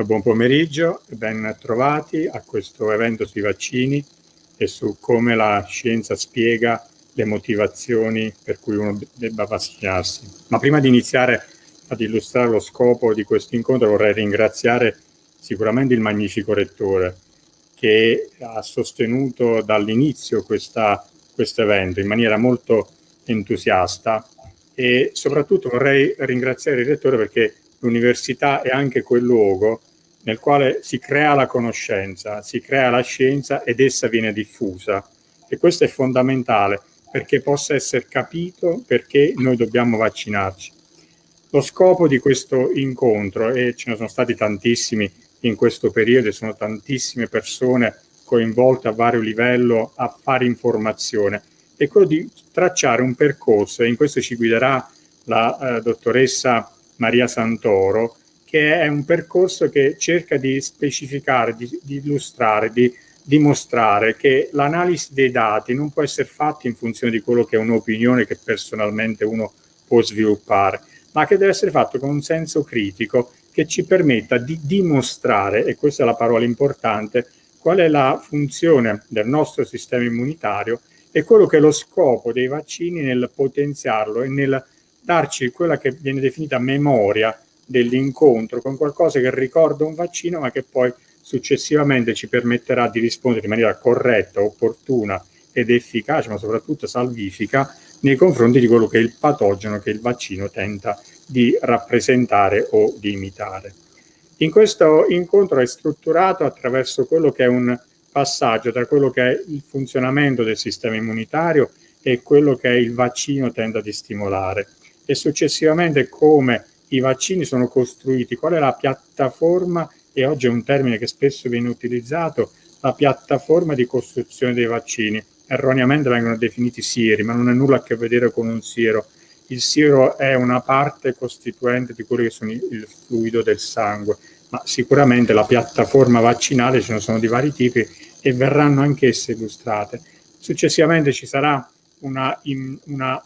Buon pomeriggio e ben trovati a questo evento sui vaccini e su come la scienza spiega le motivazioni per cui uno debba vaccinarsi. Ma prima di iniziare ad illustrare lo scopo di questo incontro vorrei ringraziare sicuramente il magnifico Rettore che ha sostenuto dall'inizio questo evento in maniera molto entusiasta, e soprattutto vorrei ringraziare il Rettore perché l'università è anche quel luogo nel quale si crea la conoscenza, si crea la scienza ed essa viene diffusa, e questo è fondamentale perché possa essere capito perché noi dobbiamo vaccinarci. Lo scopo di questo incontro, e ce ne sono stati tantissimi in questo periodo, sono tantissime persone coinvolte a vario livello a fare informazione, è quello di tracciare un percorso, e in questo ci guiderà la dottoressa Maria Santoro, che è un percorso che cerca di specificare, di illustrare, di dimostrare che l'analisi dei dati non può essere fatta in funzione di quello che è un'opinione che personalmente uno può sviluppare, ma che deve essere fatto con un senso critico che ci permetta di dimostrare, e questa è la parola importante, qual è la funzione del nostro sistema immunitario e quello che è lo scopo dei vaccini nel potenziarlo e nel darci quella che viene definita memoria dell'incontro con qualcosa che ricorda un vaccino, ma che poi successivamente ci permetterà di rispondere in maniera corretta, opportuna ed efficace, ma soprattutto salvifica, nei confronti di quello che è il patogeno che il vaccino tenta di rappresentare o di imitare. In questo incontro è strutturato attraverso quello che è un passaggio tra quello che è il funzionamento del sistema immunitario e quello che il vaccino tenta di stimolare, e successivamente come i vaccini sono costruiti, qual è la piattaforma, e oggi è un termine che spesso viene utilizzato, la piattaforma di costruzione dei vaccini. Erroneamente vengono definiti sieri, ma non ha nulla a che vedere con un siero. Il siero è una parte costituente di quello che sono il fluido del sangue, ma sicuramente la piattaforma vaccinale ce ne sono di vari tipi e verranno anch'esse illustrate. Successivamente ci sarà una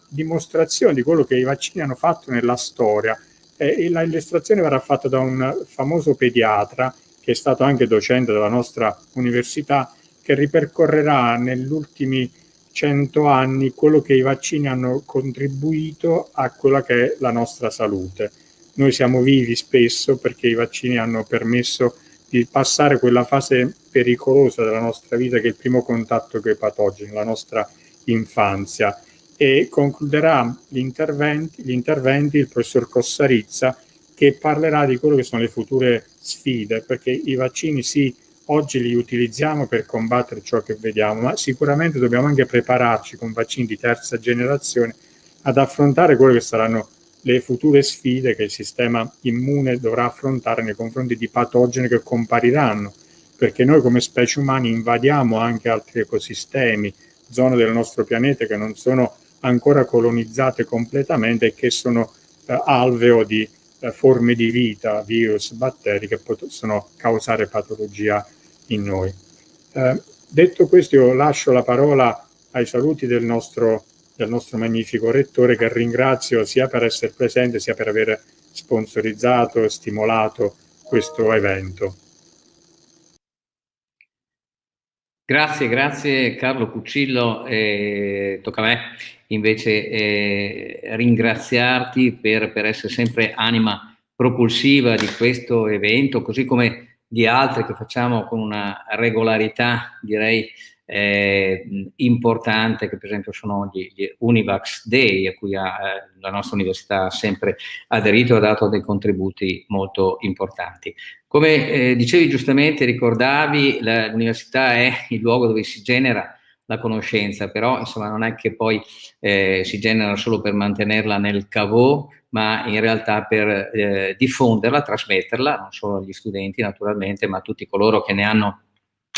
dimostrazione di quello che i vaccini hanno fatto nella storia, e la illustrazione verrà fatta da un famoso pediatra che è stato anche docente della nostra università, che ripercorrerà negli ultimi 100 anni quello che i vaccini hanno contribuito a quella che è la nostra salute. Noi siamo vivi spesso perché i vaccini hanno permesso di passare quella fase pericolosa della nostra vita che è il primo contatto con i patogeni, la nostra infanzia. E concluderà gli interventi il professor Cossarizza, che parlerà di quello che sono le future sfide, perché i vaccini sì, oggi li utilizziamo per combattere ciò che vediamo, ma sicuramente dobbiamo anche prepararci con vaccini di terza generazione ad affrontare quelle che saranno le future sfide che il sistema immune dovrà affrontare nei confronti di patogeni che compariranno, perché noi come specie umane invadiamo anche altri ecosistemi, zone del nostro pianeta che non sono ancora colonizzate completamente e che sono alveo di forme di vita, virus, batteri che possono causare patologia in noi. Detto questo, io lascio la parola ai saluti del nostro magnifico Rettore, che ringrazio sia per essere presente sia per aver sponsorizzato e stimolato questo evento. Grazie Carlo Cuccillo, tocca a me invece ringraziarti per essere sempre anima propulsiva di questo evento, così come di altri che facciamo con una regolarità direi importante, che per esempio sono gli Univax Day, a cui la nostra università ha sempre aderito e ha dato dei contributi molto importanti. Come dicevi giustamente, ricordavi, l'università è il luogo dove si genera la conoscenza, però insomma non è che poi si genera solo per mantenerla nel caveau, ma in realtà per diffonderla, trasmetterla, non solo agli studenti naturalmente, ma a tutti coloro che ne hanno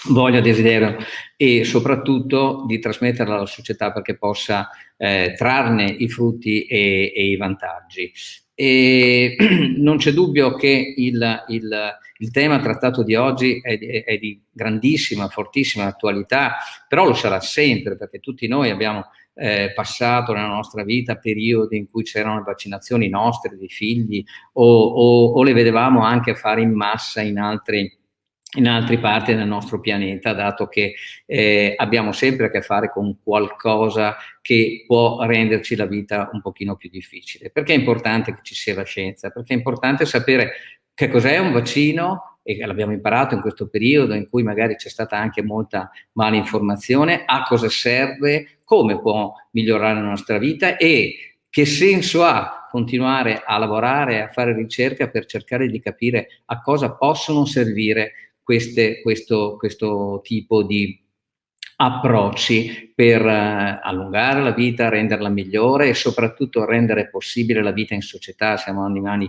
voglia, desiderio, e soprattutto di trasmetterla alla società perché possa trarne i frutti e i vantaggi. E non c'è dubbio che il tema trattato di oggi è di grandissima, fortissima attualità, però lo sarà sempre perché tutti noi abbiamo passato nella nostra vita periodi in cui c'erano le vaccinazioni nostre, dei figli, o le vedevamo anche fare in massa in altre parti del nostro pianeta, dato che abbiamo sempre a che fare con qualcosa che può renderci la vita un pochino più difficile. Perché è importante che ci sia la scienza? Perché è importante sapere che cos'è un vaccino, e l'abbiamo imparato in questo periodo in cui magari c'è stata anche molta malinformazione, a cosa serve, come può migliorare la nostra vita e che senso ha continuare a lavorare, a fare ricerca per cercare di capire a cosa possono servire questo tipo di approcci per allungare la vita, renderla migliore e soprattutto rendere possibile la vita in società. Siamo animali,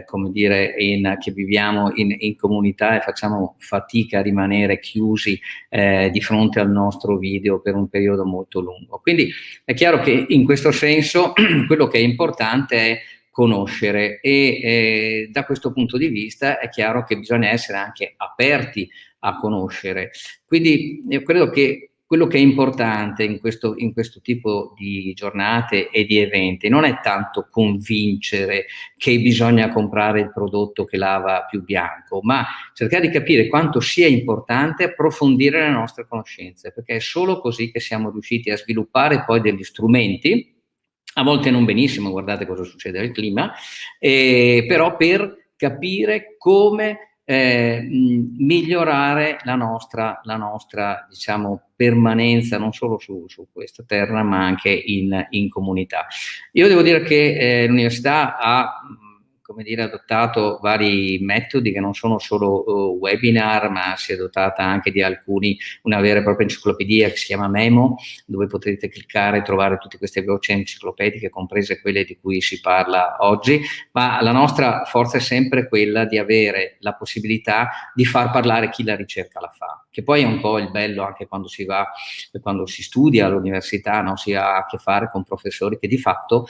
come dire, che viviamo in comunità e facciamo fatica a rimanere chiusi di fronte al nostro video per un periodo molto lungo. Quindi è chiaro che in questo senso quello che è importante è conoscere e da questo punto di vista è chiaro che bisogna essere anche aperti a conoscere. Quindi io credo che quello che è importante in questo tipo di giornate e di eventi non è tanto convincere che bisogna comprare il prodotto che lava più bianco, ma cercare di capire quanto sia importante approfondire le nostre conoscenze, perché è solo così che siamo riusciti a sviluppare poi degli strumenti, a volte non benissimo, guardate cosa succede al clima, però per capire come migliorare la nostra diciamo, permanenza non solo su questa terra ma anche in comunità. Io devo dire che l'università ha come dire, adottato vari metodi che non sono solo webinar, ma si è dotata anche di una vera e propria enciclopedia che si chiama Memo, dove potrete cliccare e trovare tutte queste voci enciclopediche, comprese quelle di cui si parla oggi, ma la nostra forza è sempre quella di avere la possibilità di far parlare chi la ricerca la fa, che poi è un po' il bello anche quando si studia all'università, no? Si ha a che fare con professori che di fatto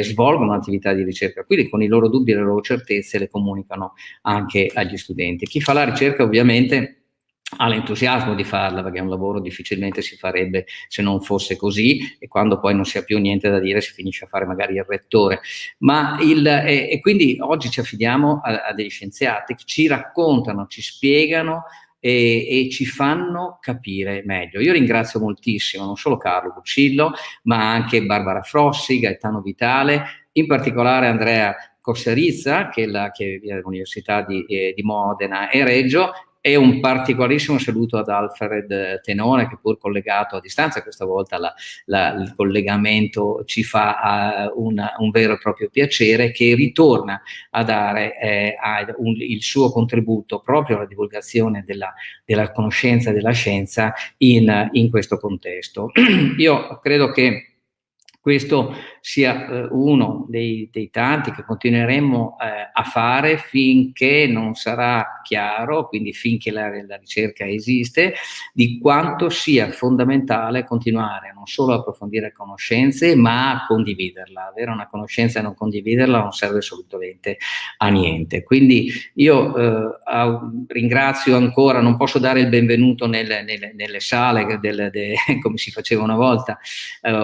svolgono attività di ricerca, quindi con i loro dubbi e le loro certezze le comunicano anche agli studenti. Chi fa la ricerca ovviamente ha l'entusiasmo di farla, perché è un lavoro difficilmente si farebbe se non fosse così, e quando poi non si ha più niente da dire si finisce a fare magari il rettore. E quindi oggi ci affidiamo a degli scienziati che ci raccontano, ci spiegano e ci fanno capire meglio. Io ringrazio moltissimo non solo Carlo Buccillo, ma anche Barbara Frossi, Gaetano Vitale, in particolare Andrea Cossarizza, che viene dall'Università di Modena e Reggio, e un particolarissimo saluto ad Alfred Tenore, che pur collegato a distanza, questa volta il collegamento ci fa un vero e proprio piacere, che ritorna a dare il suo contributo proprio alla divulgazione della conoscenza e della scienza in questo contesto. Io credo che questo sia uno dei tanti che continueremo a fare finché non sarà chiaro, quindi finché la ricerca esiste, di quanto sia fondamentale continuare non solo a approfondire conoscenze, ma a condividerla. Avere una conoscenza e non condividerla non serve assolutamente a niente. Quindi io ringrazio ancora, non posso dare il benvenuto nelle sale come si faceva una volta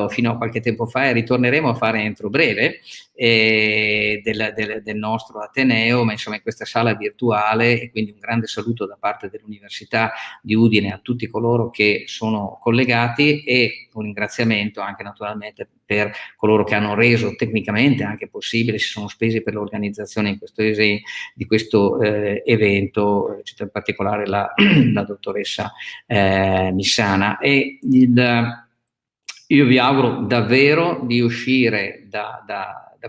fino a qualche tempo fa, e ritorneremo a fare entro breve del nostro Ateneo, ma insomma in questa sala virtuale, e quindi un grande saluto da parte dell'Università di Udine a tutti coloro che sono collegati, e un ringraziamento anche naturalmente per coloro che hanno reso tecnicamente anche possibile, si sono spesi per l'organizzazione di questo evento, in particolare la dottoressa Missana. Io vi auguro davvero di uscire da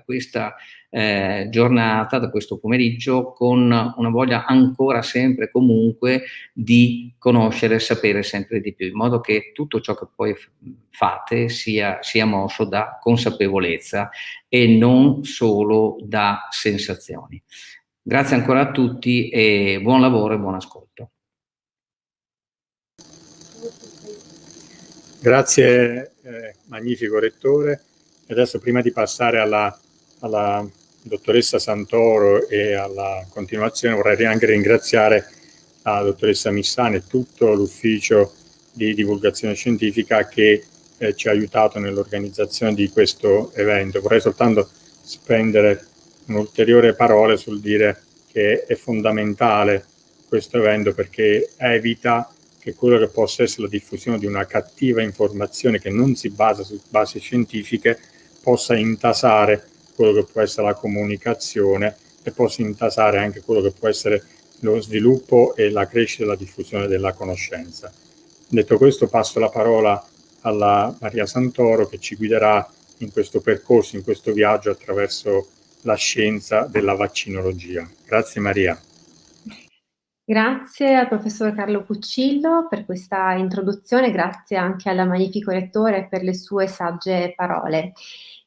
questa giornata, da questo pomeriggio, con una voglia ancora sempre comunque di conoscere e sapere sempre di più, in modo che tutto ciò che poi fate sia mosso da consapevolezza e non solo da sensazioni. Grazie ancora a tutti e buon lavoro e buon ascolto. Grazie, magnifico rettore. Adesso, prima di passare alla dottoressa Santoro e alla continuazione, vorrei anche ringraziare la dottoressa Missana e tutto l'ufficio di divulgazione scientifica che ci ha aiutato nell'organizzazione di questo evento. Vorrei soltanto spendere un'ulteriore parola sul dire che è fondamentale questo evento, perché evita che quello che possa essere la diffusione di una cattiva informazione che non si basa su basi scientifiche possa intasare quello che può essere la comunicazione e possa intasare anche quello che può essere lo sviluppo e la crescita e la diffusione della conoscenza. Detto questo, passo la parola alla Maria Santoro, che ci guiderà in questo percorso, in questo viaggio attraverso la scienza della vaccinologia. Grazie Maria. Grazie al professor Carlo Cuccillo per questa introduzione, grazie anche alla Magnifico Rettore per le sue sagge parole.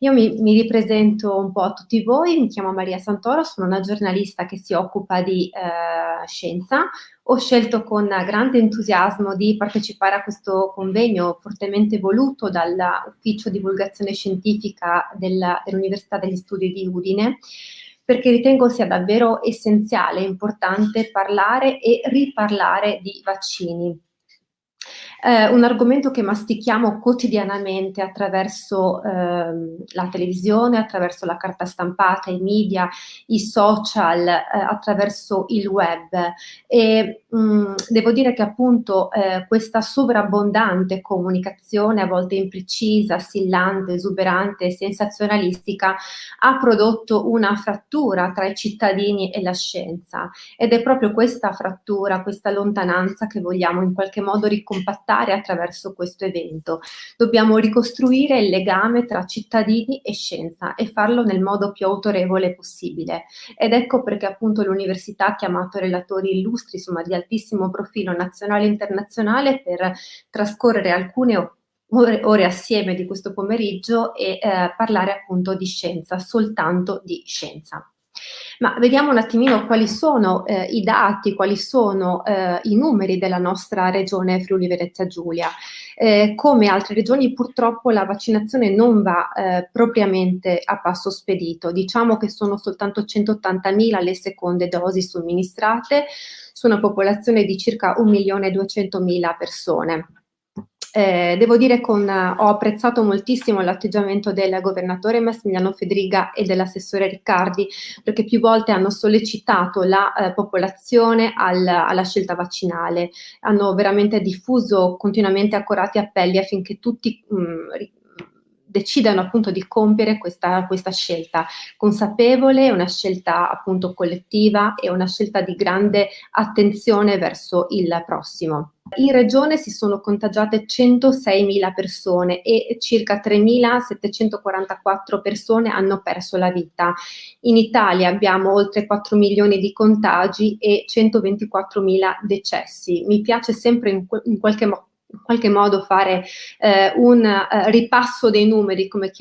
Io mi ripresento un po' a tutti voi, mi chiamo Maria Santoro, sono una giornalista che si occupa di scienza. Ho scelto con grande entusiasmo di partecipare a questo convegno fortemente voluto dall'Ufficio Divulgazione Scientifica dell'Università degli Studi di Udine, perché ritengo sia davvero essenziale e importante parlare e riparlare di vaccini. Un argomento che mastichiamo quotidianamente attraverso la televisione, attraverso la carta stampata, i media, i social, attraverso il web. E devo dire che appunto questa sovrabbondante comunicazione, a volte imprecisa, assillante, esuberante, sensazionalistica, ha prodotto una frattura tra i cittadini e la scienza, ed è proprio questa frattura, questa lontananza che vogliamo in qualche modo ricompattare attraverso questo evento. Dobbiamo ricostruire il legame tra cittadini e scienza e farlo nel modo più autorevole possibile. Ed ecco perché appunto l'università ha chiamato relatori illustri, insomma di altissimo profilo nazionale e internazionale, per trascorrere alcune ore assieme di questo pomeriggio e parlare appunto di scienza, soltanto di scienza. Ma vediamo un attimino quali sono i dati, quali sono i numeri della nostra regione Friuli Venezia Giulia. Come altre regioni purtroppo la vaccinazione non va propriamente a passo spedito. Diciamo che sono soltanto 180.000 le seconde dosi somministrate su una popolazione di circa 1.200.000 persone. Devo dire ho apprezzato moltissimo l'atteggiamento del governatore Massimiliano Fedriga e dell'assessore Riccardi, perché più volte hanno sollecitato la popolazione alla scelta vaccinale, hanno veramente diffuso continuamente accorati appelli affinché tutti decidano appunto di compiere questa scelta consapevole, una scelta appunto collettiva e una scelta di grande attenzione verso il prossimo. In regione si sono contagiate 106.000 persone e circa 3.744 persone hanno perso la vita. In Italia abbiamo oltre 4 milioni di contagi e 124.000 decessi. Mi piace sempre in qualche modo fare un ripasso dei numeri, come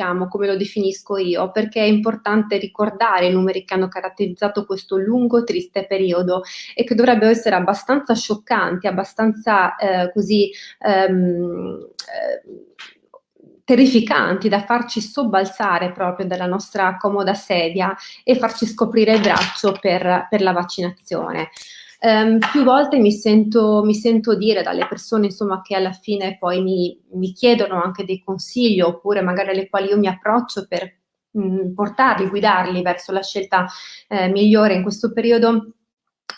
lo definisco io, perché è importante ricordare i numeri che hanno caratterizzato questo lungo, triste periodo e che dovrebbero essere abbastanza scioccanti, abbastanza terrificanti da farci sobbalzare proprio dalla nostra comoda sedia e farci scoprire il braccio per la vaccinazione. Più volte mi sento dire dalle persone, insomma, che alla fine poi mi chiedono anche dei consigli, oppure magari alle quali io mi approccio per portarli, guidarli verso la scelta migliore in questo periodo.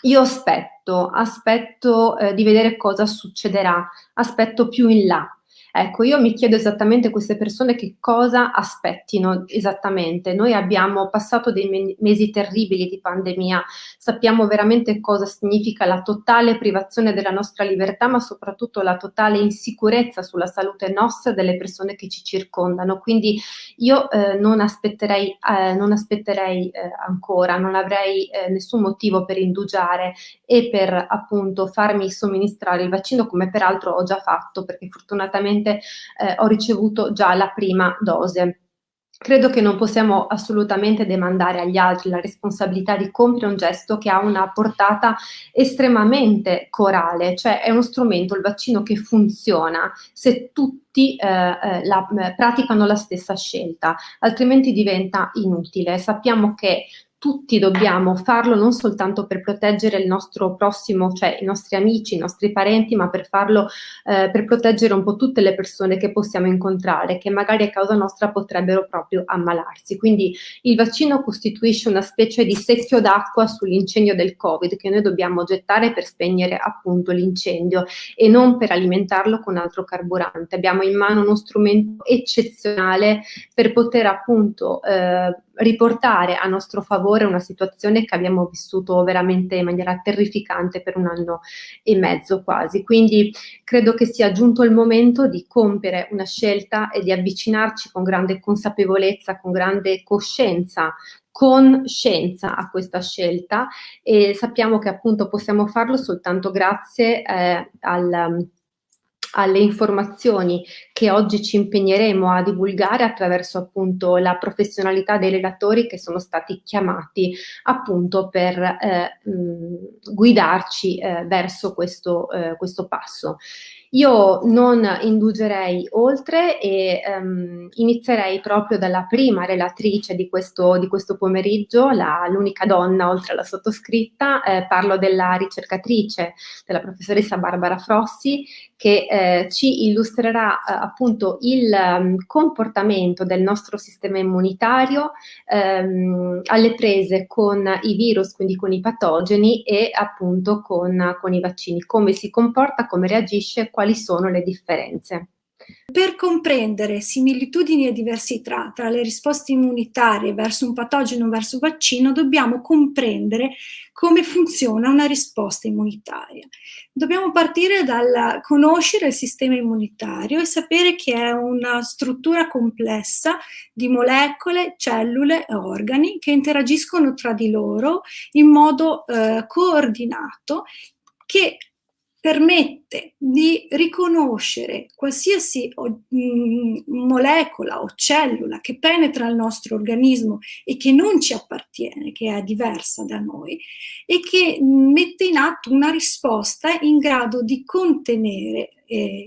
Io aspetto di vedere cosa succederà, aspetto più in là. Ecco, io mi chiedo esattamente queste persone che cosa aspettino esattamente. Noi abbiamo passato dei mesi terribili di pandemia, sappiamo veramente cosa significa la totale privazione della nostra libertà, ma soprattutto la totale insicurezza sulla salute nostra e delle persone che ci circondano. Quindi io non aspetterei ancora, non avrei nessun motivo per indugiare e per appunto farmi somministrare il vaccino, come peraltro ho già fatto, perché fortunatamente ho ricevuto già la prima dose. Credo che non possiamo assolutamente demandare agli altri la responsabilità di compiere un gesto che ha una portata estremamente corale, cioè è uno strumento, il vaccino, che funziona se tutti praticano la stessa scelta, altrimenti diventa inutile. Sappiamo che tutti dobbiamo farlo non soltanto per proteggere il nostro prossimo, cioè i nostri amici, i nostri parenti, ma per farlo per proteggere un po' tutte le persone che possiamo incontrare, che magari a causa nostra potrebbero proprio ammalarsi. Quindi il vaccino costituisce una specie di secchio d'acqua sull'incendio del Covid che noi dobbiamo gettare per spegnere appunto l'incendio e non per alimentarlo con altro carburante. Abbiamo in mano uno strumento eccezionale per poter appunto riportare a nostro favore una situazione che abbiamo vissuto veramente in maniera terrificante per 1 anno e mezzo quasi. Quindi credo che sia giunto il momento di compiere una scelta e di avvicinarci con grande consapevolezza, con grande coscienza, con scienza a questa scelta, e sappiamo che appunto possiamo farlo soltanto grazie alle informazioni che oggi ci impegneremo a divulgare attraverso appunto la professionalità dei relatori che sono stati chiamati appunto per guidarci verso questo passo. Io non indugerei oltre e inizierei proprio dalla prima relatrice di questo pomeriggio, l'unica donna oltre alla sottoscritta. Parlo della ricercatrice, della professoressa Barbara Frossi, che ci illustrerà appunto il comportamento del nostro sistema immunitario alle prese con i virus, quindi con i patogeni, e appunto con i vaccini, come si comporta, come reagisce, quali sono le differenze. Per comprendere similitudini e diversità tra le risposte immunitarie verso un patogeno o verso un vaccino, dobbiamo comprendere come funziona una risposta immunitaria. Dobbiamo partire dal conoscere il sistema immunitario e sapere che è una struttura complessa di molecole, cellule e organi che interagiscono tra di loro in modo coordinato, che permette di riconoscere qualsiasi molecola o cellula che penetra il nostro organismo e che non ci appartiene, che è diversa da noi, e che mette in atto una risposta in grado di contenere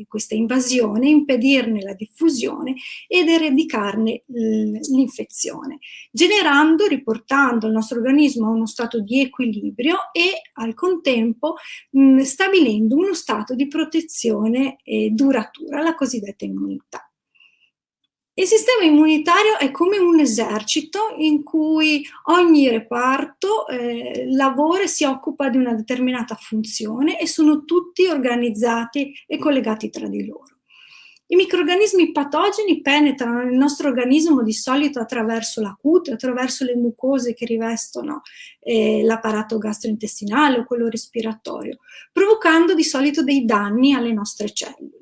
questa invasione, impedirne la diffusione ed eradicarne l'infezione, riportando il nostro organismo a uno stato di equilibrio e al contempo stabilendo uno stato di protezione duratura, la cosiddetta immunità. Il sistema immunitario è come un esercito in cui ogni reparto lavora e si occupa di una determinata funzione e sono tutti organizzati e collegati tra di loro. I microrganismi patogeni penetrano nel nostro organismo di solito attraverso la cute, attraverso le mucose che rivestono l'apparato gastrointestinale o quello respiratorio, provocando di solito dei danni alle nostre cellule.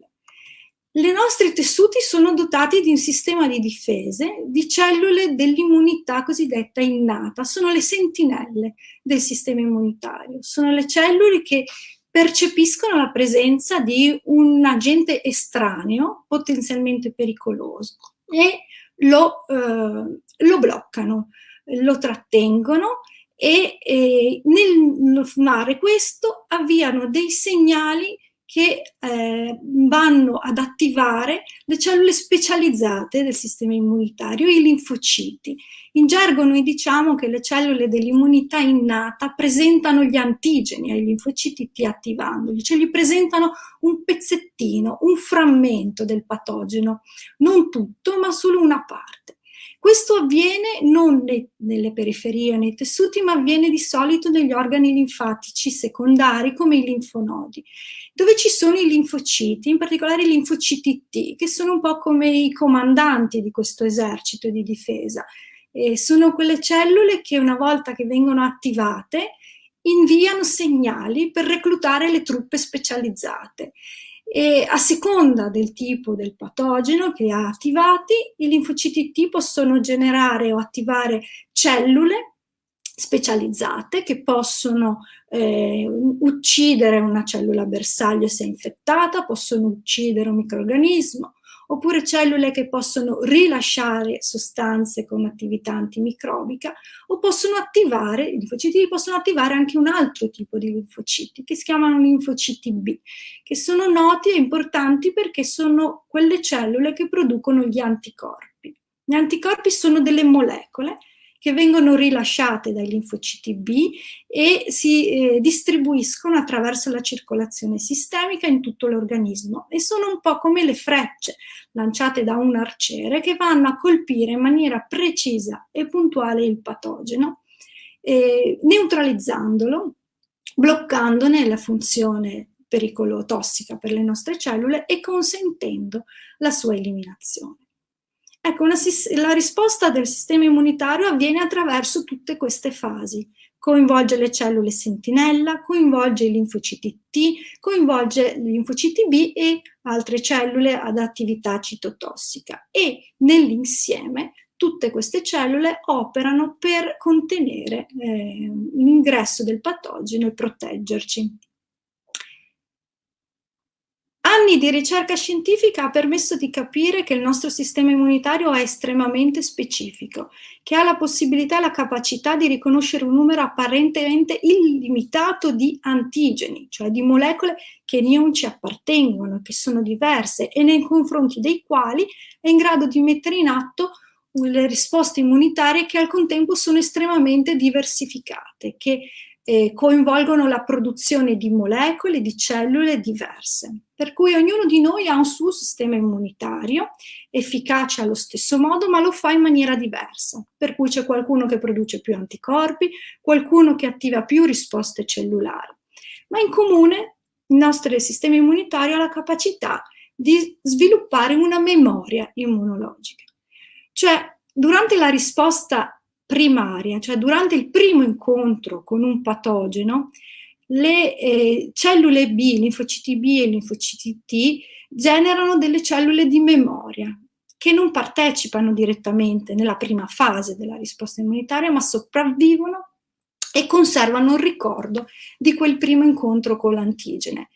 I nostri tessuti sono dotati di un sistema di difese, di cellule dell'immunità cosiddetta innata, sono le sentinelle del sistema immunitario, sono le cellule che percepiscono la presenza di un agente estraneo potenzialmente pericoloso e lo bloccano, lo trattengono e nel fare questo avviano dei segnali che vanno ad attivare le cellule specializzate del sistema immunitario, i linfociti. In gergo noi diciamo che le cellule dell'immunità innata presentano gli antigeni ai linfociti T attivandoli, cioè gli presentano un pezzettino, un frammento del patogeno, non tutto, ma solo una parte. Questo avviene non nelle periferie o nei tessuti, ma avviene di solito negli organi linfatici secondari come i linfonodi, dove ci sono i linfociti, in particolare i linfociti T, che sono un po' come i comandanti di questo esercito di difesa. Sono quelle cellule che una volta che vengono attivate inviano segnali per reclutare le truppe specializzate. E a seconda del tipo del patogeno che ha attivati, i linfociti T possono generare o attivare cellule specializzate che possono uccidere una cellula bersaglio se è infettata, possono uccidere un microrganismo, oppure cellule che possono rilasciare sostanze con attività antimicrobica, o possono attivare, i linfociti possono attivare anche un altro tipo di linfociti che si chiamano linfociti B, che sono noti e importanti perché sono quelle cellule che producono gli anticorpi. Gli anticorpi sono delle molecole che vengono rilasciate dai linfociti B e si distribuiscono attraverso la circolazione sistemica in tutto l'organismo e sono un po' come le frecce lanciate da un arciere che vanno a colpire in maniera precisa e puntuale il patogeno, neutralizzandolo, bloccandone la funzione pericolo-tossica per le nostre cellule e consentendo la sua eliminazione. Ecco, la risposta del sistema immunitario avviene attraverso tutte queste fasi. Coinvolge le cellule sentinella, coinvolge i linfociti T, coinvolge gli linfociti B e altre cellule ad attività citotossica e nell'insieme tutte queste cellule operano per contenere l'ingresso del patogeno e proteggerci. Anni di ricerca scientifica ha permesso di capire che il nostro sistema immunitario è estremamente specifico, che ha la possibilità e la capacità di riconoscere un numero apparentemente illimitato di antigeni, cioè di molecole che non ci appartengono, che sono diverse e nei confronti dei quali è in grado di mettere in atto le risposte immunitarie che al contempo sono estremamente diversificate, che coinvolgono la produzione di molecole, di cellule diverse. Per cui ognuno di noi ha un suo sistema immunitario, efficace allo stesso modo, ma lo fa in maniera diversa. Per cui c'è qualcuno che produce più anticorpi, qualcuno che attiva più risposte cellulari. Ma in comune il nostro sistema immunitario ha la capacità di sviluppare una memoria immunologica. Cioè, durante la risposta primaria, cioè durante il primo incontro con un patogeno, le cellule B, linfociti B e linfociti T, generano delle cellule di memoria che non partecipano direttamente nella prima fase della risposta immunitaria, ma sopravvivono e conservano il ricordo di quel primo incontro con l'antigene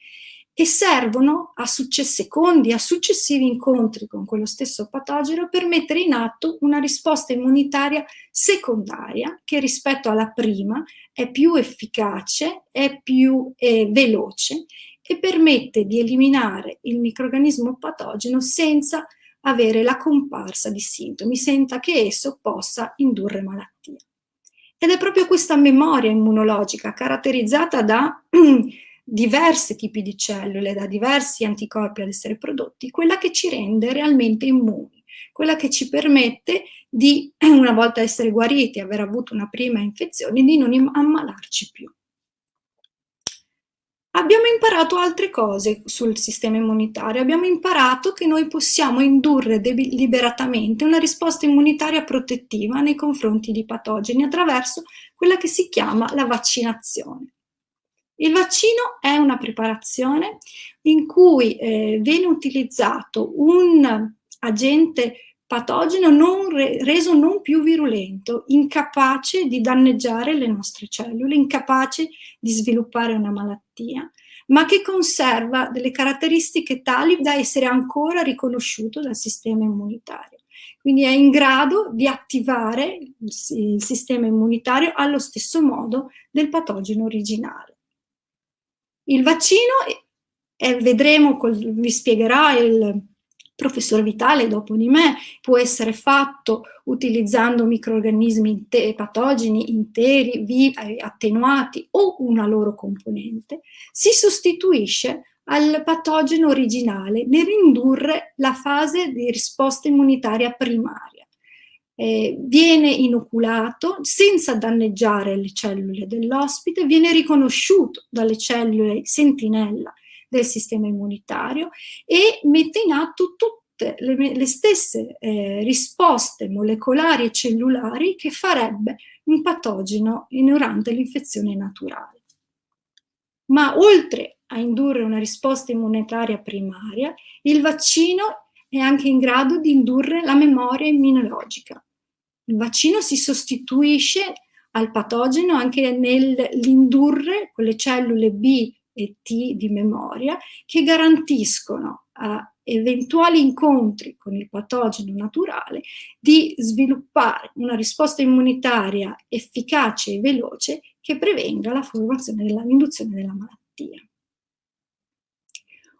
e servono a successivi incontri con quello stesso patogeno per mettere in atto una risposta immunitaria secondaria che rispetto alla prima è più efficace, è più veloce e permette di eliminare il microrganismo patogeno senza avere la comparsa di sintomi, senza che esso possa indurre malattia. Ed è proprio questa memoria immunologica caratterizzata da diversi tipi di cellule, da diversi anticorpi ad essere prodotti, quella che ci rende realmente immuni, quella che ci permette di, una volta essere guariti, aver avuto una prima infezione, di non ammalarci più. Abbiamo imparato altre cose sul sistema immunitario, abbiamo imparato che noi possiamo indurre deliberatamente una risposta immunitaria protettiva nei confronti di patogeni attraverso quella che si chiama la vaccinazione. Il vaccino è una preparazione in cui viene utilizzato un agente patogeno reso non più virulento, incapace di danneggiare le nostre cellule, incapace di sviluppare una malattia, ma che conserva delle caratteristiche tali da essere ancora riconosciuto dal sistema immunitario. Quindi è in grado di attivare il sistema immunitario allo stesso modo del patogeno originale. Il vaccino, vedremo, vi spiegherà il professor Vitale dopo di me, può essere fatto utilizzando microrganismi patogeni interi, vivi, attenuati o una loro componente, si sostituisce al patogeno originale nell'indurre la fase di risposta immunitaria primaria. Viene inoculato senza danneggiare le cellule dell'ospite, viene riconosciuto dalle cellule sentinella del sistema immunitario e mette in atto tutte le stesse risposte molecolari e cellulari che farebbe un patogeno durante l'infezione naturale. Ma oltre a indurre una risposta immunitaria primaria, il vaccino è anche in grado di indurre la memoria immunologica. Il vaccino si sostituisce al patogeno anche nell'indurre quelle cellule B e T di memoria che garantiscono a eventuali incontri con il patogeno naturale di sviluppare una risposta immunitaria efficace e veloce che prevenga la formazione dell'induzione della malattia.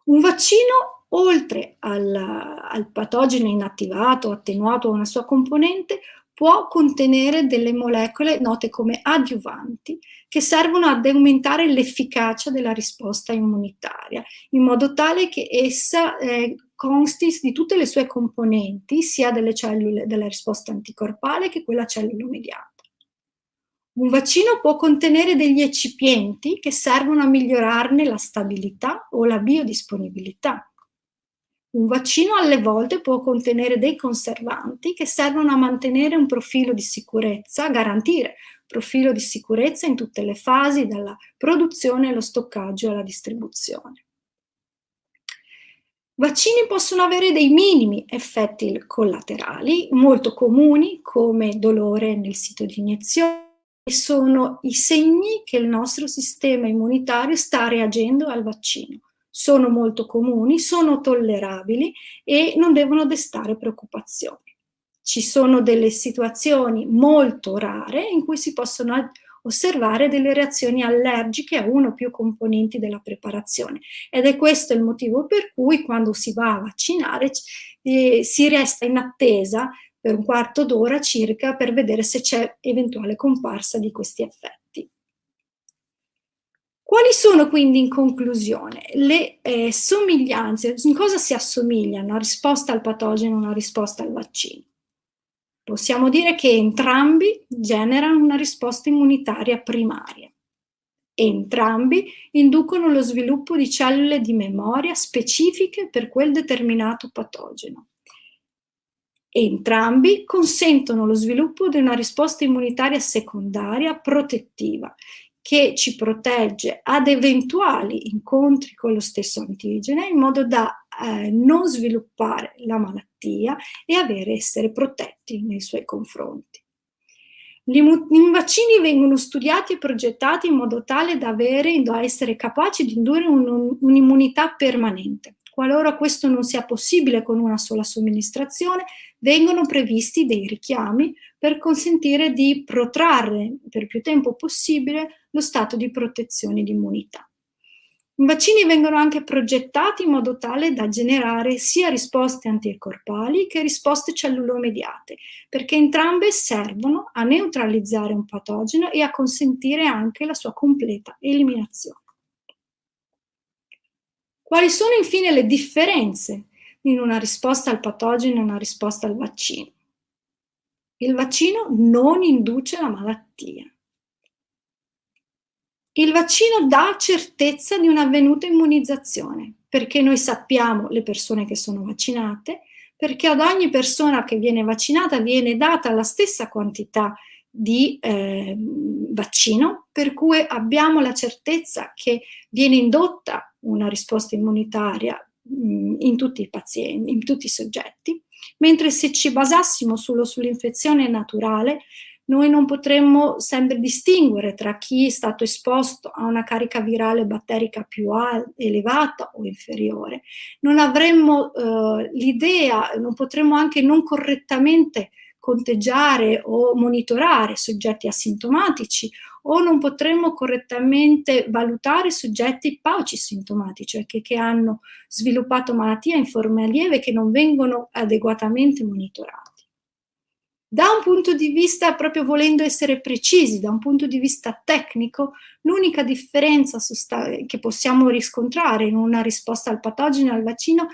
Un vaccino, oltre al patogeno inattivato, attenuato a una sua componente, può contenere delle molecole note come adiuvanti che servono ad aumentare l'efficacia della risposta immunitaria, in modo tale che essa consti di tutte le sue componenti, sia delle cellule della risposta anticorpale che quella cellulo-mediata. Un vaccino può contenere degli eccipienti che servono a migliorarne la stabilità o la biodisponibilità. Un vaccino alle volte può contenere dei conservanti che servono a mantenere un profilo di sicurezza, a garantire profilo di sicurezza in tutte le fasi, dalla produzione allo stoccaggio alla distribuzione. Vaccini possono avere dei minimi effetti collaterali molto comuni, come dolore nel sito di iniezione, e sono i segni che il nostro sistema immunitario sta reagendo al vaccino. Sono molto comuni, sono tollerabili e non devono destare preoccupazioni. Ci sono delle situazioni molto rare in cui si possono osservare delle reazioni allergiche a uno o più componenti della preparazione, ed è questo il motivo per cui quando si va a vaccinare si resta in attesa per un quarto d'ora circa per vedere se c'è eventuale comparsa di questi effetti. Quali sono quindi, in conclusione, le somiglianze? In cosa si assomigliano una risposta al patogeno e una risposta al vaccino? Possiamo dire che entrambi generano una risposta immunitaria primaria. Entrambi inducono lo sviluppo di cellule di memoria specifiche per quel determinato patogeno. Entrambi consentono lo sviluppo di una risposta immunitaria secondaria protettiva, che ci protegge ad eventuali incontri con lo stesso antigene in modo da non sviluppare la malattia e essere protetti nei suoi confronti. I vaccini vengono studiati e progettati in modo tale da essere capaci di indurre un'immunità permanente. Qualora questo non sia possibile con una sola somministrazione, vengono previsti dei richiami per consentire di protrarre per più tempo possibile lo stato di protezione e di immunità. I vaccini vengono anche progettati in modo tale da generare sia risposte anticorpali che risposte cellulomediate, perché entrambe servono a neutralizzare un patogeno e a consentire anche la sua completa eliminazione. Quali sono infine le differenze in una risposta al patogeno e una risposta al vaccino? Il vaccino non induce la malattia. Il vaccino dà certezza di un'avvenuta immunizzazione, perché noi sappiamo le persone che sono vaccinate, perché ad ogni persona che viene vaccinata viene data la stessa quantità di vaccino, per cui abbiamo la certezza che viene indotta una risposta immunitaria in tutti i pazienti, in tutti i soggetti, mentre se ci basassimo solo sull'infezione naturale, noi non potremmo sempre distinguere tra chi è stato esposto a una carica virale batterica più elevata o inferiore. Non avremmo l'idea, non potremmo anche non correttamente conteggiare o monitorare soggetti asintomatici, o non potremmo correttamente valutare soggetti paucisintomatici, cioè che hanno sviluppato malattia in forma lieve che non vengono adeguatamente monitorati. Da un punto di vista, proprio volendo essere precisi, da un punto di vista tecnico, l'unica differenza che possiamo riscontrare in una risposta al patogeno e al vaccino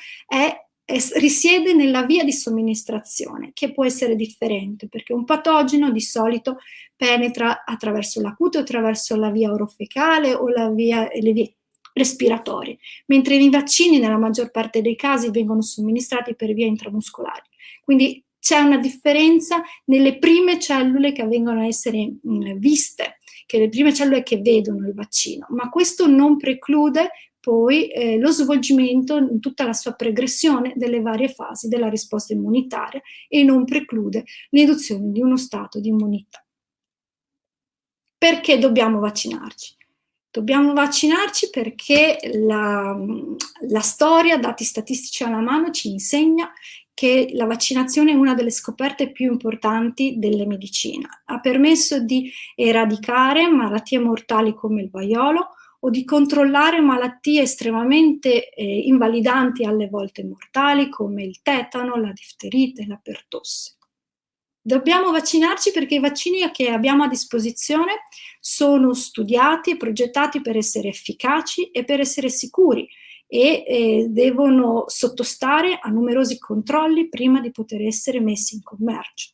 risiede nella via di somministrazione, che può essere differente, perché un patogeno di solito penetra attraverso la cute, attraverso la via orofecale o le vie respiratorie, mentre i vaccini nella maggior parte dei casi vengono somministrati per via intramuscolare. Quindi c'è una differenza nelle prime cellule che vengono a essere viste, che le prime cellule che vedono il vaccino, ma questo non preclude poi lo svolgimento in tutta la sua progressione delle varie fasi della risposta immunitaria e non preclude l'induzione di uno stato di immunità. Perché dobbiamo vaccinarci? Dobbiamo vaccinarci perché la storia, dati statistici alla mano, ci insegna che la vaccinazione è una delle scoperte più importanti della medicina. Ha permesso di eradicare malattie mortali come il vaiolo o di controllare malattie estremamente invalidanti, alle volte mortali, come il tetano, la difterite, la pertosse. Dobbiamo vaccinarci perché i vaccini che abbiamo a disposizione sono studiati e progettati per essere efficaci e per essere sicuri e devono sottostare a numerosi controlli prima di poter essere messi in commercio.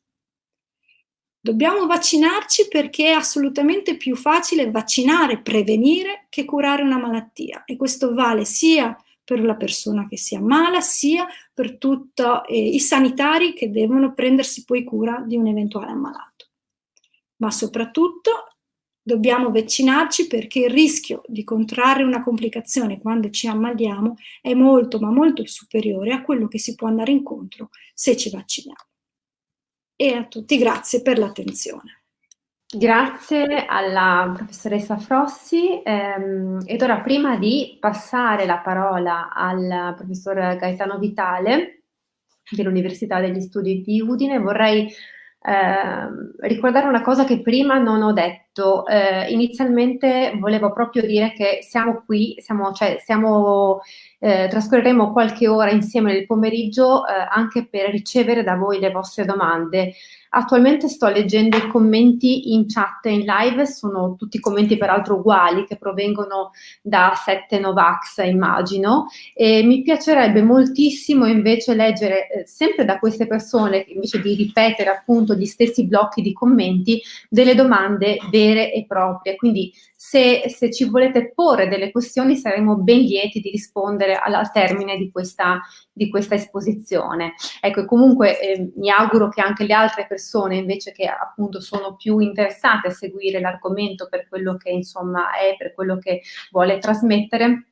Dobbiamo vaccinarci perché è assolutamente più facile vaccinare, prevenire, che curare una malattia, e questo vale sia per la persona che si ammala, sia per tutti i sanitari che devono prendersi poi cura di un eventuale ammalato. Ma soprattutto dobbiamo vaccinarci perché il rischio di contrarre una complicazione quando ci ammaliamo è molto, ma molto superiore a quello che si può andare incontro se ci vacciniamo. E a tutti grazie per l'attenzione. Grazie alla professoressa Frossi, ed ora, prima di passare la parola al professor Gaetano Vitale dell'Università degli Studi di Udine, vorrei ricordare una cosa che prima non ho detto. Inizialmente volevo proprio dire che siamo qui, trascorreremo qualche ora insieme nel pomeriggio anche per ricevere da voi le vostre domande. Attualmente sto leggendo i commenti in chat e in live, sono tutti commenti peraltro uguali che provengono da 7 Novax, immagino, e mi piacerebbe moltissimo invece leggere sempre da queste persone, invece di ripetere appunto gli stessi blocchi di commenti, delle domande vere e proprie. Quindi se ci volete porre delle questioni saremo ben lieti di rispondere al termine di questa esposizione. Ecco, e comunque mi auguro che anche le altre persone invece che appunto sono più interessate a seguire l'argomento per quello che insomma è, per quello che vuole trasmettere,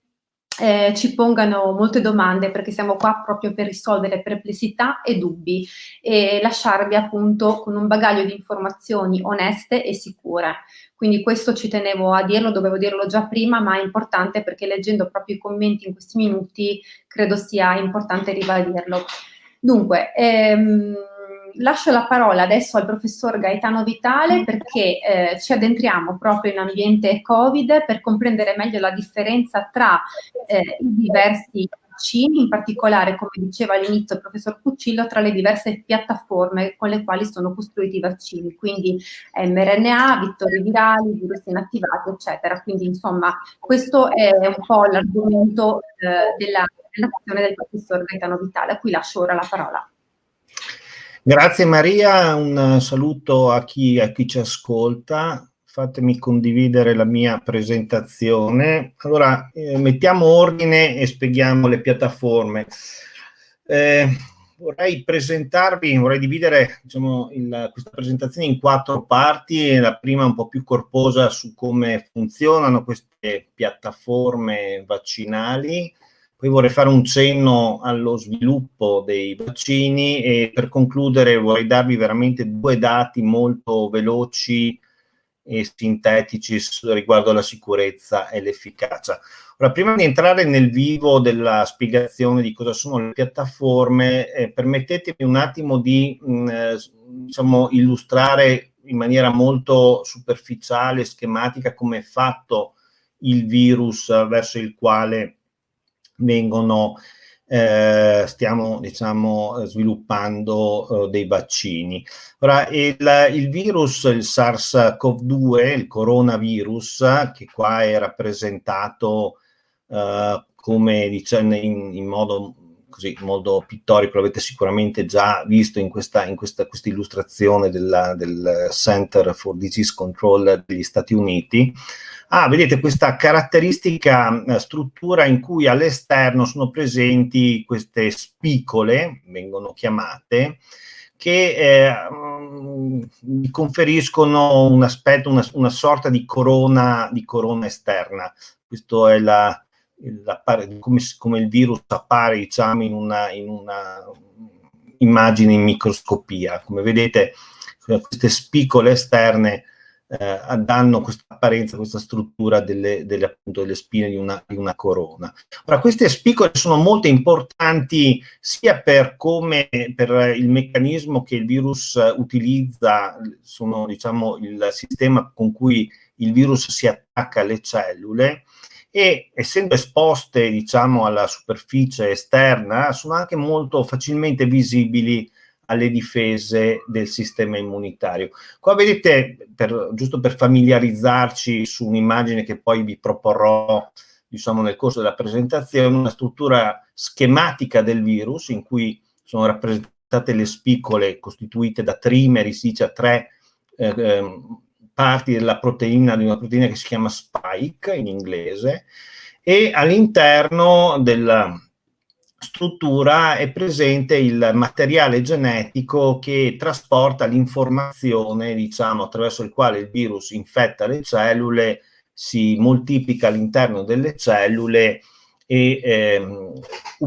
ci pongano molte domande, perché siamo qua proprio per risolvere perplessità e dubbi e lasciarvi appunto con un bagaglio di informazioni oneste e sicure. Quindi questo ci tenevo a dirlo, dovevo dirlo già prima, ma è importante perché leggendo proprio i commenti in questi minuti credo sia importante ribadirlo. Dunque, lascio la parola adesso al professor Gaetano Vitale perché ci addentriamo proprio in ambiente Covid per comprendere meglio la differenza tra i diversi vaccini, in particolare, come diceva all'inizio il professor Cuccillo, tra le diverse piattaforme con le quali sono costruiti i vaccini, quindi mRNA, vettori virali, virus inattivati, eccetera. Quindi, insomma, questo è un po' l'argomento della relazione del professor Gaetano Vitale, a cui lascio ora la parola. Grazie Maria, un saluto a chi ci ascolta. Fatemi condividere la mia presentazione. Allora, mettiamo ordine e spieghiamo le piattaforme. Vorrei dividere questa presentazione in 4 parti. La prima un po' più corposa su come funzionano queste piattaforme vaccinali. Poi vorrei fare un cenno allo sviluppo dei vaccini e per concludere vorrei darvi veramente 2 dati molto veloci e sintetici riguardo alla sicurezza e l'efficacia. Ora, prima di entrare nel vivo della spiegazione di cosa sono le piattaforme, permettetemi un attimo di illustrare in maniera molto superficiale, schematica, come è fatto il virus verso il quale stiamo sviluppando dei vaccini. Ora, il virus, il SARS-CoV-2, il coronavirus, che qua è rappresentato come in modo così, modo pittorico, l'avete sicuramente già visto in questa illustrazione del Center for Disease Control degli Stati Uniti. Vedete questa caratteristica struttura in cui all'esterno sono presenti queste spicole, vengono chiamate, che conferiscono un aspetto, una sorta di corona esterna. Questo è come il virus appare, diciamo, in una immagine in microscopia. Come vedete, queste spicole esterne danno questa apparenza, questa struttura appunto delle spine di una corona. Ora, queste spicole sono molto importanti sia per il meccanismo che il virus utilizza, sono, diciamo, il sistema con cui il virus si attacca alle cellule, e essendo esposte, diciamo, alla superficie esterna, sono anche molto facilmente visibili alle difese del sistema immunitario. Qua vedete, giusto per familiarizzarci su un'immagine che poi vi proporrò, diciamo, nel corso della presentazione, una struttura schematica del virus in cui sono rappresentate le spicole costituite da trimeri, si dice a 3 parti della proteina, di una proteina che si chiama spike in inglese, e all'interno della struttura è presente il materiale genetico che trasporta l'informazione, diciamo, attraverso il quale il virus infetta le cellule, si moltiplica all'interno delle cellule e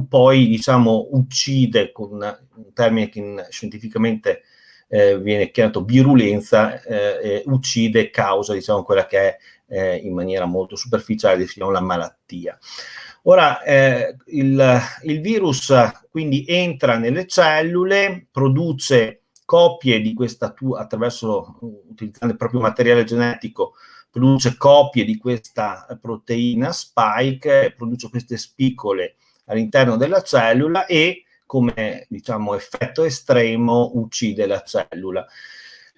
poi, diciamo, uccide, con un termine che scientificamente viene chiamato virulenza, uccide, causa, diciamo, quella che è in maniera molto superficiale definiamo la malattia. Ora, il virus quindi entra nelle cellule, produce copie di questa attraverso, utilizzando il proprio materiale genetico, produce copie di questa proteina spike, produce queste spicole all'interno della cellula e, come, diciamo, effetto estremo, uccide la cellula.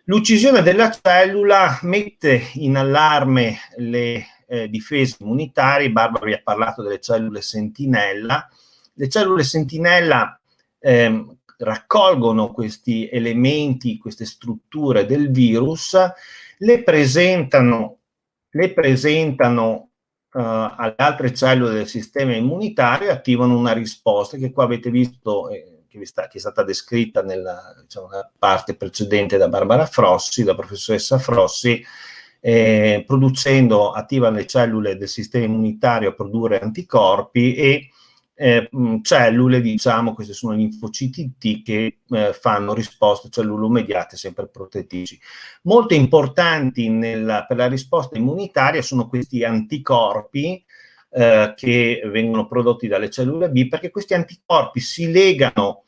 L'uccisione della cellula mette in allarme le difese immunitarie. Barbara vi ha parlato delle cellule sentinella. Le cellule sentinella raccolgono questi elementi, queste strutture del virus, le presentano alle altre cellule del sistema immunitario e attivano una risposta che qua avete visto, che è stata descritta nella, diciamo, nella parte precedente da Barbara Frossi, da professoressa Frossi, attiva le cellule del sistema immunitario a produrre anticorpi e cellule, diciamo, queste sono gli linfociti T che fanno risposte cellulomediate sempre protettici. Molto importanti per la risposta immunitaria sono questi anticorpi che vengono prodotti dalle cellule B, perché questi anticorpi si legano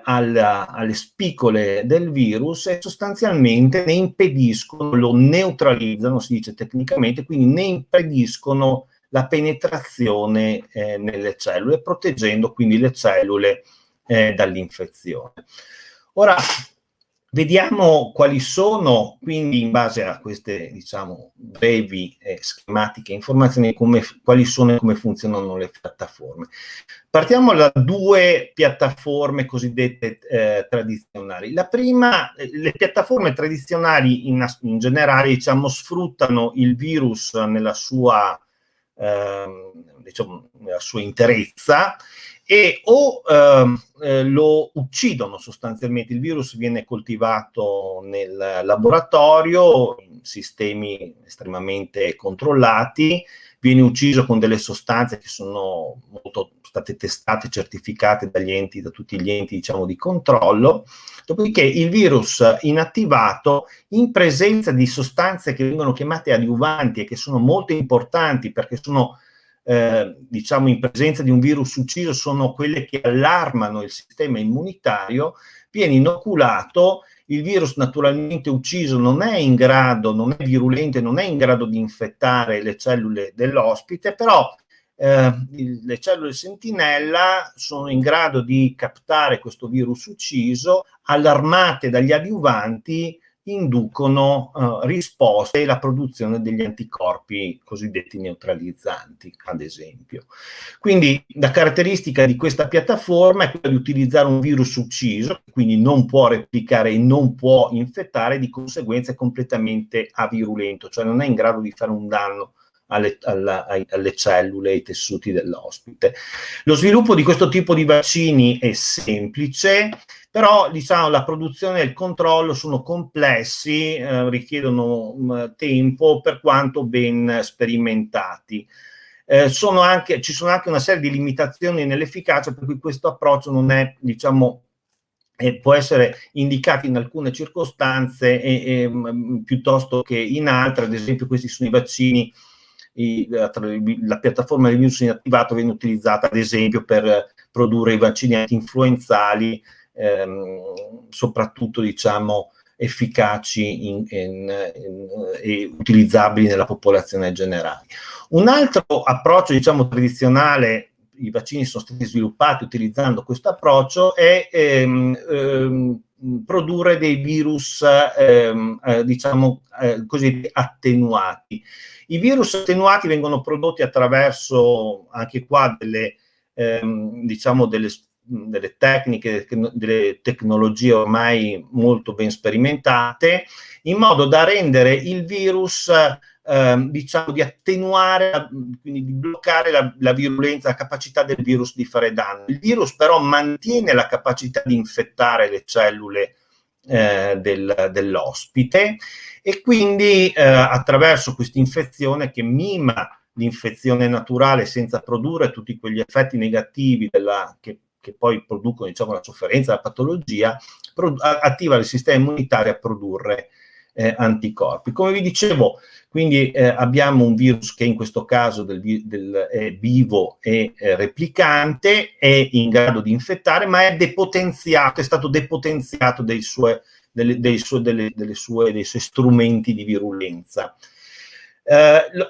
alle spicole del virus e sostanzialmente ne impediscono, lo neutralizzano, si dice tecnicamente, quindi ne impediscono la penetrazione nelle cellule, proteggendo quindi le cellule dall'infezione. Ora, vediamo quali sono, quindi, in base a queste, diciamo, brevi schematiche informazioni, quali sono e come funzionano le piattaforme. Partiamo da 2 piattaforme cosiddette tradizionali. La prima, le piattaforme tradizionali in generale, diciamo, sfruttano il virus nella sua interezza e lo uccidono sostanzialmente. Il virus viene coltivato nel laboratorio in sistemi estremamente controllati, viene ucciso con delle sostanze che sono state testate e certificate da tutti gli enti, diciamo, di controllo. Dopodiché il virus inattivato, in presenza di sostanze che vengono chiamate adiuvanti e che sono molto importanti perché sono, diciamo, in presenza di un virus ucciso, sono quelle che allarmano il sistema immunitario, viene inoculato. Il virus naturalmente ucciso non è virulento, non è in grado di infettare le cellule dell'ospite, però le cellule sentinella sono in grado di captare questo virus ucciso, allarmate dagli adiuvanti, inducono risposte e la produzione degli anticorpi cosiddetti neutralizzanti, ad esempio. Quindi la caratteristica di questa piattaforma è quella di utilizzare un virus ucciso, che quindi non può replicare e non può infettare, di conseguenza è completamente avirulento, cioè non è in grado di fare un danno alle cellule e ai tessuti dell'ospite. Lo sviluppo di questo tipo di vaccini è semplice, però, diciamo, la produzione e il controllo sono complessi, richiedono tempo, per quanto ben sperimentati. Ci sono anche una serie di limitazioni nell'efficacia, per cui questo approccio non è, diciamo, può essere indicato in alcune circostanze piuttosto che in altre. Ad esempio, questi sono i vaccini. La piattaforma del virus inattivato viene utilizzata, ad esempio, per produrre i vaccini anti-influenzali, soprattutto, diciamo, efficaci e utilizzabili nella popolazione generale. Un altro approccio, diciamo, tradizionale i vaccini sono stati sviluppati utilizzando questo approccio, è produrre dei virus diciamo così attenuati. I virus attenuati vengono prodotti attraverso anche qua diciamo delle tecniche, delle tecnologie ormai molto ben sperimentate, in modo da rendere il virus diciamo di attenuare, quindi di bloccare la virulenza, la capacità del virus di fare danno. Il virus però mantiene la capacità di infettare le cellule dell'ospite, e quindi attraverso questa infezione che mima l'infezione naturale senza produrre tutti quegli effetti negativi che poi producono, diciamo, la sofferenza, la patologia, attiva il sistema immunitario a produrre anticorpi. Come vi dicevo, quindi abbiamo un virus che in questo caso è vivo e replicante, è in grado di infettare, ma è depotenziato, è stato depotenziato dei suoi strumenti di virulenza.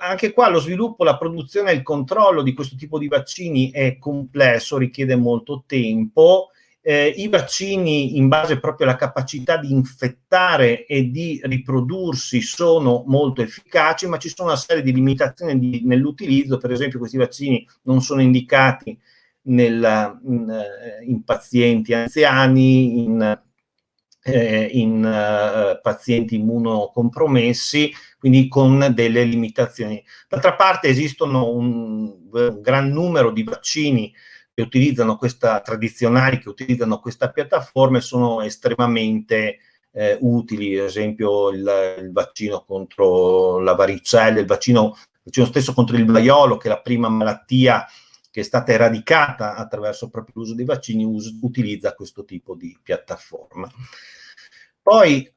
Anche qua lo sviluppo, la produzione e il controllo di questo tipo di vaccini è complesso, richiede molto tempo. I vaccini, in base proprio alla capacità di infettare e di riprodursi, sono molto efficaci, ma ci sono una serie di limitazioni nell'utilizzo. Per esempio, questi vaccini non sono indicati in pazienti anziani, in pazienti immunocompromessi, quindi con delle limitazioni. D'altra parte esistono un gran numero di vaccini che utilizzano tradizionali che utilizzano questa piattaforma, e sono estremamente utili. Ad esempio il vaccino contro la varicella, il vaccino stesso contro il vaiolo, che è la prima malattia che è stata eradicata attraverso proprio l'uso dei vaccini, utilizza questo tipo di piattaforma. Poi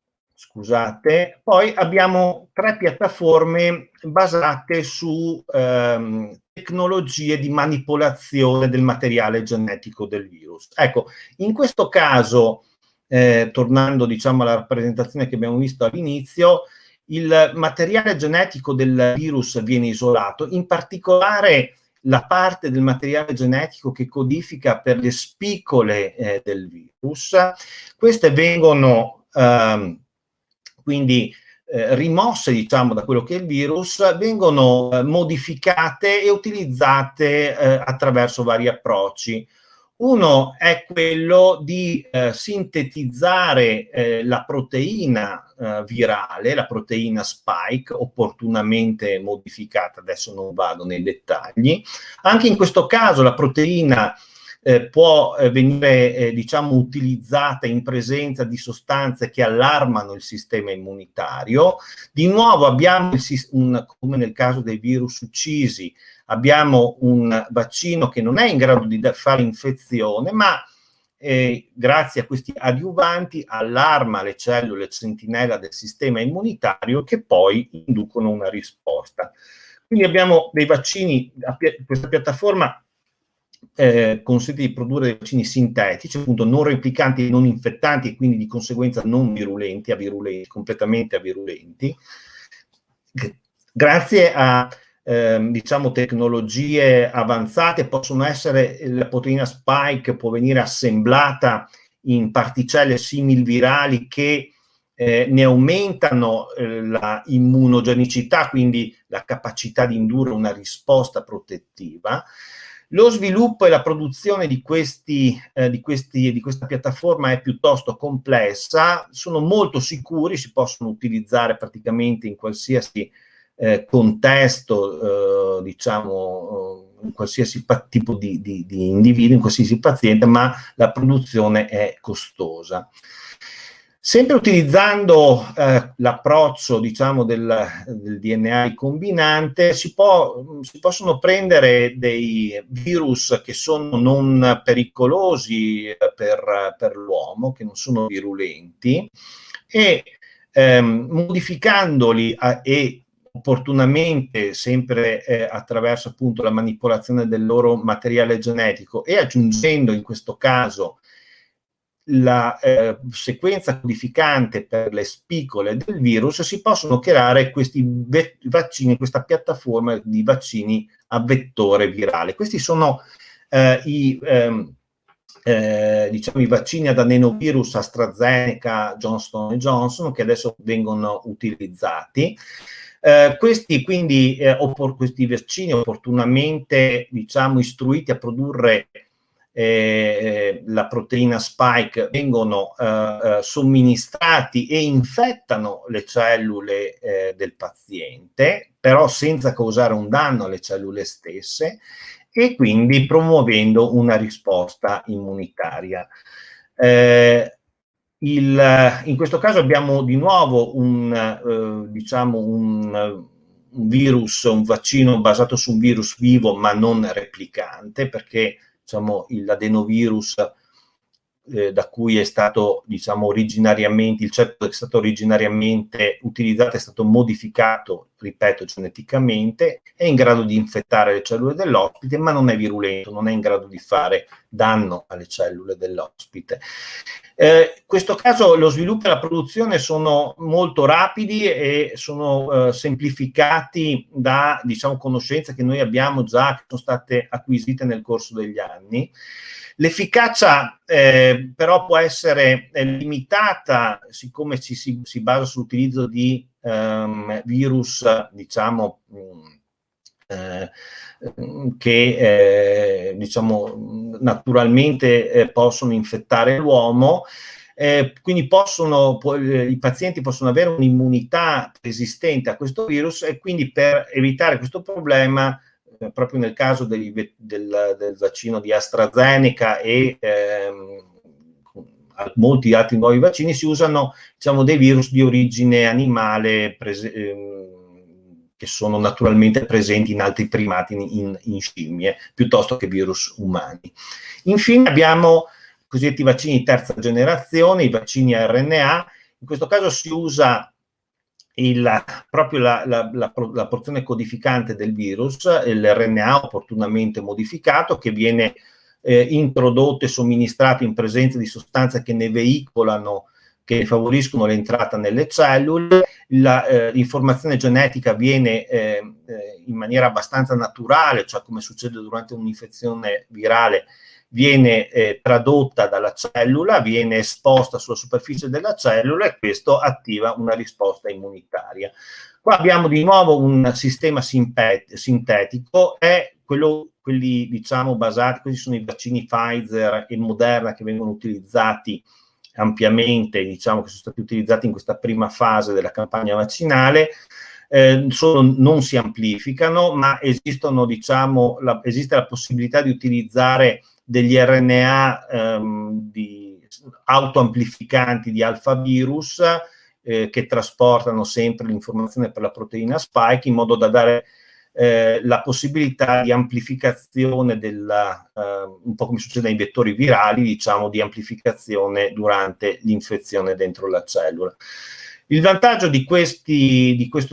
abbiamo 3 piattaforme basate su tecnologie di manipolazione del materiale genetico del virus. Ecco, in questo caso, tornando, diciamo, alla rappresentazione che abbiamo visto all'inizio, il materiale genetico del virus viene isolato, in particolare la parte del materiale genetico che codifica per le spicole del virus. Queste vengono quindi rimosse, diciamo, da quello che è il virus, vengono modificate e utilizzate attraverso vari approcci. Uno è quello di sintetizzare la proteina virale, la proteina spike, opportunamente modificata. Adesso non vado nei dettagli. Anche in questo caso la proteina può venire diciamo utilizzata in presenza di sostanze che allarmano il sistema immunitario. Di nuovo abbiamo come nel caso dei virus uccisi, abbiamo un vaccino che non è in grado di fare infezione, ma grazie a questi adiuvanti allarma le cellule sentinella del sistema immunitario, che poi inducono una risposta. Quindi abbiamo dei vaccini, questa piattaforma consente di produrre dei vaccini sintetici, appunto non replicanti e non infettanti, e quindi di conseguenza non virulenti, completamente avirulenti. Grazie a diciamo tecnologie avanzate possono essere, la proteina spike può venire assemblata in particelle similvirali che ne aumentano la immunogenicità, quindi la capacità di indurre una risposta protettiva. Lo sviluppo e la produzione di questa piattaforma è piuttosto complessa, sono molto sicuri, si possono utilizzare praticamente in qualsiasi contesto, diciamo, in qualsiasi tipo di individuo, in qualsiasi paziente, ma la produzione è costosa. Sempre utilizzando l'approccio, diciamo, del DNA ricombinante, si possono prendere dei virus che sono non pericolosi per l'uomo, che non sono virulenti, e modificandoli e opportunamente, sempre attraverso appunto la manipolazione del loro materiale genetico, e aggiungendo in questo caso la sequenza codificante per le spicole del virus, si possono creare questi vaccini, questa piattaforma di vaccini a vettore virale. Questi sono diciamo, i vaccini ad adenovirus AstraZeneca, Johnson & Johnson, che adesso vengono utilizzati. Questi vaccini opportunamente, diciamo, istruiti a produrre la proteina spike, vengono somministrati e infettano le cellule del paziente, però senza causare un danno alle cellule stesse, e quindi promuovendo una risposta immunitaria. In questo caso abbiamo di nuovo un virus, un vaccino basato su un virus vivo ma non replicante, perché, diciamo, l'adenovirus da cui è stato, diciamo, originariamente, il ceppo che è stato originariamente utilizzato è stato modificato, ripeto, geneticamente, è in grado di infettare le cellule dell'ospite, ma non è virulento, non è in grado di fare danno alle cellule dell'ospite. In questo caso lo sviluppo e la produzione sono molto rapidi e sono semplificati da, diciamo, conoscenze che noi abbiamo già, che sono state acquisite nel corso degli anni. L'efficacia però può essere limitata, siccome si basa sull'utilizzo di virus, diciamo, che diciamo, naturalmente possono infettare l'uomo. Quindi i pazienti possono avere un'immunità resistente a questo virus, e quindi per evitare questo problema, proprio nel caso del vaccino di AstraZeneca e molti altri nuovi vaccini, si usano, diciamo, dei virus di origine animale che sono naturalmente presenti in altri primati, in scimmie, piuttosto che virus umani. Infine abbiamo i cosiddetti vaccini di terza generazione, i vaccini a RNA. In questo caso si usa proprio la porzione codificante del virus, l'RNA opportunamente modificato, che viene introdotto e somministrato in presenza di sostanze che ne veicolano, che ne favoriscono l'entrata nelle cellule. L'informazione genetica avviene in maniera abbastanza naturale, cioè come succede durante un'infezione virale, viene tradotta dalla cellula, viene esposta sulla superficie della cellula, e questo attiva una risposta immunitaria. Qua abbiamo di nuovo un sistema sintetico, quelli, diciamo, basati, questi sono i vaccini Pfizer e Moderna che vengono utilizzati ampiamente, diciamo, che sono stati utilizzati in questa prima fase della campagna vaccinale. Non si amplificano, ma esistono, diciamo, esiste la possibilità di utilizzare degli RNA autoamplificanti di alfavirus che trasportano sempre l'informazione per la proteina spike, in modo da dare la possibilità di amplificazione un po' come succede ai vettori virali, diciamo, di amplificazione durante l'infezione dentro la cellula. Il vantaggio di questo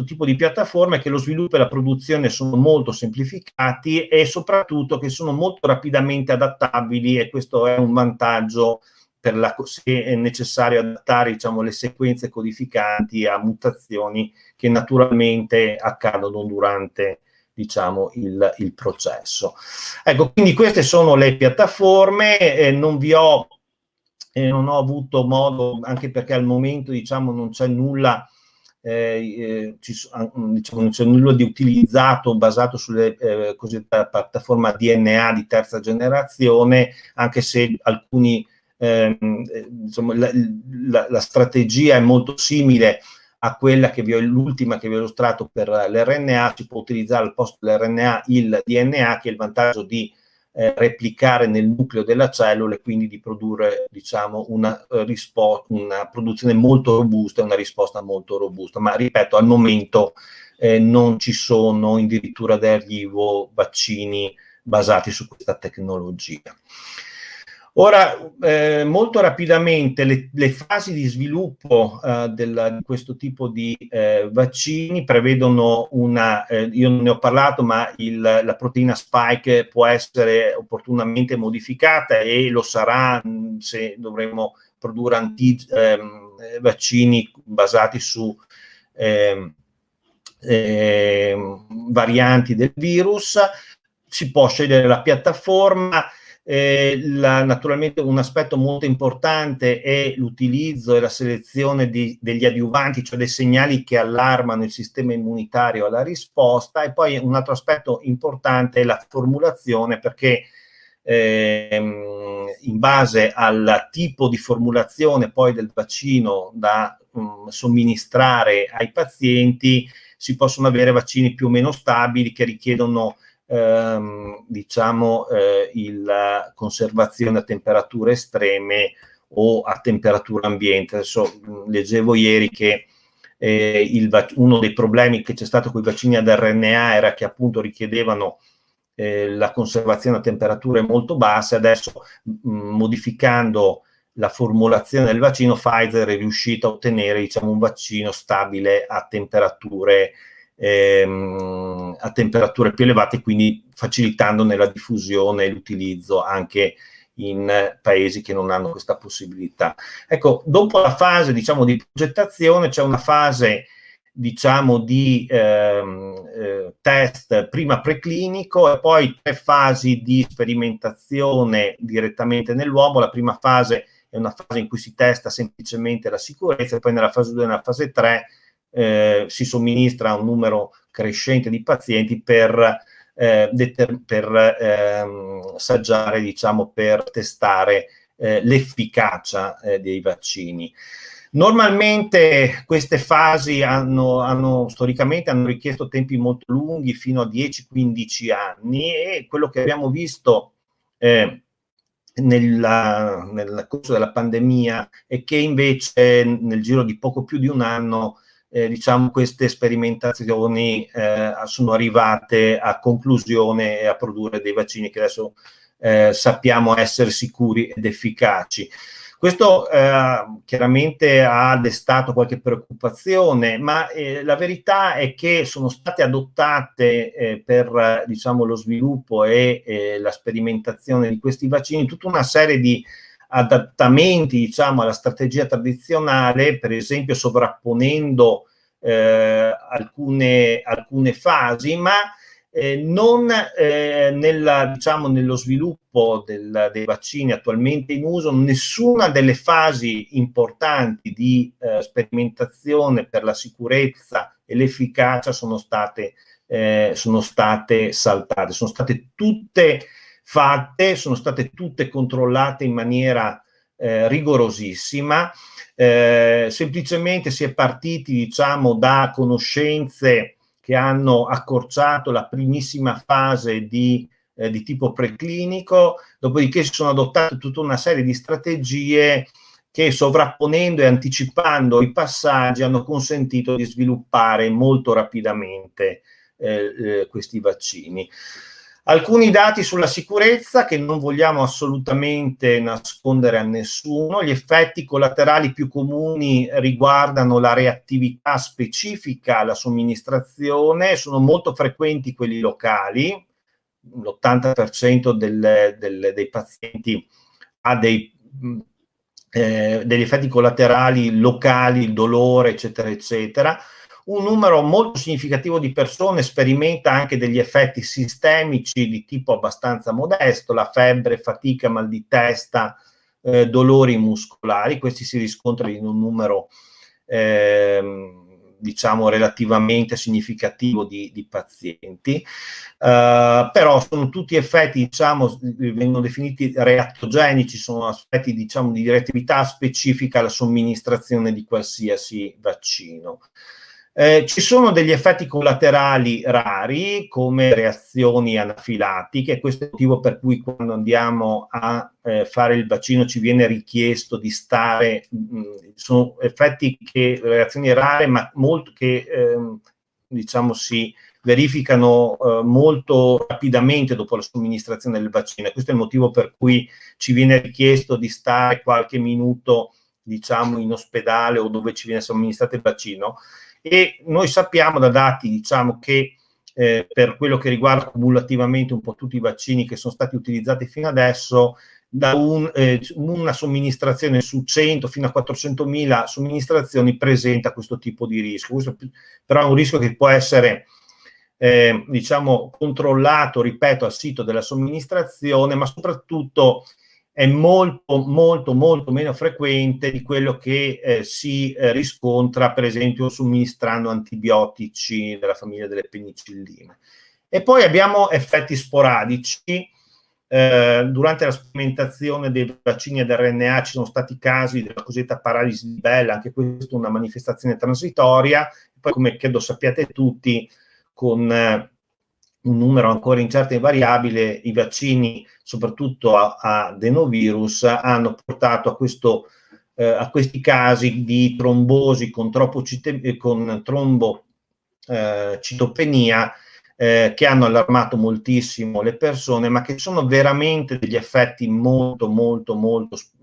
tipo di piattaforma è che lo sviluppo e la produzione sono molto semplificati, e soprattutto che sono molto rapidamente adattabili, e questo è un vantaggio se è necessario adattare, diciamo, le sequenze codificanti a mutazioni che naturalmente accadono durante, diciamo, il processo. Ecco, quindi queste sono le piattaforme. Non ho avuto modo, anche perché al momento, diciamo, non c'è nulla, diciamo, non c'è nulla di utilizzato basato sulle cosiddette piattaforma DNA di terza generazione, anche se alcuni, insomma, la strategia è molto simile a quella l'ultima che vi ho illustrato per l'RNA. Si può utilizzare al posto dell'RNA il DNA, che ha il vantaggio di replicare nel nucleo della cellula, e quindi di produrre, diciamo, una produzione molto robusta e una risposta molto robusta. Ma ripeto, al momento non ci sono addirittura d'arrivo vaccini basati su questa tecnologia. Ora, molto rapidamente, le fasi di sviluppo di questo tipo di vaccini prevedono io non ne ho parlato, ma la proteina spike può essere opportunamente modificata, e lo sarà se dovremo produrre vaccini basati su varianti del virus. si può scegliere la piattaforma. Naturalmente un aspetto molto importante è l'utilizzo e la selezione degli adiuvanti, cioè dei segnali che allarmano il sistema immunitario alla risposta, e poi un altro aspetto importante è la formulazione, perché in base al tipo di formulazione poi del vaccino da somministrare ai pazienti si possono avere vaccini più o meno stabili che richiedono la conservazione a temperature estreme o a temperatura ambiente. Adesso leggevo ieri che uno dei problemi che c'è stato con i vaccini ad RNA era che appunto richiedevano la conservazione a temperature molto basse. Adesso modificando la formulazione del vaccino, Pfizer è riuscito a ottenere, diciamo, un vaccino stabile a temperature più elevate, quindi facilitandone la diffusione e l'utilizzo anche in paesi che non hanno questa possibilità. Ecco, dopo la fase, diciamo, di progettazione c'è una fase, diciamo, di test prima preclinico e poi 3 fasi di sperimentazione direttamente nell'uomo. La prima fase è una fase in cui si testa semplicemente la sicurezza, e poi nella fase 2 e nella fase 3 si somministra un numero crescente di pazienti per assaggiare, diciamo, per testare l'efficacia dei vaccini. Normalmente queste fasi storicamente hanno richiesto tempi molto lunghi, fino a 10-15 anni, e quello che abbiamo visto nel corso della pandemia è che invece nel giro di poco più di un anno diciamo, queste sperimentazioni sono arrivate a conclusione e a produrre dei vaccini che adesso sappiamo essere sicuri ed efficaci. Questo chiaramente ha destato qualche preoccupazione, ma la verità è che sono state adottate per, diciamo, lo sviluppo e la sperimentazione di questi vaccini tutta una serie di adattamenti, diciamo, alla strategia tradizionale, per esempio sovrapponendo alcune fasi, ma non nello sviluppo dei vaccini attualmente in uso. Nessuna delle fasi importanti di sperimentazione per la sicurezza e l'efficacia sono state saltate, sono state tutte fatte, sono state tutte controllate in maniera rigorosissima. Semplicemente si è partiti, diciamo, da conoscenze che hanno accorciato la primissima fase di tipo preclinico, dopodiché si sono adottate tutta una serie di strategie che, sovrapponendo e anticipando i passaggi, hanno consentito di sviluppare molto rapidamente questi vaccini. Alcuni dati sulla sicurezza che non vogliamo assolutamente nascondere a nessuno. Gli effetti collaterali più comuni riguardano la reattività specifica alla somministrazione, sono molto frequenti quelli locali, l'80% dei pazienti ha degli effetti collaterali locali, il dolore, eccetera, eccetera. Un numero molto significativo di persone sperimenta anche degli effetti sistemici di tipo abbastanza modesto, la febbre, fatica, mal di testa, dolori muscolari. Questi si riscontrano in un numero diciamo relativamente significativo di pazienti, però sono tutti effetti, diciamo, vengono definiti reattogenici, sono aspetti, diciamo, di reattività specifica alla somministrazione di qualsiasi vaccino. Ci sono degli effetti collaterali rari come reazioni anafilattiche. Questo è il motivo per cui quando andiamo a fare il vaccino ci viene richiesto di stare, sono effetti reazioni rare, ma molto che diciamo si verificano molto rapidamente dopo la somministrazione del vaccino. Questo è il motivo per cui ci viene richiesto di stare qualche minuto, diciamo, in ospedale o dove ci viene somministrato il vaccino. E noi sappiamo da dati, diciamo, che per quello che riguarda cumulativamente un po' tutti i vaccini che sono stati utilizzati fino adesso, da una somministrazione su 100 fino a 400.000 somministrazioni presenta questo tipo di rischio. Questo però è un rischio che può essere diciamo, controllato, ripeto, al sito della somministrazione, ma soprattutto è molto meno frequente di quello che si riscontra, per esempio, somministrando antibiotici della famiglia delle penicilline. E poi abbiamo effetti sporadici. Durante la sperimentazione dei vaccini ad RNA ci sono stati casi della cosiddetta paralisi di Bell, anche questa è una manifestazione transitoria. Poi, come credo sappiate tutti, con un numero ancora incerto e variabile, i vaccini, soprattutto a adenovirus, hanno portato a questi casi di trombosi con trombocitopenia, che hanno allarmato moltissimo le persone, ma che sono veramente degli effetti molto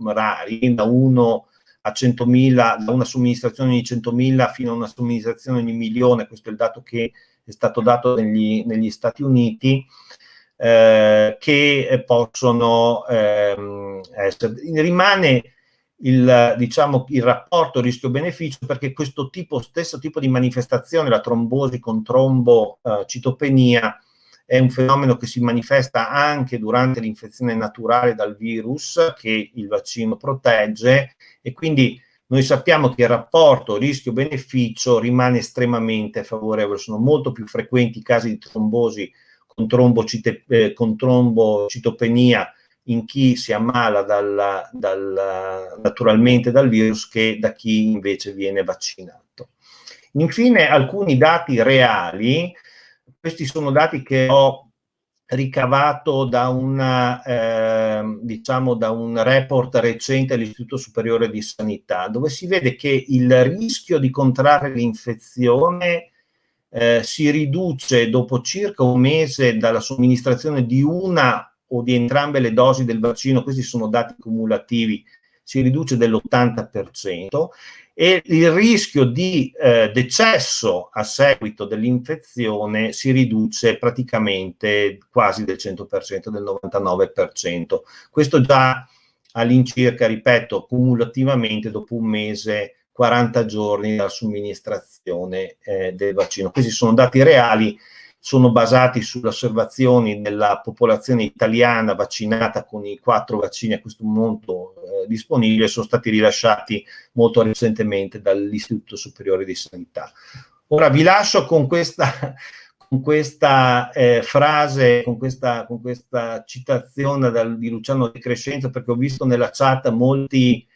rari, da 1 a 100.000, da una somministrazione di 100.000 fino a una somministrazione di 1.000.000, questo è il dato che è stato dato negli Stati Uniti, che possono essere. Rimane diciamo, il rapporto rischio-beneficio, perché questo stesso tipo di manifestazione, la trombosi con trombocitopenia, è un fenomeno che si manifesta anche durante l'infezione naturale dal virus che il vaccino protegge, e quindi noi sappiamo che il rapporto rischio-beneficio rimane estremamente favorevole. Sono molto più frequenti i casi di trombosi con trombocitopenia in chi si ammala naturalmente dal virus che da chi invece viene vaccinato. Infine, alcuni dati reali. Questi sono dati che ho ricavato da diciamo, da un report recente dell'Istituto Superiore di Sanità, dove si vede che il rischio di contrarre l'infezione si riduce dopo circa un mese dalla somministrazione di una o di entrambe le dosi del vaccino. Questi sono dati cumulativi, si riduce dell'80%, e il rischio di decesso a seguito dell'infezione si riduce praticamente quasi del 100%, del 99%. Questo già all'incirca, ripeto, cumulativamente dopo un mese, 40 giorni dalla somministrazione del vaccino. Questi sono dati reali, sono basati sulle osservazioni della popolazione italiana vaccinata con i 4 vaccini a questo momento disponibili, e sono stati rilasciati molto recentemente dall'Istituto Superiore di Sanità. Ora vi lascio con questa frase, con questa citazione di Luciano De Crescenzo, perché ho visto nella chat molti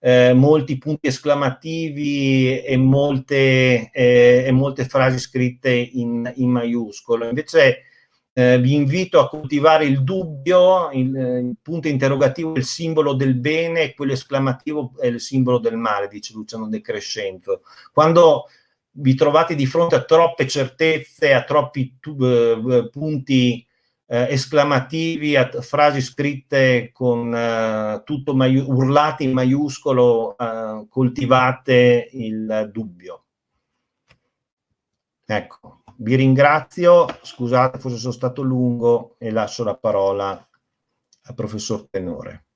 punti esclamativi e molte frasi scritte in maiuscolo. Invece vi invito a coltivare il dubbio, il punto interrogativo è il simbolo del bene e quello esclamativo è il simbolo del male, dice Luciano De Crescenzo. Quando vi trovate di fronte a troppe certezze, a troppi punti esclamativi, a frasi scritte con tutto urlate in maiuscolo, coltivate il dubbio. Ecco, vi ringrazio, scusate, forse sono stato lungo, e lascio la parola al professor Tenore.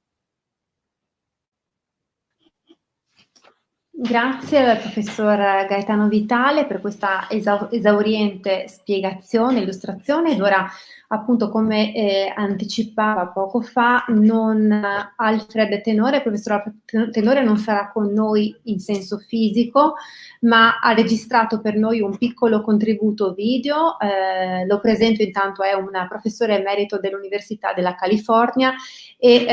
Grazie al professor Gaetano Vitale per questa esauriente spiegazione, illustrazione, ed ora, appunto, come anticipava poco fa, non Alfred Tenore, il professor Tenore non sarà con noi in senso fisico, ma ha registrato per noi un piccolo contributo video. Lo presento intanto, è un professore emerito dell'Università della California e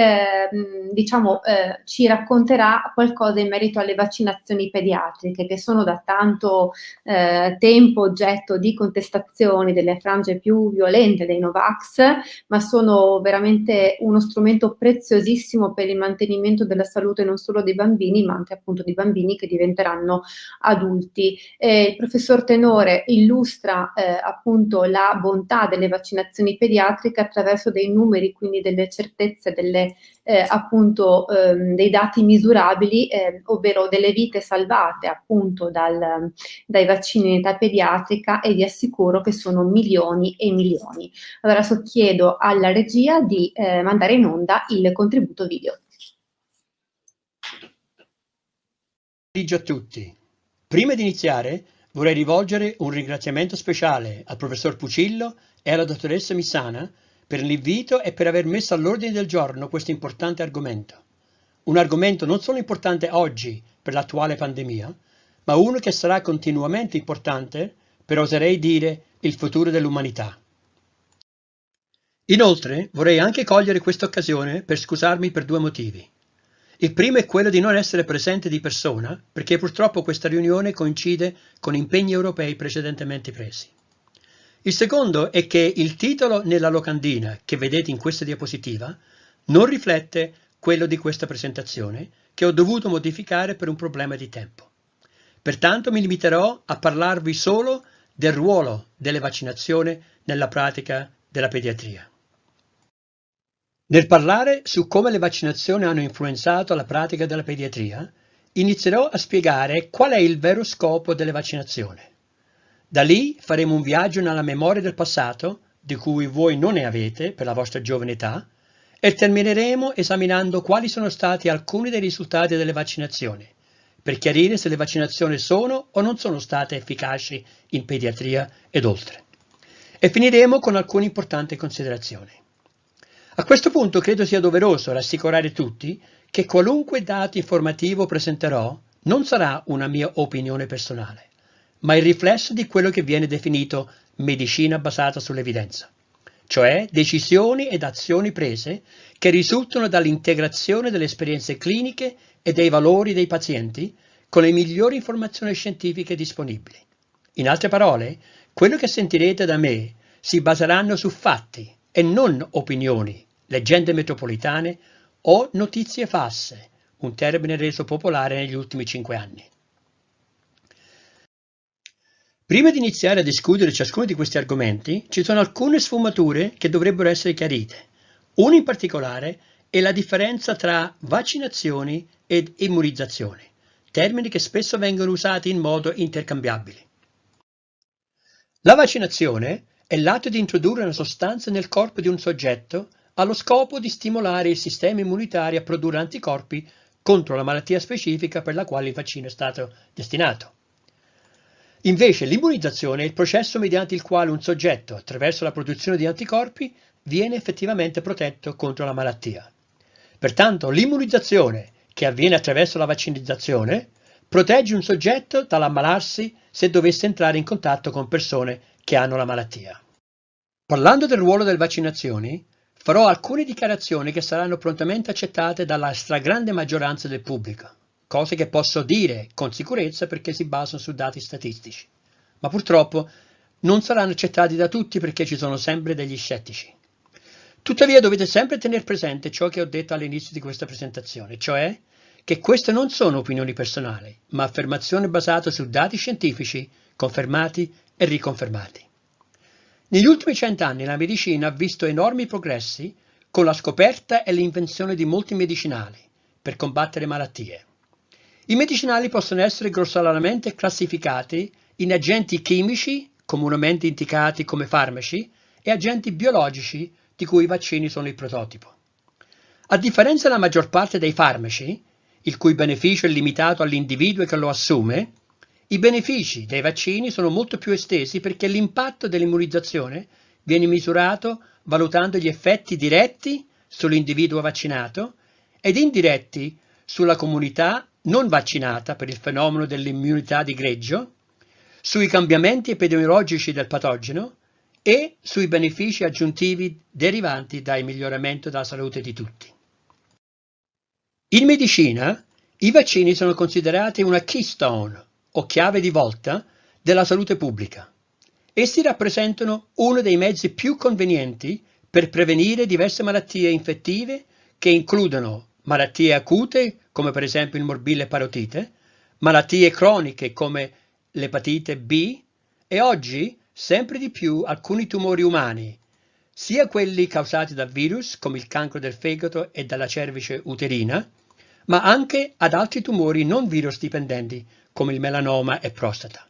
ci racconterà qualcosa in merito alle vaccinazioni pediatriche, che sono da tanto tempo oggetto di contestazioni delle frange più violente dei Novax, ma sono veramente uno strumento preziosissimo per il mantenimento della salute non solo dei bambini, ma anche appunto di bambini che diventeranno adulti. Il professor Tenore illustra appunto la bontà delle vaccinazioni pediatriche attraverso dei numeri, quindi delle certezze, dei dati misurabili, ovvero delle vite salvate appunto dai vaccini in età pediatrica, e vi assicuro che sono milioni e milioni. Allora chiedo alla regia di mandare in onda il contributo video. Pomeriggio a tutti. Prima di iniziare Vorrei rivolgere un ringraziamento speciale al professor Pucillo e alla dottoressa Missana per l'invito e per aver messo all'ordine del giorno questo importante argomento. Un argomento non solo importante oggi per l'attuale pandemia, ma uno che sarà continuamente importante per, oserei dire, il futuro dell'umanità. Inoltre, vorrei anche cogliere questa occasione per scusarmi per 2 motivi. Il primo è quello di non essere presente di persona, perché purtroppo questa riunione coincide con impegni europei precedentemente presi. Il secondo è che il titolo nella locandina che vedete in questa diapositiva non riflette quello di questa presentazione, che ho dovuto modificare per un problema di tempo. Pertanto mi limiterò a parlarvi solo del ruolo delle vaccinazioni nella pratica della pediatria. Nel parlare su come le vaccinazioni hanno influenzato la pratica della pediatria, inizierò a spiegare qual è il vero scopo delle vaccinazioni. Da lì faremo un viaggio nella memoria del passato, di cui voi non ne avete per la vostra giovane età, e termineremo esaminando quali sono stati alcuni dei risultati delle vaccinazioni, per chiarire se le vaccinazioni sono o non sono state efficaci in pediatria ed oltre. E finiremo con alcune importanti considerazioni. A questo punto credo sia doveroso rassicurare tutti che qualunque dato informativo presenterò non sarà una mia opinione personale, ma il riflesso di quello che viene definito medicina basata sull'evidenza, cioè decisioni ed azioni prese che risultano dall'integrazione delle esperienze cliniche e dei valori dei pazienti con le migliori informazioni scientifiche disponibili. In altre parole, quello che sentirete da me si baseranno su fatti e non opinioni, leggende metropolitane o notizie false, un termine reso popolare negli ultimi 5 anni. Prima di iniziare a discutere ciascuno di questi argomenti, ci sono alcune sfumature che dovrebbero essere chiarite. Una in particolare è la differenza tra vaccinazioni ed immunizzazioni, termini che spesso vengono usati in modo intercambiabile. La vaccinazione è l'atto di introdurre una sostanza nel corpo di un soggetto allo scopo di stimolare il sistema immunitario a produrre anticorpi contro la malattia specifica per la quale il vaccino è stato destinato. Invece l'immunizzazione è il processo mediante il quale un soggetto, attraverso la produzione di anticorpi, viene effettivamente protetto contro la malattia. Pertanto l'immunizzazione, che avviene attraverso la vaccinizzazione, protegge un soggetto dall'ammalarsi se dovesse entrare in contatto con persone che hanno la malattia. Parlando del ruolo delle vaccinazioni, farò alcune dichiarazioni che saranno prontamente accettate dalla stragrande maggioranza del pubblico, cose che posso dire con sicurezza perché si basano su dati statistici, ma purtroppo non saranno accettati da tutti perché ci sono sempre degli scettici. Tuttavia dovete sempre tenere presente ciò che ho detto all'inizio di questa presentazione, cioè che queste non sono opinioni personali, ma affermazioni basate su dati scientifici confermati e riconfermati. Negli ultimi 100 anni la medicina ha visto enormi progressi con la scoperta e l'invenzione di molti medicinali per combattere malattie. I medicinali possono essere grossolanamente classificati in agenti chimici, comunemente indicati come farmaci, e agenti biologici, di cui i vaccini sono il prototipo. A differenza della maggior parte dei farmaci, il cui beneficio è limitato all'individuo che lo assume, i benefici dei vaccini sono molto più estesi perché l'impatto dell'immunizzazione viene misurato valutando gli effetti diretti sull'individuo vaccinato ed indiretti sulla comunità non vaccinata per il fenomeno dell'immunità di gregge, sui cambiamenti epidemiologici del patogeno e sui benefici aggiuntivi derivanti dal miglioramento della salute di tutti. In medicina, i vaccini sono considerati una keystone o chiave di volta della salute pubblica. Essi rappresentano uno dei mezzi più convenienti per prevenire diverse malattie infettive che includono malattie acute come per esempio il morbillo e parotite, malattie croniche come l'epatite B e oggi sempre di più alcuni tumori umani, sia quelli causati da virus come il cancro del fegato e dalla cervice uterina, ma anche ad altri tumori non virus dipendenti come il melanoma e prostata.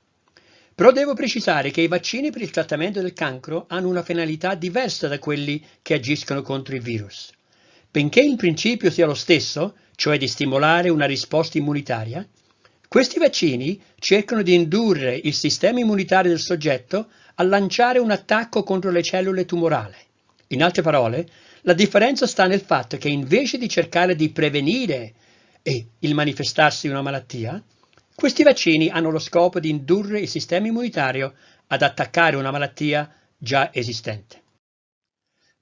Però devo precisare che i vaccini per il trattamento del cancro hanno una finalità diversa da quelli che agiscono contro il virus. Benché il principio sia lo stesso, cioè di stimolare una risposta immunitaria, Questi vaccini cercano di indurre il sistema immunitario del soggetto a lanciare un attacco contro le cellule tumorali. In altre parole, la differenza sta nel fatto che invece di cercare di prevenire il manifestarsi di una malattia, questi vaccini hanno lo scopo di indurre il sistema immunitario ad attaccare una malattia già esistente.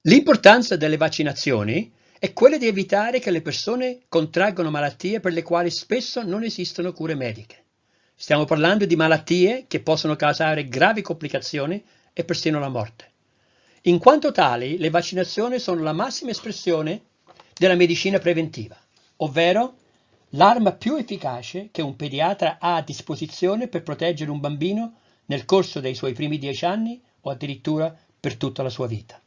L'importanza delle vaccinazioni è quella di evitare che le persone contraggano malattie per le quali spesso non esistono cure mediche. Stiamo parlando di malattie che possono causare gravi complicazioni e persino la morte. In quanto tali, le vaccinazioni sono la massima espressione della medicina preventiva, ovvero l'arma più efficace che un pediatra ha a disposizione per proteggere un bambino nel corso dei suoi primi 10 anni o addirittura per tutta la sua vita.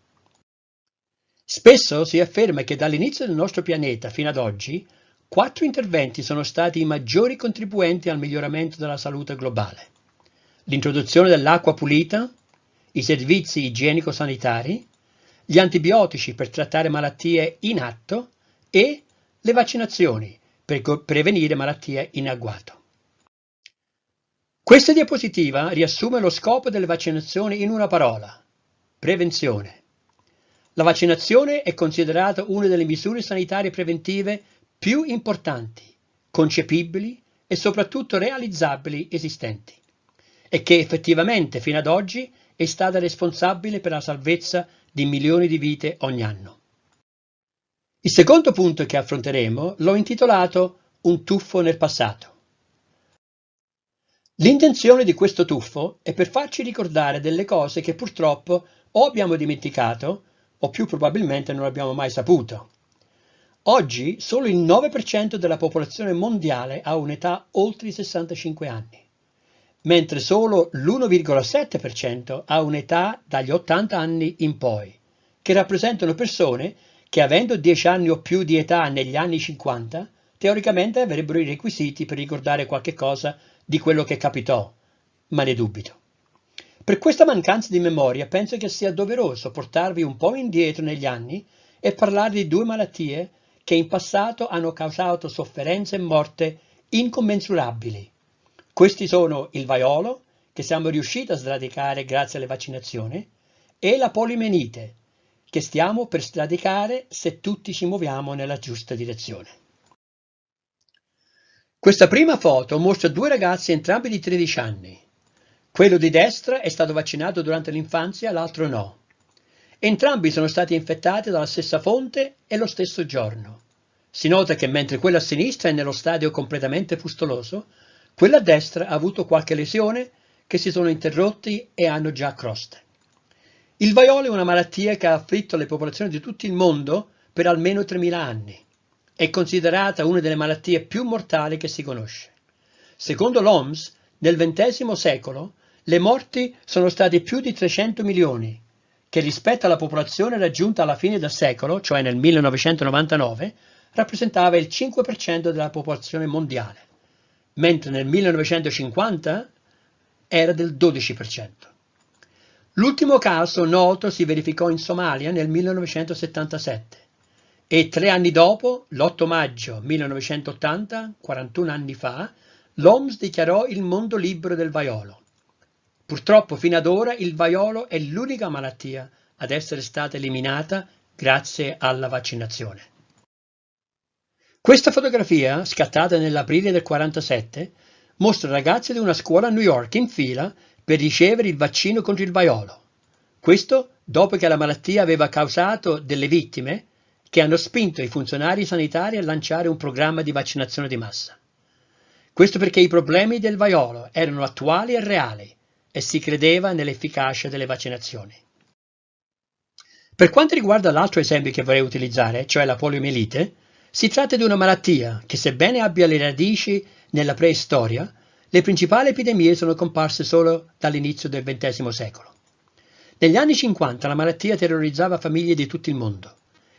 Spesso si afferma che dall'inizio del nostro pianeta fino ad oggi 4 interventi sono stati i maggiori contribuenti al miglioramento della salute globale: l'introduzione dell'acqua pulita, i servizi igienico-sanitari, gli antibiotici per trattare malattie in atto e le vaccinazioni per prevenire malattie in agguato. Questa diapositiva riassume lo scopo delle vaccinazioni in una parola: prevenzione. La vaccinazione è considerata una delle misure sanitarie preventive più importanti, concepibili e soprattutto realizzabili esistenti, e che effettivamente fino ad oggi è stata responsabile per la salvezza di milioni di vite ogni anno. Il secondo punto che affronteremo l'ho intitolato Un tuffo nel passato. L'intenzione di questo tuffo è per farci ricordare delle cose che purtroppo o abbiamo dimenticato o più probabilmente non abbiamo mai saputo. Oggi solo il 9% della popolazione mondiale ha un'età oltre i 65 anni, mentre solo l'1,7% ha un'età dagli 80 anni in poi, che rappresentano persone che, avendo 10 anni o più di età negli anni 50, teoricamente avrebbero i requisiti per ricordare qualche cosa di quello che capitò, ma ne dubito. Per questa mancanza di memoria penso che sia doveroso portarvi un po' indietro negli anni e parlare di 2 malattie che in passato hanno causato sofferenza e morte incommensurabili. Questi sono il vaiolo, che siamo riusciti a sradicare grazie alle vaccinazioni, e la poliomielite, che stiamo per sradicare se tutti ci muoviamo nella giusta direzione. Questa prima foto mostra 2 ragazzi entrambi di 13 anni. Quello di destra è stato vaccinato durante l'infanzia, l'altro no. Entrambi sono stati infettati dalla stessa fonte e lo stesso giorno. Si nota che mentre quella a sinistra è nello stadio completamente pustoloso, quella a destra ha avuto qualche lesione che si sono interrotti e hanno già croste. Il vaiolo è una malattia che ha afflitto le popolazioni di tutto il mondo per almeno 3.000 anni. È considerata una delle malattie più mortali che si conosce. Secondo l'OMS, nel XX secolo le morti sono state più di 300 milioni, che rispetto alla popolazione raggiunta alla fine del secolo, cioè nel 1999, rappresentava il 5% della popolazione mondiale, mentre nel 1950 era del 12%. L'ultimo caso noto si verificò in Somalia nel 1977 e 3 anni dopo, l'8 maggio 1980, 41 anni fa, l'OMS dichiarò il mondo libero del vaiolo. Purtroppo fino ad ora il vaiolo è l'unica malattia ad essere stata eliminata grazie alla vaccinazione. Questa fotografia, scattata nell'aprile del 1947, mostra ragazzi di una scuola a New York in fila per ricevere il vaccino contro il vaiolo. Questo dopo che la malattia aveva causato delle vittime che hanno spinto i funzionari sanitari a lanciare un programma di vaccinazione di massa. Questo perché i problemi del vaiolo erano attuali e reali e si credeva nell'efficacia delle vaccinazioni. Per quanto riguarda l'altro esempio che vorrei utilizzare, cioè la poliomielite, si tratta di una malattia che, sebbene abbia le radici nella preistoria, le principali epidemie sono comparse solo dall'inizio del XX secolo. Negli anni 50 la malattia terrorizzava famiglie di tutto il mondo.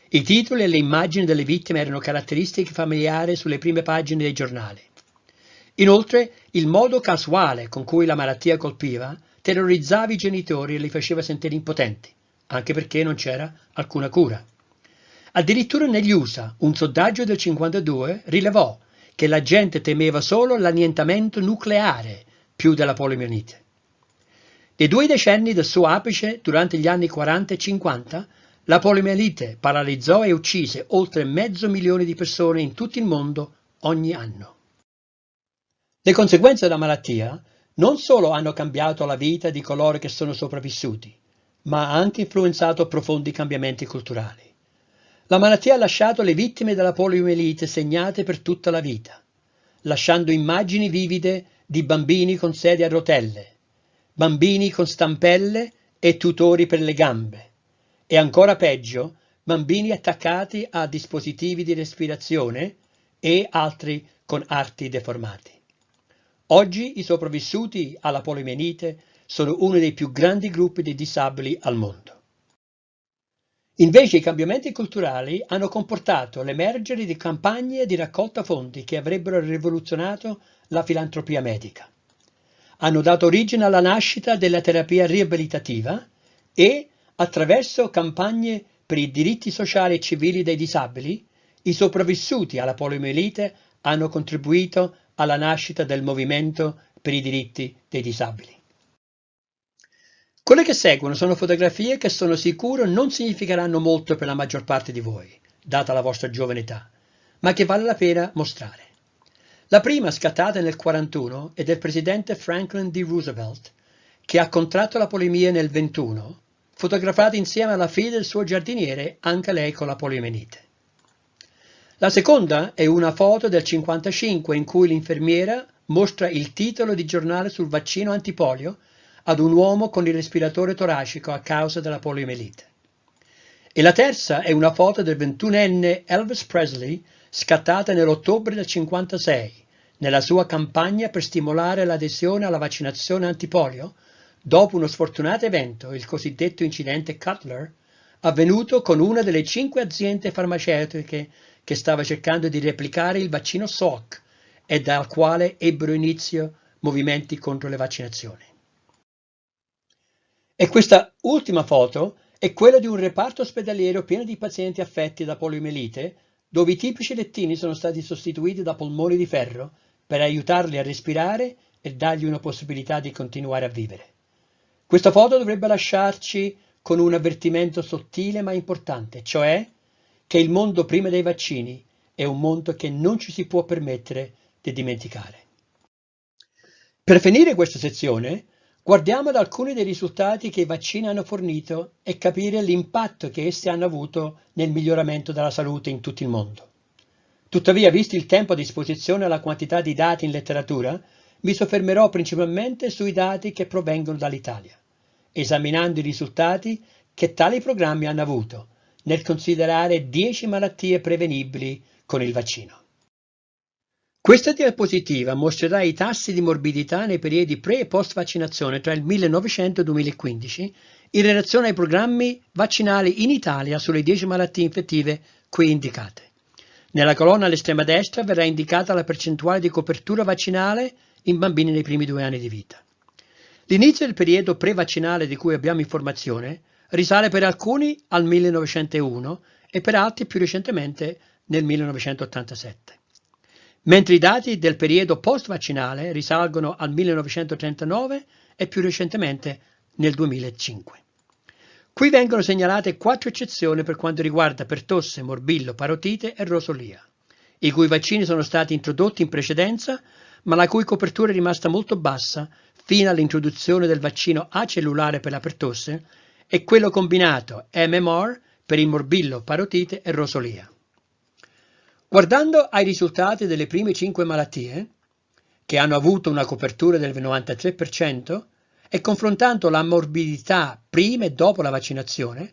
I titoli e le immagini delle vittime erano caratteristiche familiari sulle prime pagine dei giornali. Inoltre, il modo casuale con cui la malattia colpiva terrorizzava i genitori e li faceva sentire impotenti, anche perché non c'era alcuna cura. Addirittura negli USA, un sondaggio del 1952 rilevò che la gente temeva solo l'annientamento nucleare più della poliomielite. Nei 2 decenni del suo apice, durante gli anni 40 e 50, la poliomielite paralizzò e uccise oltre 500.000 di persone in tutto il mondo ogni anno. Le conseguenze della malattia non solo hanno cambiato la vita di coloro che sono sopravvissuti, ma ha anche influenzato profondi cambiamenti culturali. La malattia ha lasciato le vittime della poliomielite segnate per tutta la vita, lasciando immagini vivide di bambini con sedie a rotelle, bambini con stampelle e tutori per le gambe, e ancora peggio, bambini attaccati a dispositivi di respirazione e altri con arti deformati. Oggi i sopravvissuti alla poliomielite sono uno dei più grandi gruppi di disabili al mondo. Invece i cambiamenti culturali hanno comportato l'emergere di campagne di raccolta fondi che avrebbero rivoluzionato la filantropia medica. Hanno dato origine alla nascita della terapia riabilitativa e, attraverso campagne per i diritti sociali e civili dei disabili, i sopravvissuti alla poliomielite hanno contribuito alla nascita del movimento per i diritti dei disabili. Quelle che seguono sono fotografie che sono sicuro non significheranno molto per la maggior parte di voi, data la vostra giovane età, ma che vale la pena mostrare. La prima, scattata nel 1941, è del presidente Franklin D. Roosevelt, che ha contratto la poliomielite nel 1921, fotografata insieme alla figlia del suo giardiniere, anche lei con la poliomielite. La seconda è una foto del 1955 in cui l'infermiera mostra il titolo di giornale sul vaccino antipolio ad un uomo con il respiratore toracico a causa della poliomielite. E la terza è una foto del 21enne Elvis Presley scattata nell'ottobre del 1956, nella sua campagna per stimolare l'adesione alla vaccinazione antipolio, dopo uno sfortunato evento, il cosiddetto incidente Cutler, avvenuto con una delle 5 aziende farmaceutiche che stava cercando di replicare il vaccino Salk e dal quale ebbero inizio movimenti contro le vaccinazioni. E questa ultima foto è quella di un reparto ospedaliero pieno di pazienti affetti da poliomielite, dove i tipici lettini sono stati sostituiti da polmoni di ferro per aiutarli a respirare e dargli una possibilità di continuare a vivere. Questa foto dovrebbe lasciarci con un avvertimento sottile ma importante, cioè che il mondo prima dei vaccini è un mondo che non ci si può permettere di dimenticare. Per finire questa sezione, guardiamo ad alcuni dei risultati che i vaccini hanno fornito e capire l'impatto che essi hanno avuto nel miglioramento della salute in tutto il mondo. Tuttavia, visto il tempo a disposizione e la quantità di dati in letteratura, mi soffermerò principalmente sui dati che provengono dall'Italia, esaminando i risultati che tali programmi hanno avuto nel considerare 10 malattie prevenibili con il vaccino. Questa diapositiva mostrerà i tassi di morbidità nei periodi pre- e post-vaccinazione tra il 1900 e il 2015 in relazione ai programmi vaccinali in Italia sulle 10 malattie infettive qui indicate. Nella colonna all'estrema destra verrà indicata la percentuale di copertura vaccinale in bambini nei primi 2 anni di vita. L'inizio del periodo pre-vaccinale di cui abbiamo informazione risale per alcuni al 1901 e per altri più recentemente nel 1987. Mentre i dati del periodo post-vaccinale risalgono al 1939 e più recentemente nel 2005. Qui vengono segnalate 4 eccezioni per quanto riguarda pertosse, morbillo, parotite e rosolia, i cui vaccini sono stati introdotti in precedenza, ma la cui copertura è rimasta molto bassa fino all'introduzione del vaccino acellulare per la pertosse e quello combinato MMR per il morbillo, parotite e rosolia. Guardando ai risultati delle prime 5 malattie, che hanno avuto una copertura del 93%, e confrontando la morbidità prima e dopo la vaccinazione,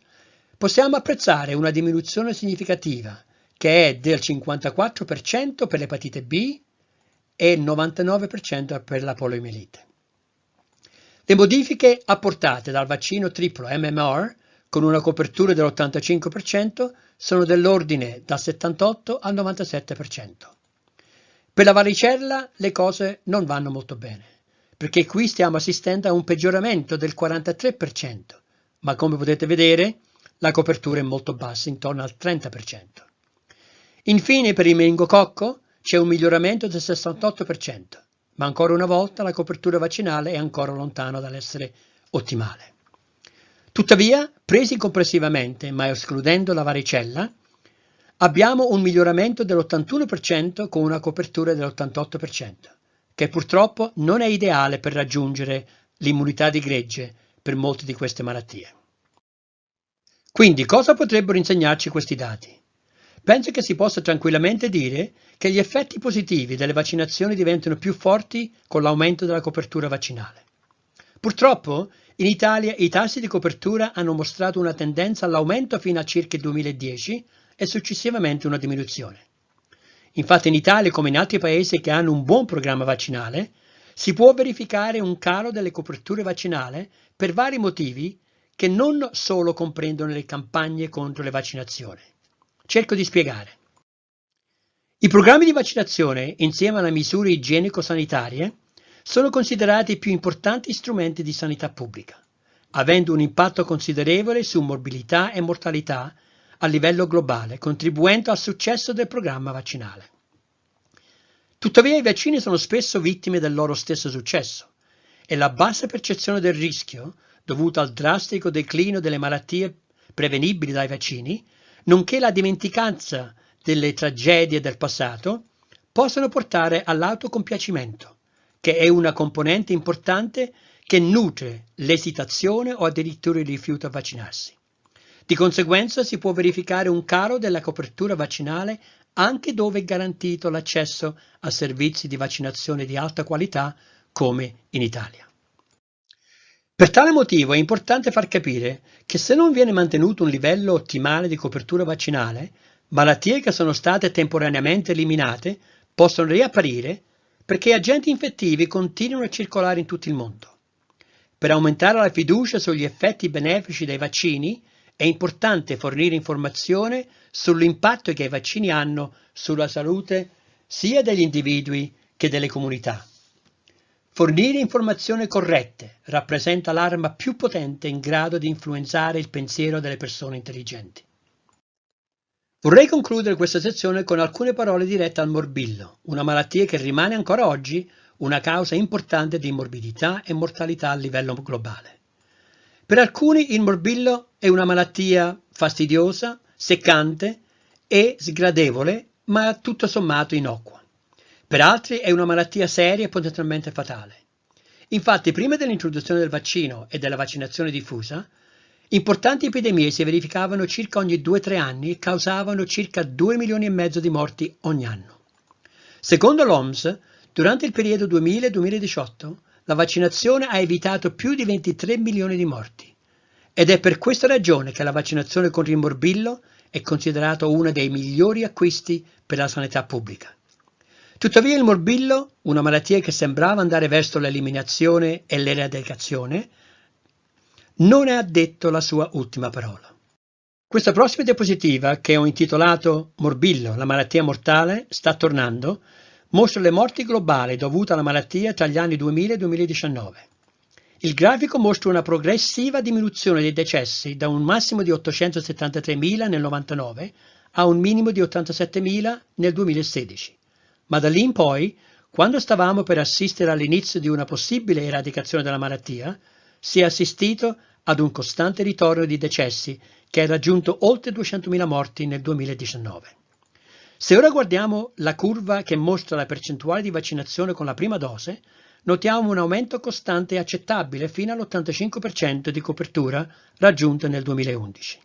possiamo apprezzare una diminuzione significativa, che è del 54% per l'epatite B e il 99% per la poliomielite. Le modifiche apportate dal vaccino triplo MMR, con una copertura dell'85%, sono dell'ordine dal 78 al 97%. Per la varicella le cose non vanno molto bene, perché qui stiamo assistendo a un peggioramento del 43%, ma come potete vedere la copertura è molto bassa, intorno al 30%. Infine per il meningococco c'è un miglioramento del 68%, ma ancora una volta la copertura vaccinale è ancora lontana dall'essere ottimale. Tuttavia, presi complessivamente, ma escludendo la varicella, abbiamo un miglioramento dell'81% con una copertura dell'88%, che purtroppo non è ideale per raggiungere l'immunità di gregge per molte di queste malattie. Quindi, cosa potrebbero insegnarci questi dati? Penso che si possa tranquillamente dire che gli effetti positivi delle vaccinazioni diventano più forti con l'aumento della copertura vaccinale. Purtroppo, in Italia i tassi di copertura hanno mostrato una tendenza all'aumento fino a circa il 2010 e successivamente una diminuzione. Infatti in Italia, come in altri paesi che hanno un buon programma vaccinale, si può verificare un calo delle coperture vaccinali per vari motivi che non solo comprendono le campagne contro le vaccinazioni. Cerco di spiegare. I programmi di vaccinazione, insieme alle misure igienico-sanitarie, sono considerati i più importanti strumenti di sanità pubblica, avendo un impatto considerevole su morbidità e mortalità a livello globale, contribuendo al successo del programma vaccinale. Tuttavia i vaccini sono spesso vittime del loro stesso successo e la bassa percezione del rischio, dovuta al drastico declino delle malattie prevenibili dai vaccini, nonché la dimenticanza delle tragedie del passato, possono portare all'autocompiacimento, che è una componente importante che nutre l'esitazione o addirittura il rifiuto a vaccinarsi. Di conseguenza si può verificare un calo della copertura vaccinale anche dove è garantito l'accesso a servizi di vaccinazione di alta qualità come in Italia. Per tale motivo è importante far capire che se non viene mantenuto un livello ottimale di copertura vaccinale, malattie che sono state temporaneamente eliminate possono riapparire perché agenti infettivi continuano a circolare in tutto il mondo. Per aumentare la fiducia sugli effetti benefici dei vaccini è importante fornire informazione sull'impatto che i vaccini hanno sulla salute sia degli individui che delle comunità. Fornire informazioni corrette rappresenta l'arma più potente in grado di influenzare il pensiero delle persone intelligenti. Vorrei concludere questa sezione con alcune parole dirette al morbillo, una malattia che rimane ancora oggi una causa importante di morbidità e mortalità a livello globale. Per alcuni il morbillo è una malattia fastidiosa, seccante e sgradevole, ma tutto sommato innocua. Per altri è una malattia seria e potenzialmente fatale. Infatti, prima dell'introduzione del vaccino e della vaccinazione diffusa, importanti epidemie si verificavano circa ogni 2-3 anni e causavano circa 2,5 milioni di morti ogni anno. Secondo l'OMS, durante il periodo 2000-2018, la vaccinazione ha evitato più di 23 milioni di morti. Ed è per questa ragione che la vaccinazione contro il morbillo è considerata uno dei migliori acquisti per la sanità pubblica. Tuttavia il morbillo, una malattia che sembrava andare verso l'eliminazione e l'eradicazione, non ha detto la sua ultima parola. Questa prossima diapositiva, che ho intitolato Morbillo, la malattia mortale, sta tornando, mostra le morti globali dovute alla malattia tra gli anni 2000 e 2019. Il grafico mostra una progressiva diminuzione dei decessi da un massimo di 873.000 nel 1999 a un minimo di 87.000 nel 2016. Ma da lì in poi, quando stavamo per assistere all'inizio di una possibile eradicazione della malattia, si è assistito ad un costante ritorno di decessi che ha raggiunto oltre 200.000 morti nel 2019. Se ora guardiamo la curva che mostra la percentuale di vaccinazione con la prima dose, notiamo un aumento costante e accettabile fino all'85% di copertura raggiunta nel 2011.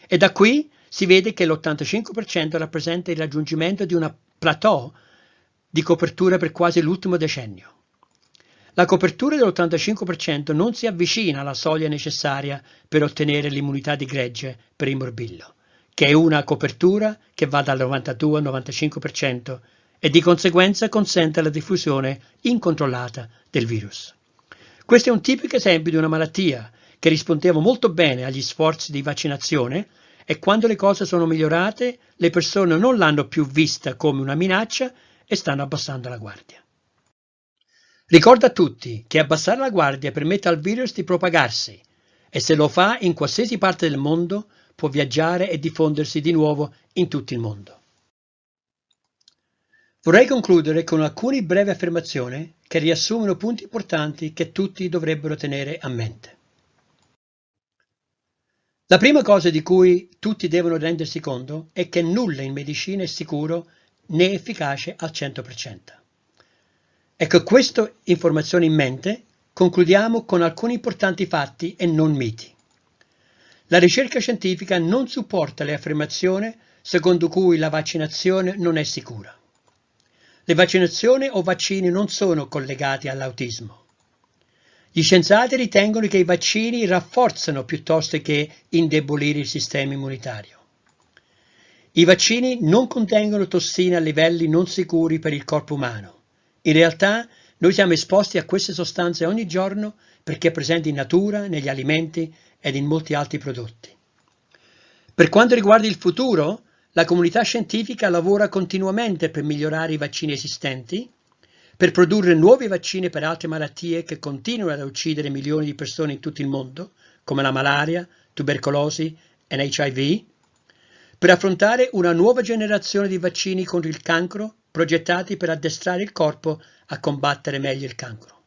E da qui si vede che l'85% rappresenta il raggiungimento di una plateau di copertura per quasi l'ultimo decennio. La copertura dell'85% non si avvicina alla soglia necessaria per ottenere l'immunità di gregge per il morbillo, che è una copertura che va dal 92 al 95% e di conseguenza consente la diffusione incontrollata del virus. Questo è un tipico esempio di una malattia che rispondeva molto bene agli sforzi di vaccinazione e quando le cose sono migliorate le persone non l'hanno più vista come una minaccia e stanno abbassando la guardia. Ricorda a tutti che abbassare la guardia permette al virus di propagarsi e se lo fa in qualsiasi parte del mondo può viaggiare e diffondersi di nuovo in tutto il mondo. Vorrei concludere con alcune brevi affermazioni che riassumono punti importanti che tutti dovrebbero tenere a mente. La prima cosa di cui tutti devono rendersi conto è che nulla in medicina è sicuro né efficace al 100%. E con questa informazione in mente concludiamo con alcuni importanti fatti e non miti. La ricerca scientifica non supporta le affermazioni secondo cui la vaccinazione non è sicura. Le vaccinazioni o vaccini non sono collegati all'autismo. Gli scienziati ritengono che i vaccini rafforzano piuttosto che indebolire il sistema immunitario. I vaccini non contengono tossine a livelli non sicuri per il corpo umano. In realtà, noi siamo esposti a queste sostanze ogni giorno perché presenti in natura, negli alimenti ed in molti altri prodotti. Per quanto riguarda il futuro, la comunità scientifica lavora continuamente per migliorare i vaccini esistenti, per produrre nuovi vaccini per altre malattie che continuano ad uccidere milioni di persone in tutto il mondo, come la malaria, tubercolosi e HIV, per affrontare una nuova generazione di vaccini contro il cancro progettati per addestrare il corpo a combattere meglio il cancro.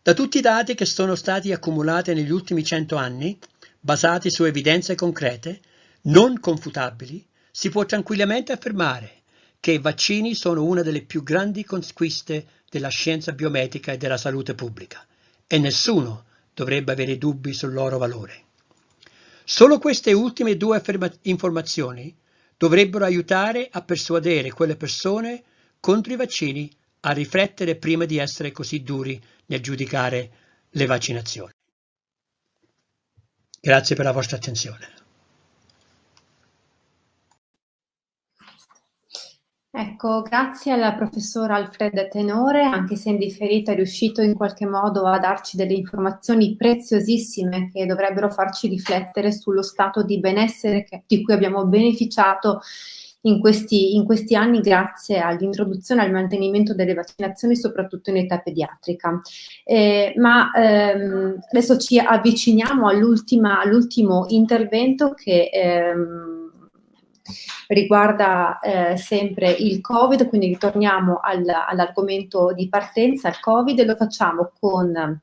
Da tutti i dati che sono stati accumulati negli ultimi 100 anni, basati su evidenze concrete, non confutabili, si può tranquillamente affermare che i vaccini sono una delle più grandi conquiste della scienza biomedica e della salute pubblica, e nessuno dovrebbe avere dubbi sul loro valore. Solo queste ultime due informazioni dovrebbero aiutare a persuadere quelle persone contro i vaccini a riflettere prima di essere così duri nel giudicare le vaccinazioni. Grazie per la vostra attenzione. Ecco, grazie al professor Alfred Tenore, anche se in differita è riuscito in qualche modo a darci delle informazioni preziosissime che dovrebbero farci riflettere sullo stato di benessere di cui abbiamo beneficiato in questi anni grazie all'introduzione e al mantenimento delle vaccinazioni, soprattutto in età pediatrica. Adesso ci avviciniamo all'ultimo intervento che riguarda sempre il Covid, quindi ritorniamo all'argomento di partenza, il Covid, e lo facciamo con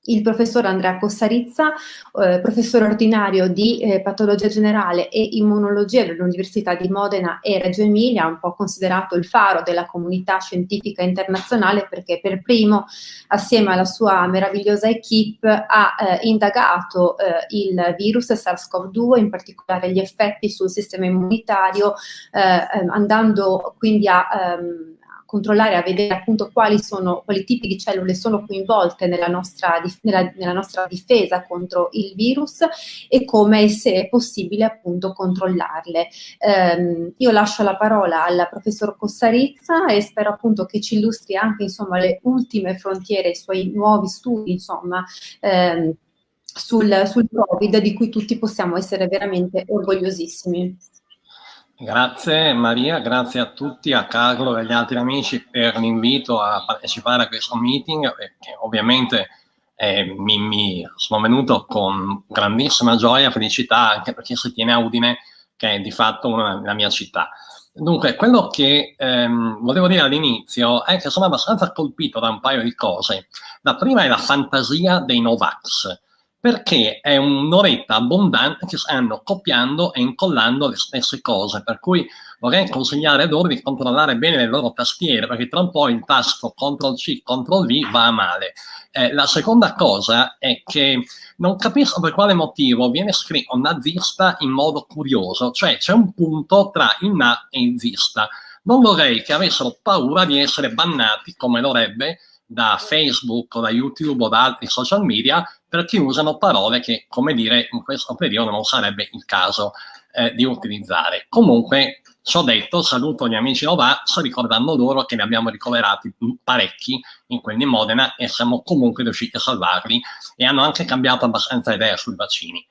il professor Andrea Cossarizza, professore ordinario di patologia generale e immunologia dell'Università di Modena e Reggio Emilia, un po' considerato il faro della comunità scientifica internazionale perché per primo, assieme alla sua meravigliosa equipe, ha indagato il virus SARS-CoV-2, in particolare gli effetti sul sistema immunitario, andando quindi a controllare, a vedere appunto quali tipi di cellule sono coinvolte nella nostra difesa contro il virus e come, se è possibile, appunto controllarle. Io lascio la parola al professor Cossarizza e spero appunto che ci illustri anche insomma le ultime frontiere, i suoi nuovi studi insomma sul Covid, di cui tutti possiamo essere veramente orgogliosissimi. Grazie Maria, grazie a tutti, a Carlo e agli altri amici per l'invito a partecipare a questo meeting, che ovviamente mi sono venuto con grandissima gioia e felicità, anche perché si tiene a Udine, che è di fatto la mia città. Dunque, quello che volevo dire all'inizio è che sono abbastanza colpito da un paio di cose. La prima è la fantasia dei Novax, perché è un'oretta abbondante che stanno copiando e incollando le stesse cose, per cui vorrei consigliare loro di controllare bene le loro tastiere, perché tra un po' il tasto CTRL-C, CTRL-V va a male. La seconda cosa è che non capisco per quale motivo viene scritto nazista in modo curioso, cioè c'è un punto tra il na e il zista. Non vorrei che avessero paura di essere bannati, come dovrebbe, da Facebook o da YouTube o da altri social media, perché usano parole che, come dire, in questo periodo non sarebbe il caso di utilizzare. Comunque, ciò detto, saluto gli amici Novax, ricordando loro che ne abbiamo ricoverati parecchi in quelli di Modena e siamo comunque riusciti a salvarli e hanno anche cambiato abbastanza idea sui vaccini.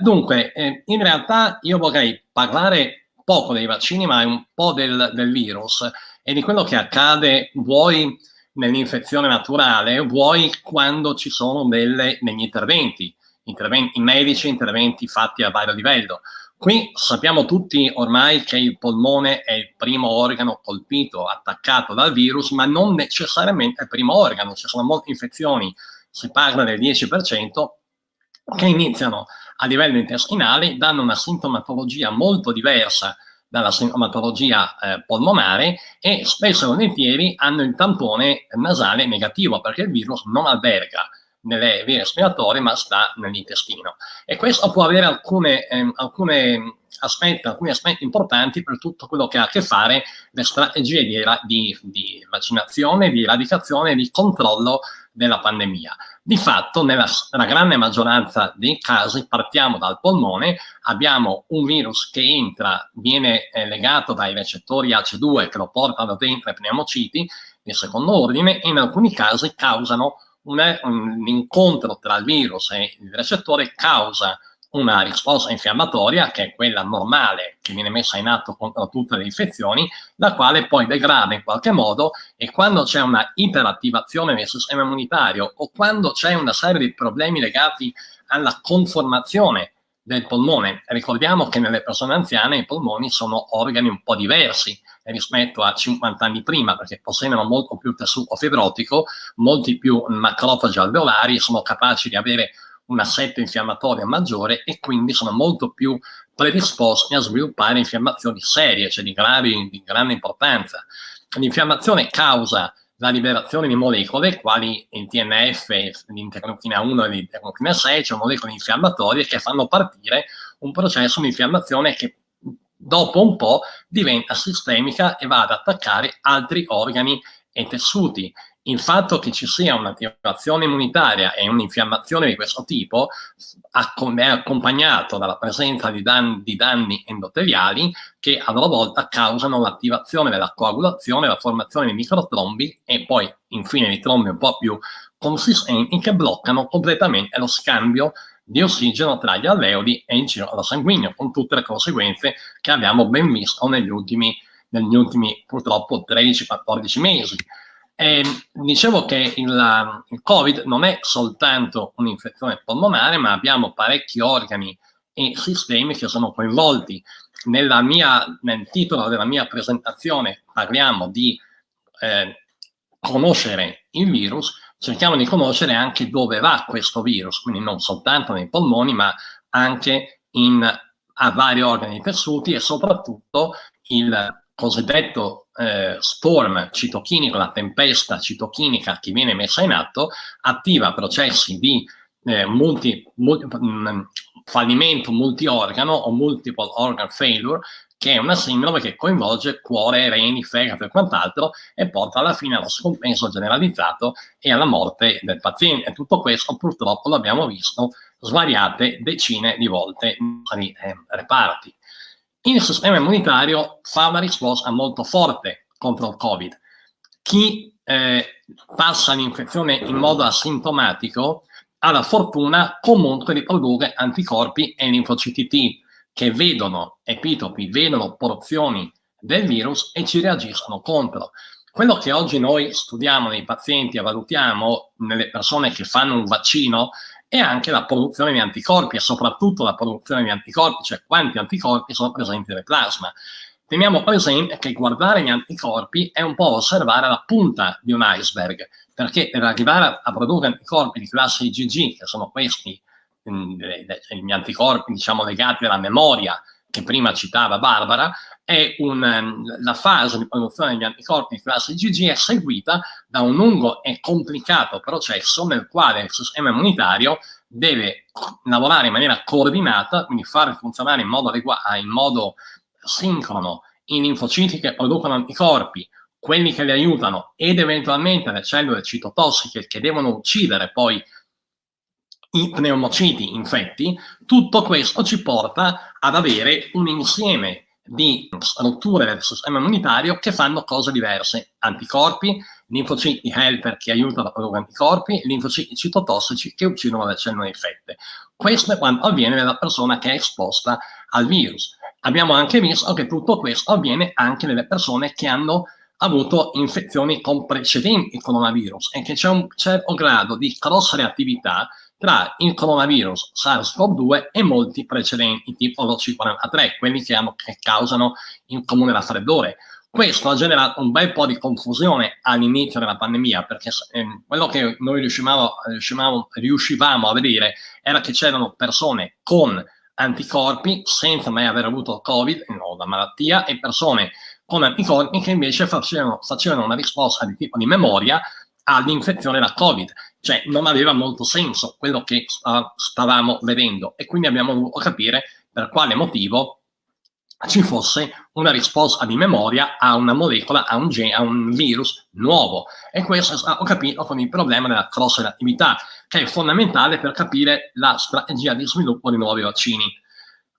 Dunque, in realtà io vorrei parlare poco dei vaccini, ma un po' del virus e di quello che accade, vuoi nell'infezione naturale, vuoi quando ci sono degli interventi medici, interventi fatti a vario livello. Qui sappiamo tutti ormai che il polmone è il primo organo colpito, attaccato dal virus, ma non necessariamente il primo organo. Ci sono molte infezioni, si parla del 10%, che iniziano a livello intestinale, danno una sintomatologia molto diversa dalla sintomatologia polmonare e spesso e volentieri hanno il tampone nasale negativo, perché il virus non alberga nelle vie respiratorie ma sta nell'intestino, e questo può avere alcuni aspetti importanti per tutto quello che ha a che fare le strategie di vaccinazione, di eradicazione e di controllo della pandemia. Di fatto, nella grande maggioranza dei casi partiamo dal polmone, abbiamo un virus che entra, viene legato dai recettori ACE2 che lo portano dentro i pneumociti di secondo ordine, e in alcuni casi causano un incontro tra il virus e il recettore, causa una risposta infiammatoria, che è quella normale che viene messa in atto contro tutte le infezioni, la quale poi degrada in qualche modo, e quando c'è una iperattivazione del sistema immunitario o quando c'è una serie di problemi legati alla conformazione del polmone, ricordiamo che nelle persone anziane i polmoni sono organi un po' diversi rispetto a 50 anni prima, perché posseggono molto più tessuto fibrotico, molti più macrofagi alveolari, sono capaci di avere un assetto infiammatorio maggiore e quindi sono molto più predisposti a sviluppare infiammazioni serie, cioè di grande importanza. L'infiammazione causa la liberazione di molecole quali il TNF, l'interleuchina 1 e l'interleuchina 6, cioè molecole infiammatorie che fanno partire un processo di infiammazione che dopo un po' diventa sistemica e va ad attaccare altri organi e tessuti. Il fatto che ci sia un'attivazione immunitaria e un'infiammazione di questo tipo è accompagnato dalla presenza di danni endoteliali che a loro volta causano l'attivazione della coagulazione, la formazione di microtrombi e poi infine di trombi un po' più consistenti che bloccano completamente lo scambio di ossigeno tra gli alveoli e in giro sanguigno, con tutte le conseguenze che abbiamo ben visto negli ultimi purtroppo 13-14 mesi. Dicevo che il Covid non è soltanto un'infezione polmonare, ma abbiamo parecchi organi e sistemi che sono coinvolti. Nel titolo della mia presentazione parliamo di conoscere il virus, cerchiamo di conoscere anche dove va questo virus, quindi non soltanto nei polmoni, ma anche a vari organi e tessuti, e soprattutto il cosiddetto storm citochinico, la tempesta citochinica che viene messa in atto, attiva processi di fallimento multiorgano o multiple organ failure, che è una sindrome che coinvolge cuore, reni, fegato e quant'altro e porta alla fine allo scompenso generalizzato e alla morte del paziente. E tutto questo purtroppo l'abbiamo visto svariate decine di volte nei reparti. Il sistema immunitario fa una risposta molto forte contro il Covid. Chi passa l'infezione in modo asintomatico ha la fortuna comunque di produrre anticorpi e linfociti T che vedono epitopi, vedono porzioni del virus e ci reagiscono contro. Quello che oggi noi studiamo nei pazienti e valutiamo nelle persone che fanno un vaccino è anche la produzione di anticorpi e soprattutto la produzione di anticorpi, cioè quanti anticorpi sono presenti nel plasma. Teniamo presente che guardare gli anticorpi è un po' osservare la punta di un iceberg, perché per arrivare a produrre anticorpi di classe IgG, che sono questi gli anticorpi diciamo legati alla memoria che prima citava Barbara, la fase di produzione degli anticorpi di classe IgG è seguita da un lungo e complicato processo nel quale il sistema immunitario deve lavorare in maniera coordinata, quindi fare funzionare in modo sincrono i linfociti che producono anticorpi, quelli che li aiutano ed eventualmente le cellule citotossiche che devono uccidere poi i pneumociti infetti. Tutto questo ci porta ad avere un insieme di strutture del sistema immunitario che fanno cose diverse: anticorpi, linfociti helper che aiutano a produrre anticorpi, linfociti citotossici che uccidono le cellule infette. Questo è quanto avviene nella persona che è esposta al virus. Abbiamo anche visto che tutto questo avviene anche nelle persone che hanno avuto infezioni con precedenti coronavirus e che c'è un certo grado di cross-reattività tra il coronavirus SARS-CoV-2 e molti precedenti, tipo lo C43, quelli che causano il comune raffreddore. Questo ha generato un bel po' di confusione all'inizio della pandemia, perché quello che noi riuscivamo a vedere era che c'erano persone con anticorpi senza mai aver avuto Covid o la malattia, e persone con anticorpi che invece facevano una risposta di tipo di memoria all'infezione da Covid. Cioè non aveva molto senso quello che stavamo vedendo, e quindi abbiamo dovuto capire per quale motivo ci fosse una risposta di memoria a una molecola, a un virus nuovo. E questo è stato capito con il problema della cross-reattività, che è fondamentale per capire la strategia di sviluppo di nuovi vaccini.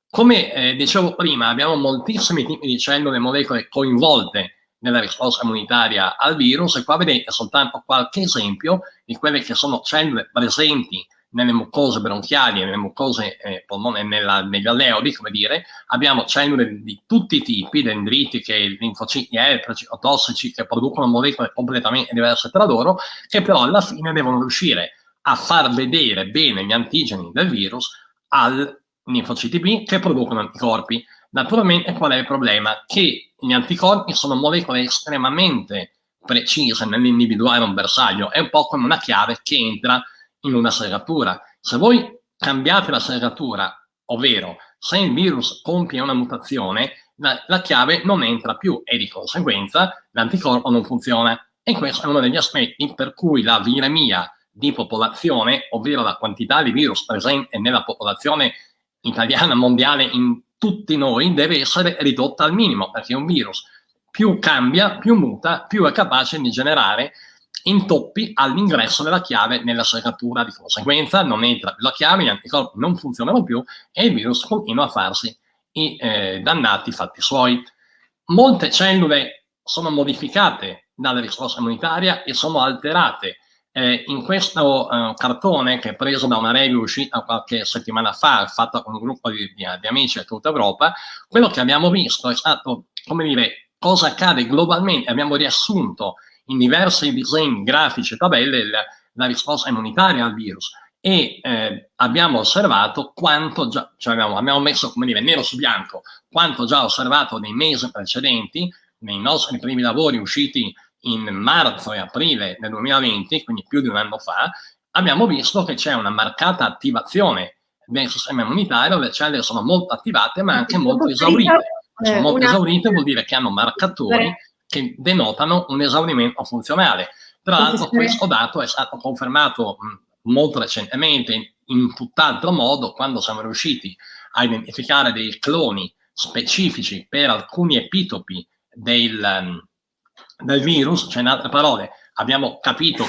Come dicevo prima, abbiamo moltissimi tipi di cellule e molecole coinvolte nella risposta immunitaria al virus, e qua vedete soltanto qualche esempio di quelle che sono cellule presenti nelle mucose bronchiali, nelle mucose polmonari, negli alveoli, come dire. Abbiamo cellule di tutti i tipi, dendritiche, linfociti citotossici, che producono molecole completamente diverse tra loro, che però alla fine devono riuscire a far vedere bene gli antigeni del virus al linfociti B, che producono anticorpi. Naturalmente qual è il problema? Che gli anticorpi sono molecole estremamente precise nell'individuare un bersaglio, è un po' come una chiave che entra in una serratura. Se voi cambiate la serratura, ovvero se il virus compie una mutazione, la chiave non entra più e di conseguenza l'anticorpo non funziona. E questo è uno degli aspetti per cui la viremia di popolazione, ovvero la quantità di virus presente nella popolazione italiana, mondiale, in tutti noi, deve essere ridotta al minimo, perché un virus più cambia, più muta, più è capace di generare intoppi all'ingresso della chiave nella serratura. Di conseguenza non entra più la chiave, gli anticorpi non funzionano più e il virus continua a farsi i dannati fatti suoi. Molte cellule sono modificate dalla risposta immunitaria e sono alterate. In questo cartone, che è preso da una review uscita qualche settimana fa, fatta con un gruppo di amici da tutta Europa, quello che abbiamo visto è stato, come dire, cosa accade globalmente. Abbiamo riassunto in diversi disegni, grafici e tabelle la risposta immunitaria al virus, e abbiamo osservato quanto già, cioè abbiamo messo, come dire, nero su bianco, quanto già osservato nei mesi precedenti, nei nostri primi lavori usciti in marzo e aprile del 2020, quindi più di un anno fa. Abbiamo visto che c'è una marcata attivazione del sistema immunitario, le cellule sono molto attivate ma anche molto esaurite. Sono molto esaurite vuol dire che hanno marcatori che denotano un esaurimento funzionale. Tra l'altro questo dato è stato confermato molto recentemente in tutt'altro modo, quando siamo riusciti a identificare dei cloni specifici per alcuni epitopi del virus. Cioè, in altre parole, abbiamo capito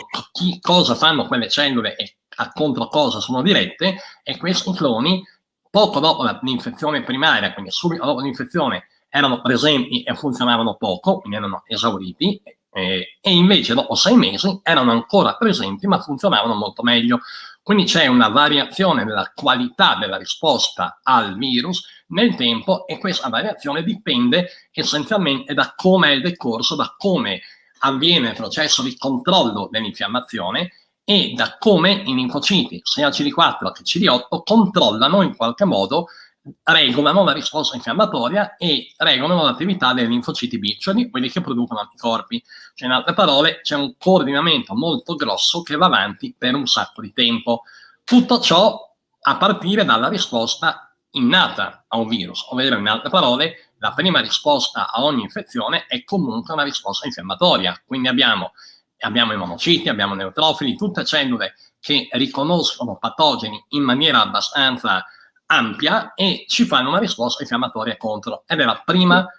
cosa fanno quelle cellule e contro cosa sono dirette, e questi cloni poco dopo l'infezione primaria, quindi subito dopo l'infezione, erano presenti e funzionavano poco, quindi erano esauriti, e invece dopo 6 mesi erano ancora presenti ma funzionavano molto meglio. Quindi c'è una variazione nella qualità della risposta al virus nel tempo, e questa variazione dipende essenzialmente da come è il decorso, da come avviene il processo di controllo dell'infiammazione e da come i linfociti, sia CD4 che CD8, controllano in qualche modo, regolano la risposta infiammatoria e regolano l'attività dei linfociti B, cioè di quelli che producono anticorpi. Cioè, in altre parole, c'è un coordinamento molto grosso che va avanti per un sacco di tempo. Tutto ciò a partire dalla risposta innata a un virus, ovvero, in altre parole, la prima risposta a ogni infezione è comunque una risposta infiammatoria. Quindi abbiamo i monociti, abbiamo i neutrofili, tutte cellule che riconoscono patogeni in maniera abbastanza ampia e ci fanno una risposta infiammatoria contro, ed è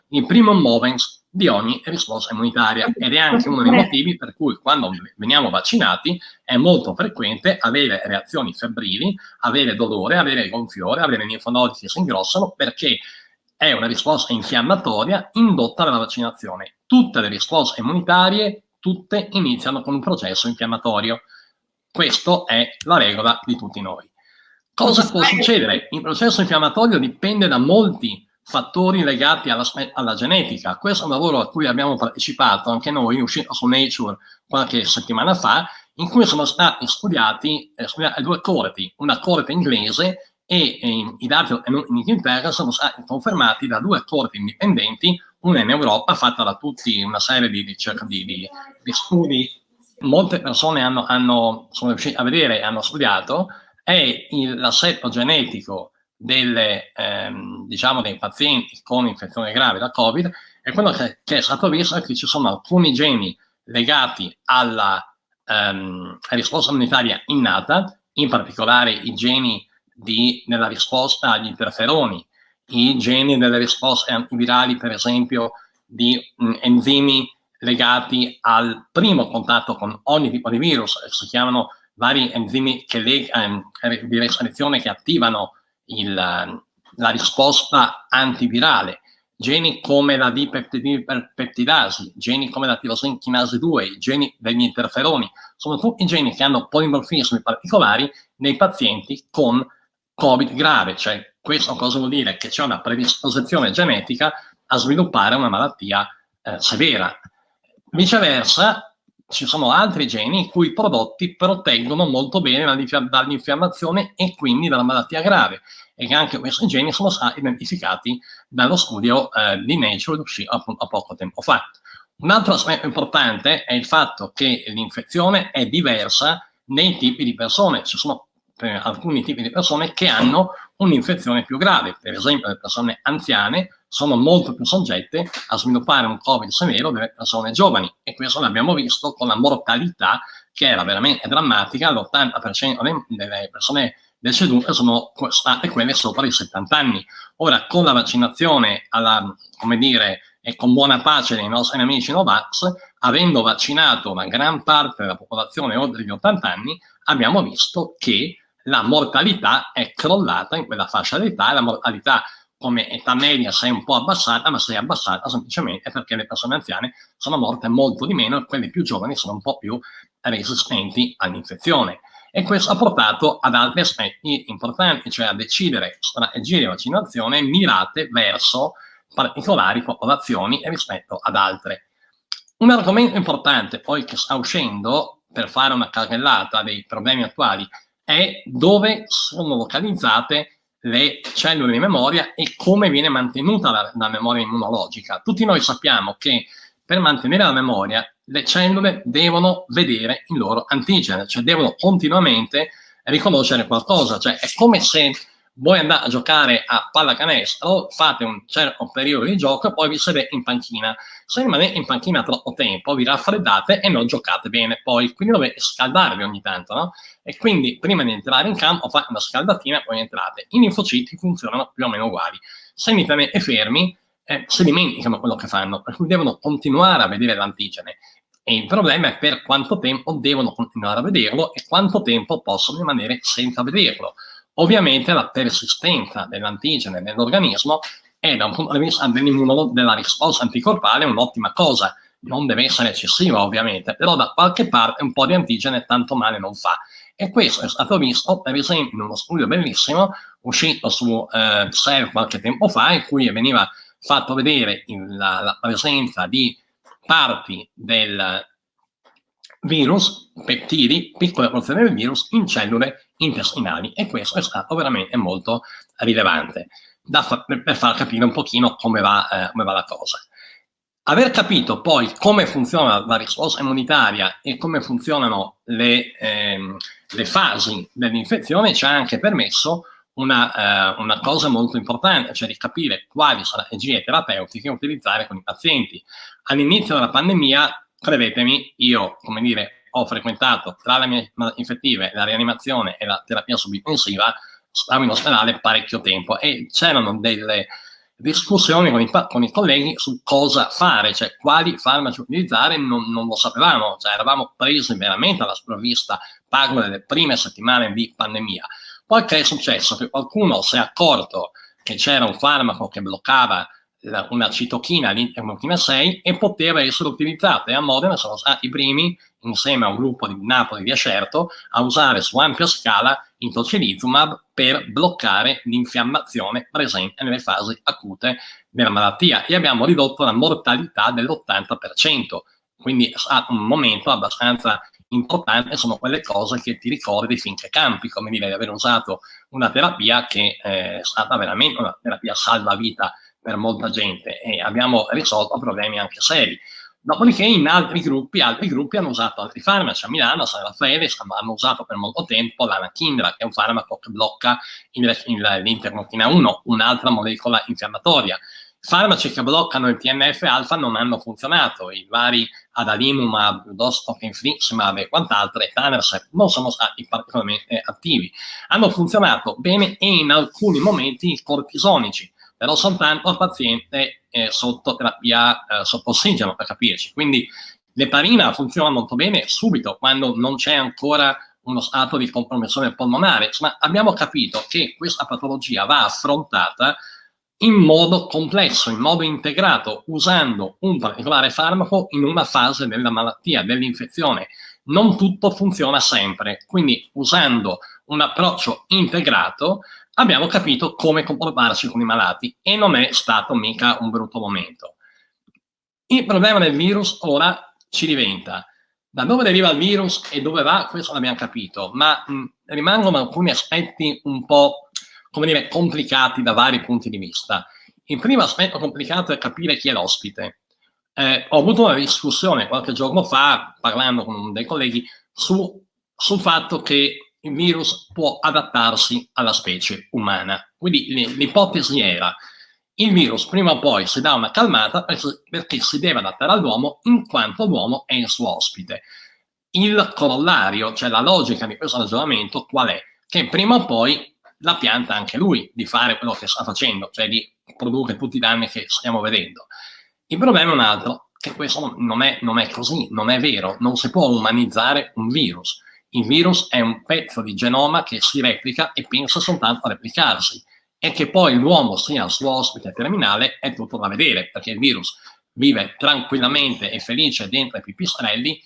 il primo movens di ogni risposta immunitaria, ed è anche uno dei motivi per cui quando veniamo vaccinati è molto frequente avere reazioni febbrili, avere dolore, avere gonfiore, avere linfonodi che si ingrossano, perché è una risposta infiammatoria indotta dalla vaccinazione. Tutte le risposte immunitarie, tutte iniziano con un processo infiammatorio. Questa è la regola di tutti noi. Cosa può succedere? Il processo infiammatorio dipende da molti fattori legati alla genetica. Questo è un lavoro a cui abbiamo partecipato anche noi, uscito su Nature qualche settimana fa, in cui sono stati studiati due corti, una corte inglese e i dati in Inghilterra sono stati confermati da due corti indipendenti, una in Europa fatta da tutti una serie di studi. Molte persone sono riuscite a vedere e hanno studiato, è l'assetto genetico dei pazienti con infezione grave da Covid, e quello che è stato visto è che ci sono alcuni geni legati alla risposta immunitaria innata, in particolare i geni nella risposta agli interferoni, i geni delle risposte antivirali, per esempio, di enzimi legati al primo contatto con ogni tipo di virus, si chiamano vari enzimi di restrizione che attivano la risposta antivirale, geni come la dipeptidasi, geni come la tirosin chinasi 2, i geni degli interferoni, sono tutti geni che hanno polimorfismi particolari nei pazienti con Covid grave, cioè questo cosa vuol dire? Che c'è una predisposizione genetica a sviluppare una malattia severa. Viceversa, ci sono altri geni i cui prodotti proteggono molto bene dall'infiammazione e quindi dalla malattia grave, e che anche questi geni sono stati identificati dallo studio di Nature uscito appunto poco tempo fa. Un altro aspetto importante è il fatto che l'infezione è diversa nei tipi di persone. Ci sono alcuni tipi di persone che hanno un'infezione più grave, per esempio le persone anziane sono molto più soggette a sviluppare un Covid severo delle persone giovani, e questo l'abbiamo visto con la mortalità che era veramente drammatica. L'80% delle persone decedute sono state quelle sopra i 70 anni. Ora, con la vaccinazione e con buona pace dei nostri amici Novax, avendo vaccinato una gran parte della popolazione oltre gli 80 anni, abbiamo visto che la mortalità è crollata in quella fascia d'età, e la mortalità come età media si è un po' abbassata, ma si è abbassata semplicemente perché le persone anziane sono morte molto di meno e quelle più giovani sono un po' più resistenti all'infezione. E questo ha portato ad altri aspetti importanti, cioè a decidere strategie di vaccinazione mirate verso particolari popolazioni e rispetto ad altre. Un argomento importante poi che sta uscendo per fare una carrellata dei problemi attuali è dove sono localizzate le cellule di memoria e come viene mantenuta la memoria immunologica. Tutti noi sappiamo che per mantenere la memoria le cellule devono vedere il loro antigene, cioè devono continuamente riconoscere qualcosa, cioè è come se voi andate a giocare a pallacanestro, fate un certo periodo di gioco e poi vi sedete in panchina. Se rimanete in panchina troppo tempo vi raffreddate e non giocate bene poi, quindi dovete scaldarvi ogni tanto, no? E quindi prima di entrare in campo fate una scaldatina e poi entrate. I linfociti funzionano più o meno uguali. Se li tenete fermi si dimenticano quello che fanno, per cui devono continuare a vedere l'antigene. E il problema è per quanto tempo devono continuare a vederlo e quanto tempo possono rimanere senza vederlo. Ovviamente la persistenza dell'antigene nell'organismo è, da un punto di vista della risposta anticorpale, un'ottima cosa. Non deve essere eccessiva, ovviamente, però da qualche parte un po' di antigene tanto male non fa. E questo è stato visto, per esempio, in uno studio bellissimo uscito su Cell qualche tempo fa, in cui veniva fatto vedere la presenza di parti del virus, peptidi, piccole porzioni del virus in cellule intestinali, e questo è stato veramente molto rilevante per far capire un pochino come va la cosa. Aver capito poi come funziona la risposta immunitaria e come funzionano le fasi dell'infezione ci ha anche permesso una cosa molto importante, cioè di capire quali strategie terapeutiche utilizzare con i pazienti. All'inizio della pandemia, credetemi, io, ho frequentato tra le mie infettive, la rianimazione e la terapia subintensiva, stavo in ospedale parecchio tempo e c'erano delle discussioni con i colleghi su cosa fare, cioè quali farmaci utilizzare, non lo sapevamo, cioè eravamo presi veramente alla sprovvista, parlo delle prime settimane di pandemia. Poi che è successo? Che qualcuno si è accorto che c'era un farmaco che bloccava una citochina, l'interleuchina 6, e poteva essere utilizzato, e a Modena sono stati i primi insieme a un gruppo di Napoli di Acerto, a usare su ampia scala il tocilizumab per bloccare l'infiammazione presente nelle fasi acute della malattia e abbiamo ridotto la mortalità dell'80%. Quindi a un momento abbastanza importante sono quelle cose che ti ricordi finché campi, come dire, di aver usato una terapia che è stata veramente una terapia salvavita per molta gente e abbiamo risolto problemi anche seri. Dopodiché in altri gruppi hanno usato altri farmaci. A Milano, a San Raffaele, hanno usato per molto tempo l'anachindra, che è un farmaco che blocca l'interleuchina 1, un'altra molecola infiammatoria. Farmaci che bloccano il TNF-alfa non hanno funzionato, i vari adalimumab, piuttosto che infliximab e quant'altro, e Tanacerp non sono stati particolarmente attivi. Hanno funzionato bene e in alcuni momenti i cortisonici, però soltanto al paziente sotto terapia sotto ossigeno, per capirci. Quindi l'eparina funziona molto bene subito, quando non c'è ancora uno stato di compromissione polmonare, ma abbiamo capito che questa patologia va affrontata in modo complesso, in modo integrato, usando un particolare farmaco in una fase della malattia, dell'infezione. Non tutto funziona sempre, quindi usando un approccio integrato abbiamo capito come comportarci con i malati e non è stato mica un brutto momento. Il problema del virus ora ci diventa: da dove deriva il virus e dove va? Questo l'abbiamo capito, ma rimangono alcuni aspetti un po', come dire, complicati da vari punti di vista. Il primo aspetto complicato è capire chi è l'ospite. Ho avuto una discussione qualche giorno fa, parlando con dei colleghi, sul fatto che il virus può adattarsi alla specie umana. Quindi l'ipotesi era: il virus prima o poi si dà una calmata perché si deve adattare all'uomo in quanto l'uomo è il suo ospite. Il corollario, cioè la logica di questo ragionamento, qual è? Che prima o poi la pianta anche lui di fare quello che sta facendo, cioè di produrre tutti i danni che stiamo vedendo. Il problema è un altro, che questo non è così, non è vero, non si può umanizzare un virus. Il virus è un pezzo di genoma che si replica e pensa soltanto a replicarsi, e che poi l'uomo sia il suo ospite terminale è tutto da vedere, perché il virus vive tranquillamente e felice dentro i pipistrelli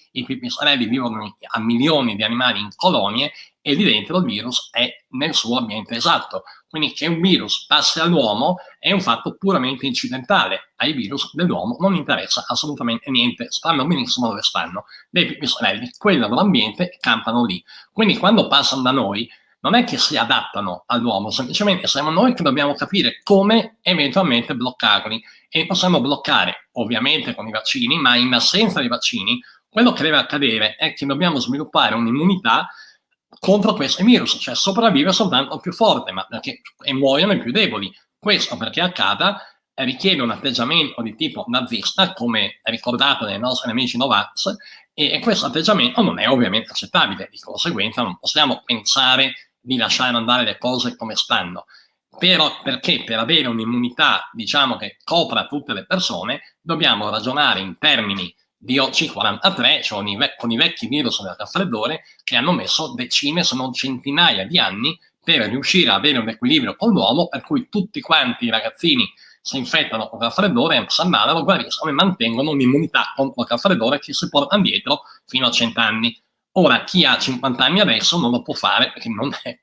vivono a milioni di animali in colonie e lì dentro il virus è nel suo ambiente esatto. Quindi che un virus passi all'uomo è un fatto puramente incidentale. Ai virus dell'uomo non interessa assolutamente niente, stanno benissimo dove stanno, dei pipistrelli, quello dell'ambiente, campano lì. Quindi quando passano da noi non è che si adattano all'uomo, semplicemente siamo noi che dobbiamo capire come eventualmente bloccarli, e possiamo bloccare ovviamente con i vaccini, ma in assenza di vaccini quello che deve accadere è che dobbiamo sviluppare un'immunità contro questi virus, cioè sopravvive soltanto il più forte, ma perché e muoiono i più deboli. Questo perché accada richiede un atteggiamento di tipo nazista, come ricordato dai nostri amici Novax, e questo atteggiamento non è ovviamente accettabile. Di conseguenza non possiamo pensare di lasciare andare le cose come stanno. Però perché per avere un'immunità, diciamo, che copra tutte le persone, dobbiamo ragionare in termini di OC43, cioè con i vecchi virus del raffreddore, che hanno messo decine se non centinaia di anni per riuscire a avere un equilibrio con l'uomo, per cui tutti quanti i ragazzini si infettano con il raffreddore, si ammalano, guariscono e mantengono un'immunità contro il raffreddore che si portano dietro fino a 100 anni. Ora, chi ha 50 anni adesso non lo può fare perché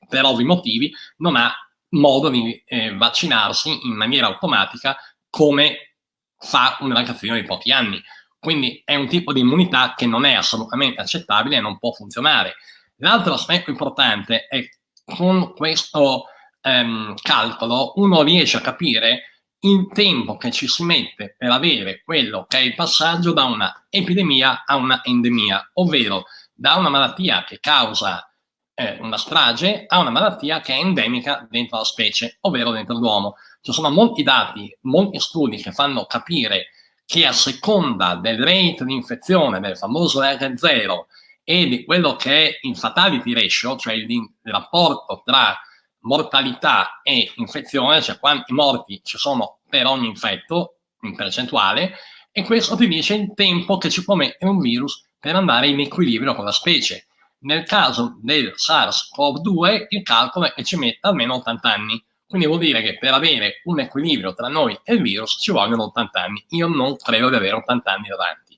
per ovvi motivi non ha modo di vaccinarsi in maniera automatica come fa un ragazzino di pochi anni. Quindi è un tipo di immunità che non è assolutamente accettabile e non può funzionare. L'altro aspetto importante è che con questo calcolo uno riesce a capire il tempo che ci si mette per avere quello che è il passaggio da una epidemia a una endemia, ovvero da una malattia che causa una strage a una malattia che è endemica dentro la specie, ovvero dentro l'uomo. Ci sono molti dati, molti studi che fanno capire che a seconda del rate di infezione, del famoso R0, e di quello che è il fatality ratio, cioè il rapporto tra mortalità e infezione, cioè quanti morti ci sono per ogni infetto in percentuale, e questo ti dice il tempo che ci può mettere un virus per andare in equilibrio con la specie. Nel caso del SARS-CoV-2 il calcolo è che ci metta almeno 80 anni. Quindi vuol dire che per avere un equilibrio tra noi e il virus ci vogliono 80 anni. Io non credo di avere 80 anni davanti.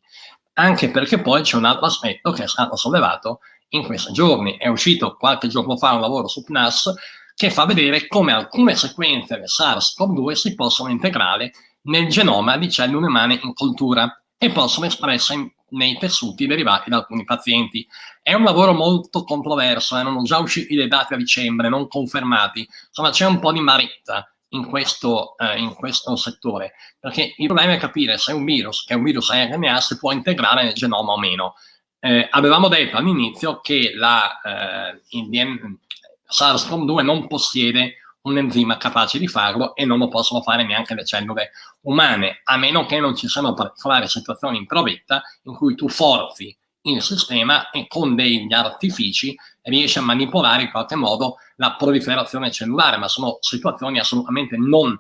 anche perché poi c'è un altro aspetto che è stato sollevato in questi giorni. È uscito qualche giorno fa un lavoro su PNAS che fa vedere come alcune sequenze del SARS-CoV-2 si possono integrare nel genoma di cellule umane in cultura e possono espresse nei tessuti derivati da alcuni pazienti. È un lavoro molto controverso, erano già usciti dei dati a dicembre, non confermati, insomma c'è un po' di maretta in questo settore, perché il problema è capire se un virus, che è un virus a RNA, si può integrare nel genoma o meno. Avevamo detto all'inizio che il SARS-CoV-2 non possiede un enzima capace di farlo e non lo possono fare neanche le cellule umane, a meno che non ci siano particolari situazioni in provetta in cui tu forzi il sistema e con degli artifici riesci a manipolare in qualche modo la proliferazione cellulare, ma sono situazioni assolutamente non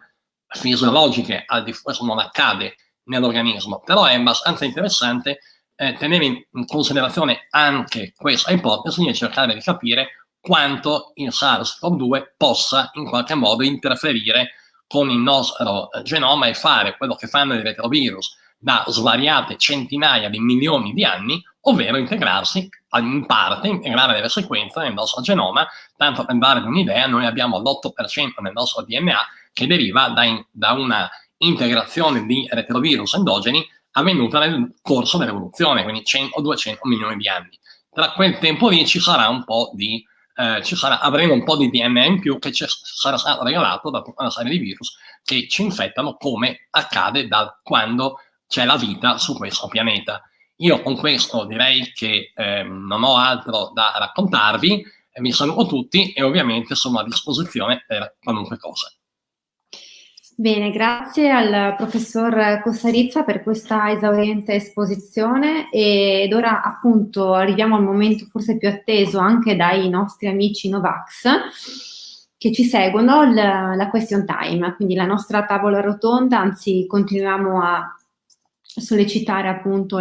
fisiologiche, questo non accade nell'organismo, però è abbastanza interessante tenere in considerazione anche questa ipotesi e cercare di capire quanto il SARS-CoV-2 possa in qualche modo interferire con il nostro genoma e fare quello che fanno i retrovirus da svariate centinaia di milioni di anni, ovvero integrarsi in parte, integrare delle sequenze nel nostro genoma. Tanto per darvi un'idea, noi abbiamo l'8% nel nostro DNA che deriva da una integrazione di retrovirus endogeni avvenuta nel corso dell'evoluzione, quindi 100 o 200 milioni di anni. Tra quel tempo lì ci sarà un po' di avremo un po' di DNA in più che ci sarà stato regalato da tutta una serie di virus che ci infettano, come accade da quando c'è la vita su questo pianeta. Io con questo direi che non ho altro da raccontarvi, vi saluto tutti e ovviamente sono a disposizione per qualunque cosa. Bene, grazie al professor Cossarizza per questa esauriente esposizione ed ora appunto arriviamo al momento forse più atteso anche dai nostri amici Novax che ci seguono, la question time, quindi la nostra tavola rotonda, anzi continuiamo a sollecitare appunto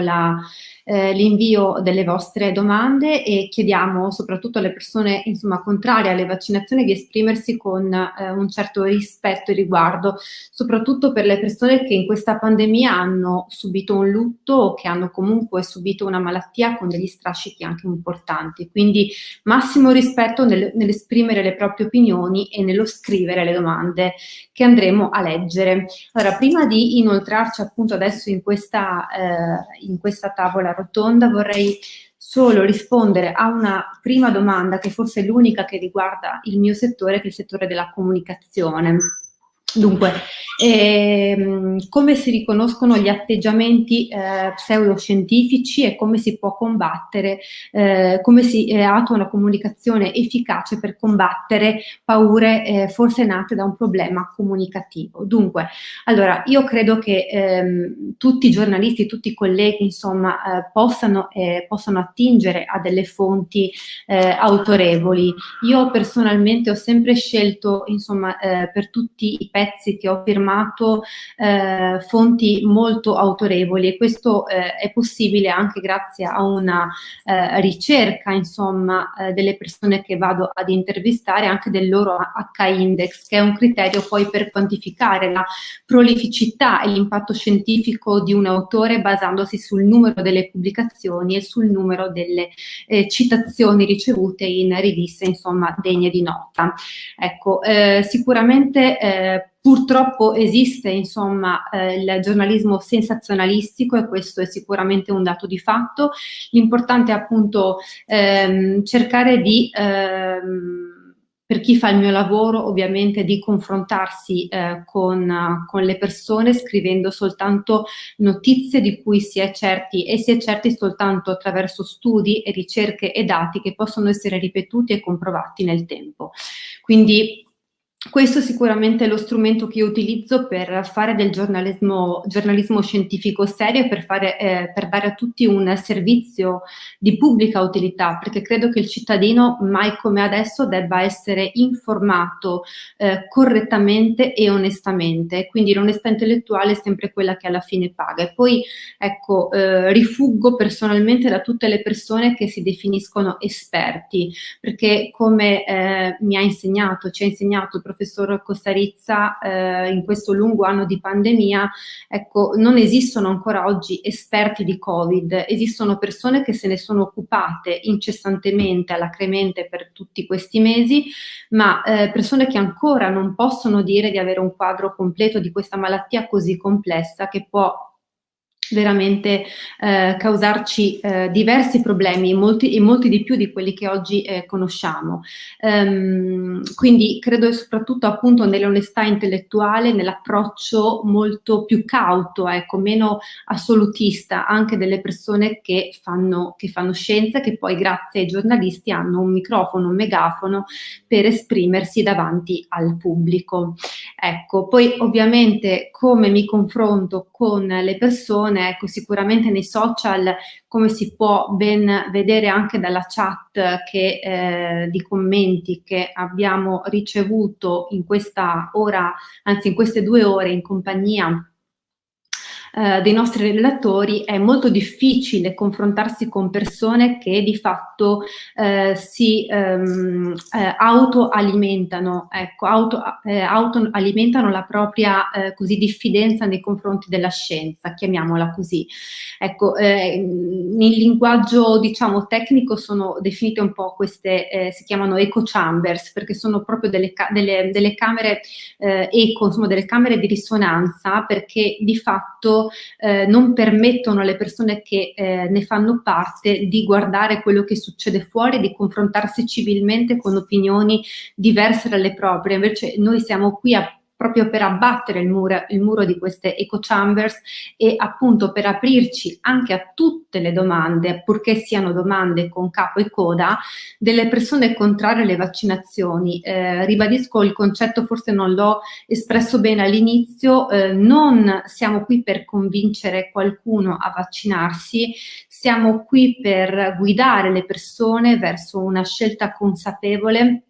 l'invio delle vostre domande e chiediamo soprattutto alle persone contrarie alle vaccinazioni di esprimersi con un certo rispetto e riguardo, soprattutto per le persone che in questa pandemia hanno subito un lutto o che hanno comunque subito una malattia con degli strascichi anche importanti. Quindi massimo rispetto nell'esprimere le proprie opinioni e nello scrivere le domande che andremo a leggere. Allora, prima di inoltrarci appunto adesso in questa tavola rotonda, vorrei solo rispondere a una prima domanda che forse è l'unica che riguarda il mio settore, che è il settore della comunicazione. Dunque, come si riconoscono gli atteggiamenti pseudoscientifici e come si può combattere, come si attua una comunicazione efficace per combattere paure forse nate da un problema comunicativo. Dunque, allora, io credo che tutti i giornalisti, tutti i colleghi, possano attingere a delle fonti autorevoli. Io personalmente ho sempre scelto, per tutti i pezzi che ho firmato, fonti molto autorevoli, e questo è possibile anche grazie a una ricerca delle persone che vado ad intervistare, anche del loro H-index, che è un criterio poi per quantificare la prolificità e l'impatto scientifico di un autore basandosi sul numero delle pubblicazioni e sul numero delle citazioni ricevute in riviste degne di nota. Ecco, sicuramente purtroppo esiste il giornalismo sensazionalistico e questo è sicuramente un dato di fatto. L'importante è appunto cercare di, per chi fa il mio lavoro, ovviamente di confrontarsi con le persone scrivendo soltanto notizie di cui si è certi, e si è certi soltanto attraverso studi e ricerche e dati che possono essere ripetuti e comprovati nel tempo. Quindi questo sicuramente è lo strumento che io utilizzo per fare del giornalismo scientifico serio e per dare a tutti un servizio di pubblica utilità, perché credo che il cittadino mai come adesso debba essere informato correttamente e onestamente, quindi l'onestà intellettuale è sempre quella che alla fine paga. E poi ecco, rifuggo personalmente da tutte le persone che si definiscono esperti, perché come ci ha insegnato il professor Costarizza, in questo lungo anno di pandemia, ecco, non esistono ancora oggi esperti di Covid, esistono persone che se ne sono occupate incessantemente, alacremente per tutti questi mesi, ma persone che ancora non possono dire di avere un quadro completo di questa malattia così complessa che può veramente causarci diversi problemi, molti di più di quelli che oggi conosciamo. Quindi credo soprattutto appunto nell'onestà intellettuale, nell'approccio molto più cauto, ecco, meno assolutista anche delle persone che fanno scienza, che poi grazie ai giornalisti hanno un microfono, un megafono per esprimersi davanti al pubblico. Ecco, poi ovviamente come mi confronto con le persone, ecco, sicuramente nei social, come si può ben vedere anche dalla chat di commenti che abbiamo ricevuto in questa ora, anzi in queste 2 ore in compagnia dei nostri relatori, è molto difficile confrontarsi con persone che di fatto si autoalimentano, ecco, autoalimentano la propria così diffidenza nei confronti della scienza, chiamiamola così. Ecco, nel linguaggio diciamo tecnico sono definite un po' queste, si chiamano echo chambers, perché sono proprio delle camere eco, insomma delle camere di risonanza, perché di fatto non permettono alle persone che ne fanno parte di guardare quello che succede fuori, di confrontarsi civilmente con opinioni diverse dalle proprie. Invece noi siamo qui proprio per abbattere il muro di queste echo chambers e appunto per aprirci anche a tutte le domande, purché siano domande con capo e coda, delle persone contrarie alle vaccinazioni. Ribadisco il concetto, forse non l'ho espresso bene all'inizio, non siamo qui per convincere qualcuno a vaccinarsi, siamo qui per guidare le persone verso una scelta consapevole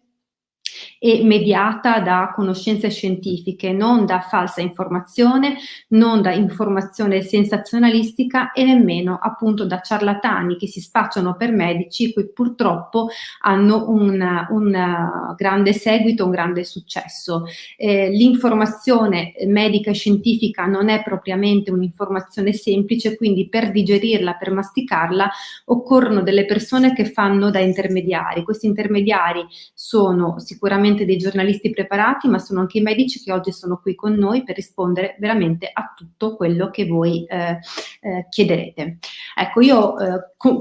e mediata da conoscenze scientifiche, non da falsa informazione, non da informazione sensazionalistica e nemmeno appunto da ciarlatani che si spacciano per medici, che purtroppo hanno un grande seguito, un grande successo. L'informazione medica e scientifica non è propriamente un'informazione semplice, quindi per digerirla, per masticarla, occorrono delle persone che fanno da intermediari. Questi intermediari sono sicuramente dei giornalisti preparati, ma sono anche i medici che oggi sono qui con noi per rispondere veramente a tutto quello che voi chiederete. Ecco, io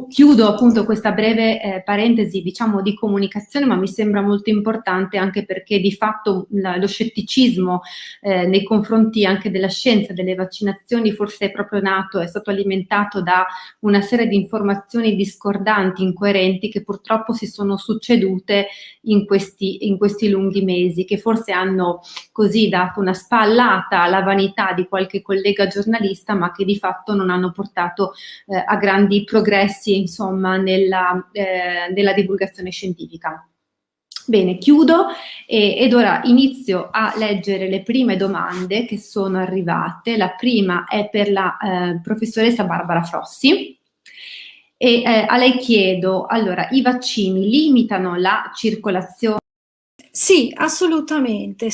chiudo appunto questa breve parentesi, diciamo, di comunicazione, ma mi sembra molto importante anche perché di fatto lo scetticismo nei confronti anche della scienza, delle vaccinazioni, forse è proprio nato, è stato alimentato da una serie di informazioni discordanti, incoerenti, che purtroppo si sono succedute in questi lunghi mesi, che forse hanno così dato una spallata alla vanità di qualche collega giornalista, ma che di fatto non hanno portato a grandi progressi, insomma, nella divulgazione scientifica. Bene, chiudo ed ora inizio a leggere le prime domande che sono arrivate. La prima è per la professoressa Barbara Frossi. E a lei chiedo, allora, i vaccini limitano la circolazione? Sì, assolutamente.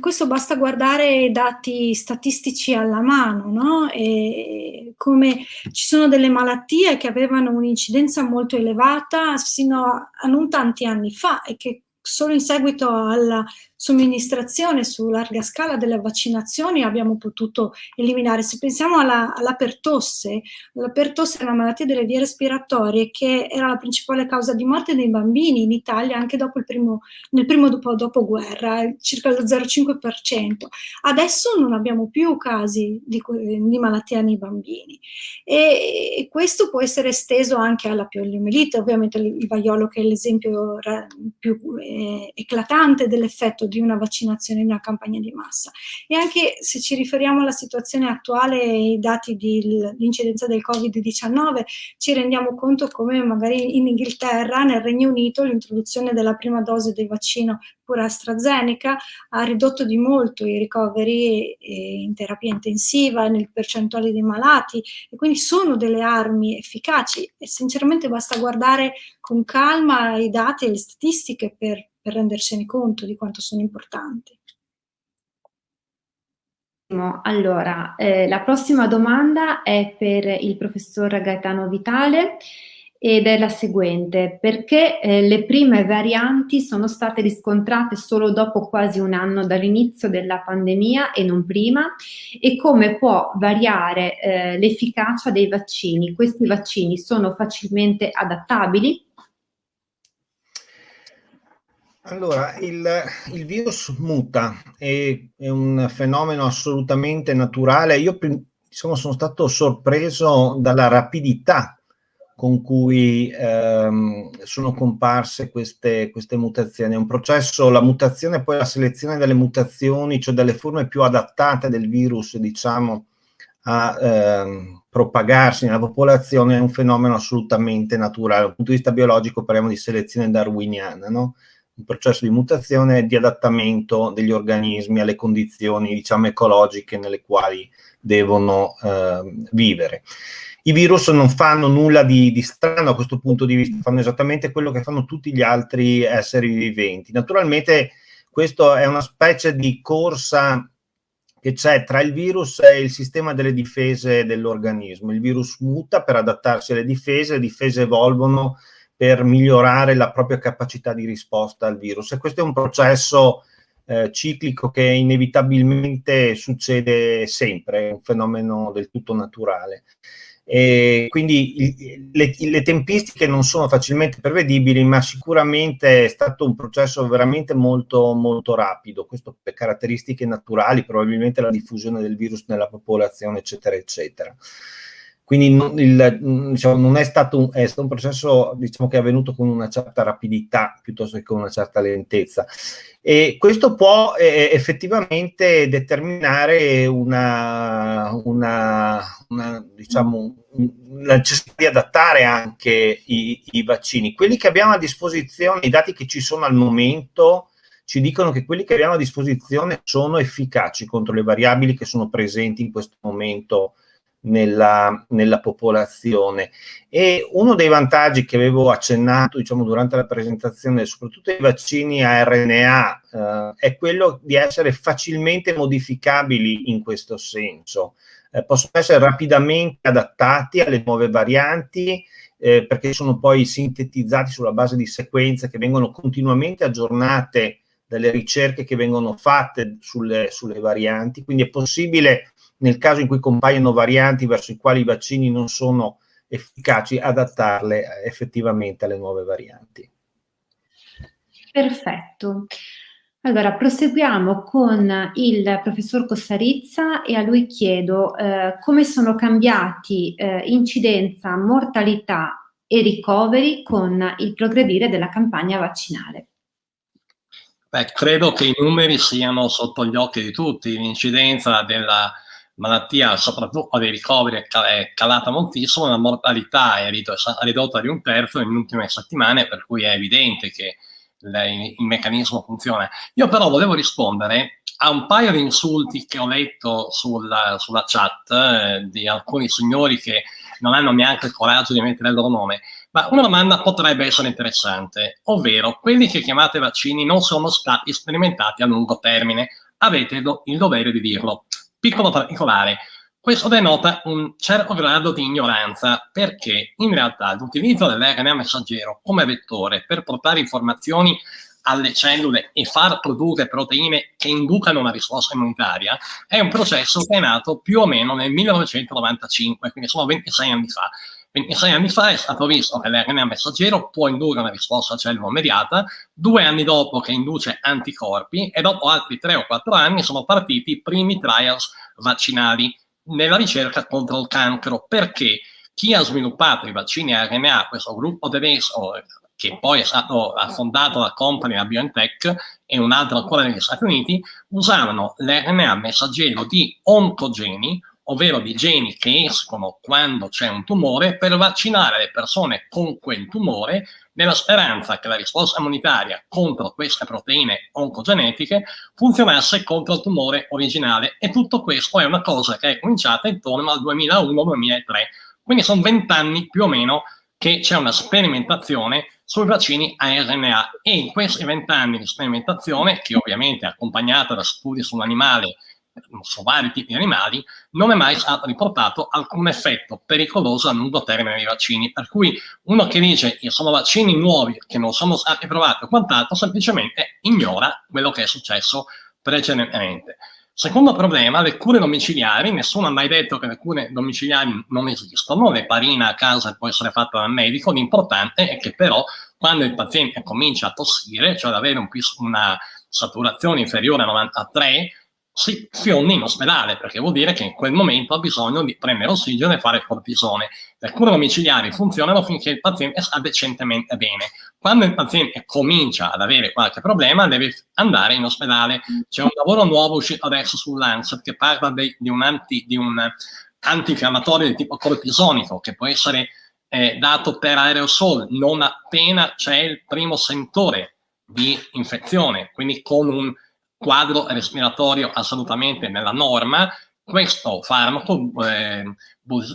Questo basta guardare dati statistici alla mano, no? E come ci sono delle malattie che avevano un'incidenza molto elevata sino a non tanti anni fa e che solo in seguito alla somministrazione su larga scala delle vaccinazioni abbiamo potuto eliminare. Se pensiamo alla pertosse, la pertosse è una malattia delle vie respiratorie che era la principale causa di morte dei bambini in Italia anche nel primo dopoguerra, circa lo 0,5%. Adesso non abbiamo più casi di malattia nei bambini e questo può essere esteso anche alla poliomielite, ovviamente il vaiolo che è l'esempio più eclatante dell'effetto di una vaccinazione in una campagna di massa. E anche se ci riferiamo alla situazione attuale e ai dati dell'incidenza del Covid-19, ci rendiamo conto come magari in Inghilterra, nel Regno Unito, l'introduzione della prima dose del vaccino pure AstraZeneca ha ridotto di molto i ricoveri in terapia intensiva, nel percentuale dei malati, e quindi sono delle armi efficaci e sinceramente basta guardare con calma i dati e le statistiche per rendersene conto di quanto sono importanti. Allora, la prossima domanda è per il professor Gaetano Vitale ed è la seguente: perché le prime varianti sono state riscontrate solo dopo quasi un anno dall'inizio della pandemia e non prima, e come può variare l'efficacia dei vaccini? Questi vaccini sono facilmente adattabili? Allora, il virus muta, è un fenomeno assolutamente naturale. Io sono stato sorpreso dalla rapidità con cui sono comparse queste mutazioni. È un processo, la mutazione, poi la selezione delle mutazioni, cioè delle forme più adattate del virus, diciamo, a propagarsi nella popolazione, è un fenomeno assolutamente naturale. Dal punto di vista biologico parliamo di selezione darwiniana, no? Un processo di mutazione e di adattamento degli organismi alle condizioni, diciamo, ecologiche nelle quali devono vivere. I virus non fanno nulla di strano a questo punto di vista, fanno esattamente quello che fanno tutti gli altri esseri viventi. Naturalmente questo è una specie di corsa che c'è tra il virus e il sistema delle difese dell'organismo. Il virus muta per adattarsi alle difese, le difese evolvono per migliorare la propria capacità di risposta al virus, e questo è un processo ciclico che inevitabilmente succede sempre, è un fenomeno del tutto naturale. E quindi le tempistiche non sono facilmente prevedibili, ma sicuramente è stato un processo veramente molto, molto rapido, questo per caratteristiche naturali, probabilmente la diffusione del virus nella popolazione, eccetera, eccetera. Quindi non è stato un processo, diciamo, che è avvenuto con una certa rapidità piuttosto che con una certa lentezza, e questo può effettivamente determinare diciamo, la necessità di adattare anche i vaccini. Quelli che abbiamo a disposizione, i dati che ci sono al momento, ci dicono che quelli che abbiamo a disposizione sono efficaci contro le variabili che sono presenti in questo momento nella popolazione. E uno dei vantaggi che avevo accennato, diciamo, durante la presentazione, soprattutto ai vaccini a RNA, è quello di essere facilmente modificabili in questo senso. Possono essere rapidamente adattati alle nuove varianti, perché sono poi sintetizzati sulla base di sequenze che vengono continuamente aggiornate dalle ricerche che vengono fatte sulle varianti, quindi è possibile, nel caso in cui compaiono varianti verso i quali i vaccini non sono efficaci, adattarle effettivamente alle nuove varianti. Perfetto. Allora, proseguiamo con il professor Cossarizza e a lui chiedo come sono cambiati incidenza, mortalità e ricoveri con il progredire della campagna vaccinale. Beh, credo che i numeri siano sotto gli occhi di tutti. L'incidenza della malattia, soprattutto dei ricoveri, è calata moltissimo, la mortalità è ridotta di un terzo nelle ultime settimane, per cui è evidente che il meccanismo funziona. Io però volevo rispondere a un paio di insulti che ho letto sulla chat di alcuni signori che non hanno neanche il coraggio di mettere il loro nome. Ma una domanda potrebbe essere interessante, ovvero quelli che chiamate vaccini non sono stati sperimentati a lungo termine. Avete il dovere di dirlo. Piccolo particolare, questo denota un certo grado di ignoranza, perché in realtà l'utilizzo dell'RNA messaggero come vettore per portare informazioni alle cellule e far produrre proteine che inducano una risposta immunitaria è un processo che è nato più o meno nel 1995, quindi sono 26 anni fa. 26 anni fa è stato visto che l'RNA messaggero può indurre una risposta cellula immediata, 2 anni dopo che induce anticorpi, e dopo altri 3 o 4 anni sono partiti i primi trials vaccinali nella ricerca contro il cancro, perché chi ha sviluppato i vaccini a RNA, questo gruppo tedesco, che poi è stato fondato da company, la BioNTech, e un altro ancora negli Stati Uniti, usavano l'RNA messaggero di oncogeni, ovvero di geni che escono quando c'è un tumore, per vaccinare le persone con quel tumore, nella speranza che la risposta immunitaria contro queste proteine oncogenetiche funzionasse contro il tumore originale. E tutto questo è una cosa che è cominciata intorno al 2001-2003, quindi sono 20 anni più o meno che c'è una sperimentazione sui vaccini a RNA, e in questi 20 anni di sperimentazione, che ovviamente è accompagnata da studi sull'animale, su vari tipi di animali, non è mai stato riportato alcun effetto pericoloso a lungo termine dei vaccini, per cui uno che dice che sono vaccini nuovi che non sono stati provati o quant'altro semplicemente ignora quello che è successo precedentemente. Secondo problema, le cure domiciliari. Nessuno ha mai detto che le cure domiciliari non esistono, l'eparina a casa può essere fatta dal medico, l'importante è che però quando il paziente comincia a tossire, cioè ad avere una saturazione inferiore a 93, si fiondi in ospedale, perché vuol dire che in quel momento ha bisogno di prendere ossigeno e fare cortisone. Le cure domiciliari funzionano finché il paziente sta decentemente bene. Quando il paziente comincia ad avere qualche problema deve andare in ospedale. C'è un lavoro nuovo uscito adesso sull'Lancet che parla di un antinfiammatorio di tipo cortisonico che può essere dato per aerosol non appena c'è il primo sentore di infezione, quindi con un quadro respiratorio assolutamente nella norma. Questo farmaco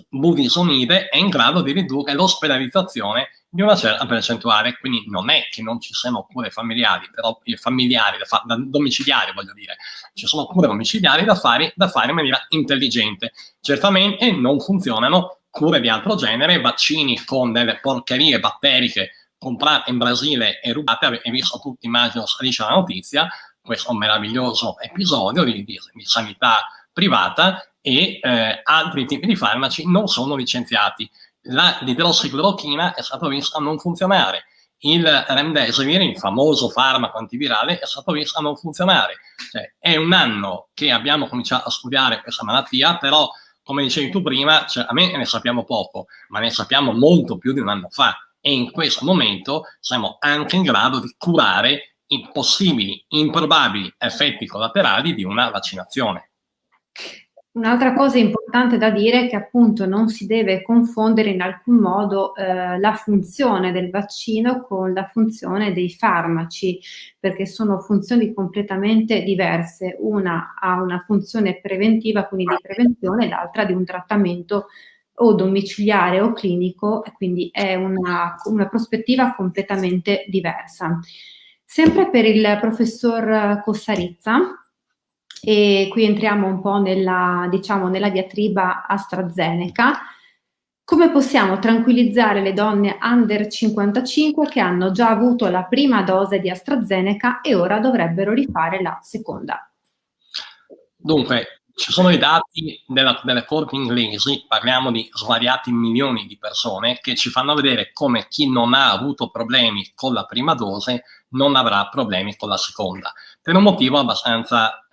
budesonide è in grado di ridurre l'ospedalizzazione di una certa percentuale, quindi non è che non ci siano cure familiari, però domiciliari, voglio dire, ci sono cure domiciliari da fare in maniera intelligente. Certamente non funzionano cure di altro genere, vaccini con delle porcherie batteriche comprate in Brasile e rubate. Avete visto tutti, immagino, Striscia la Notizia, questo meraviglioso episodio di sanità privata, e altri tipi di farmaci non sono licenziati. L'idrossiclorochina è stato visto non funzionare, il remdesivir, il famoso farmaco antivirale, è stato visto non funzionare. Cioè, è un anno che abbiamo cominciato a studiare questa malattia, però come dicevi tu prima, a me ne sappiamo poco, ma ne sappiamo molto più di un anno fa, e in questo momento siamo anche in grado di curare i possibili, improbabili effetti collaterali di una vaccinazione. Un'altra cosa importante da dire è che appunto non si deve confondere in alcun modo la funzione del vaccino con la funzione dei farmaci, perché sono funzioni completamente diverse. Una ha una funzione preventiva, quindi di prevenzione, l'altra di un trattamento o domiciliare o clinico, e quindi è una prospettiva completamente diversa. Sempre per il professor Cossarizza, e qui entriamo un po' nella diatriba AstraZeneca. Come possiamo tranquillizzare le donne under 55 che hanno già avuto la prima dose di AstraZeneca e ora dovrebbero rifare la seconda? Dunque, ci sono i dati delle corti inglesi, parliamo di svariati milioni di persone, che ci fanno vedere come chi non ha avuto problemi con la prima dose non avrà problemi con la seconda, per un motivo abbastanza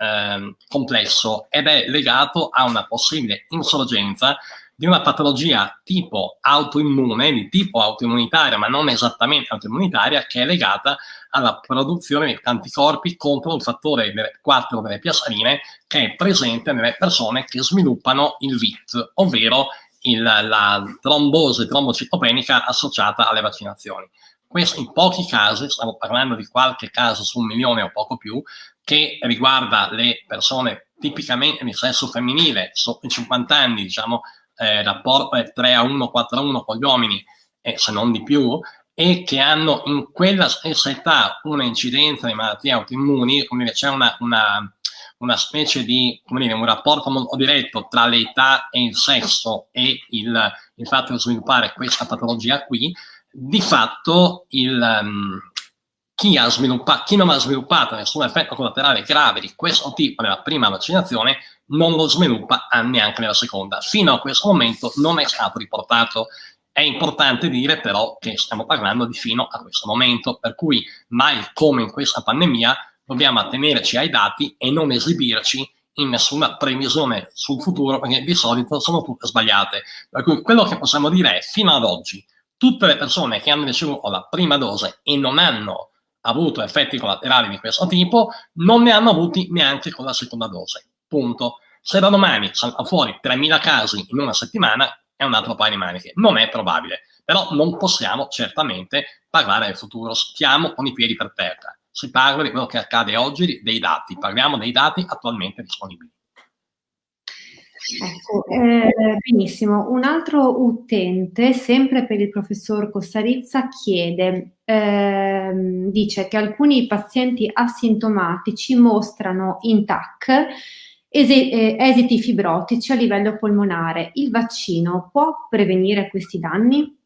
complesso, ed è legato a una possibile insorgenza di una patologia tipo autoimmune, di tipo autoimmunitaria, ma non esattamente autoimmunitaria, che è legata alla produzione di anticorpi contro il fattore 4 delle piastrine, che è presente nelle persone che sviluppano il VIT, ovvero la trombosi trombocitopenica associata alle vaccinazioni. Questo in pochi casi, stiamo parlando di qualche caso su 1 milione o poco più, che riguarda le persone tipicamente di sesso femminile, sotto i 50 anni, diciamo, rapporto è 3:1, 4:1 con gli uomini, se non di più, e che hanno in quella stessa età una incidenza di malattie autoimmuni, come dire, c'è una specie di, come dire, un rapporto molto diretto tra l'età e il sesso e il fatto di sviluppare questa patologia qui. Di fatto chi non ha sviluppato nessun effetto collaterale grave di questo tipo nella prima vaccinazione non lo sviluppa neanche nella seconda. Fino a questo momento non è stato riportato. È importante dire però che stiamo parlando di fino a questo momento, per cui mai come in questa pandemia dobbiamo attenerci ai dati e non esibirci in nessuna previsione sul futuro, perché di solito sono tutte sbagliate. Per cui quello che possiamo dire è, fino ad oggi, tutte le persone che hanno ricevuto la prima dose e non hanno avuto effetti collaterali di questo tipo, non ne hanno avuti neanche con la seconda dose. Punto. Se da domani saltano fuori 3.000 casi in una settimana, è un altro paio di maniche. Non è probabile, però non possiamo certamente parlare del futuro. Stiamo con i piedi per terra. Si parla di quello che accade oggi, dei dati. Parliamo dei dati attualmente disponibili. Ecco, benissimo. Un altro utente, sempre per il professor Costarizza, chiede, dice che alcuni pazienti asintomatici mostrano in TAC esiti fibrotici a livello polmonare. Il vaccino può prevenire questi danni?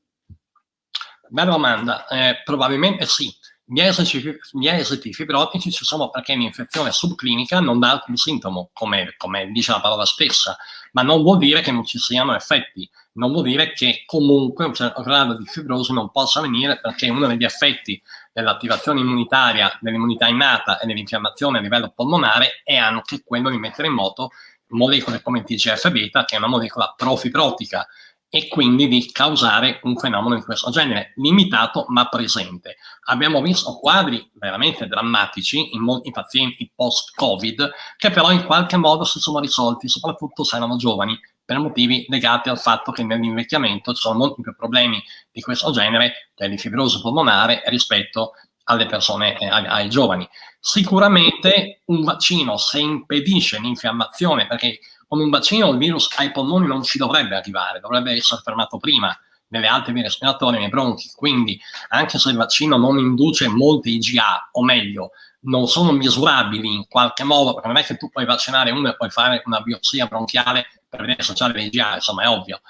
Bella domanda, probabilmente sì. Gli esiti fibrotici ci sono perché l'infezione subclinica non dà alcun sintomo, come dice la parola stessa, ma non vuol dire che non ci siano effetti, non vuol dire che comunque un certo grado di fibrosi non possa venire, perché uno degli effetti dell'attivazione immunitaria, dell'immunità innata e dell'infiammazione a livello polmonare è anche quello di mettere in moto molecole come il TGF-beta, che è una molecola profibrotica, e quindi di causare un fenomeno di questo genere, limitato ma presente. Abbiamo visto quadri veramente drammatici in molti pazienti post-Covid che però in qualche modo si sono risolti, soprattutto se erano giovani, per motivi legati al fatto che nell'invecchiamento ci sono molti più problemi di questo genere, cioè di fibrosi polmonare, rispetto alle persone, ai giovani. Sicuramente un vaccino, se impedisce l'infiammazione, perché con un vaccino il virus ai polmoni non ci dovrebbe arrivare, dovrebbe essere fermato prima nelle altre vie respiratorie, nei bronchi, quindi anche se il vaccino non induce molte IgA, o meglio, non sono misurabili in qualche modo, perché non è che tu puoi vaccinare uno e puoi fare una biopsia bronchiale per vedere se c'è le IgA, insomma è ovvio,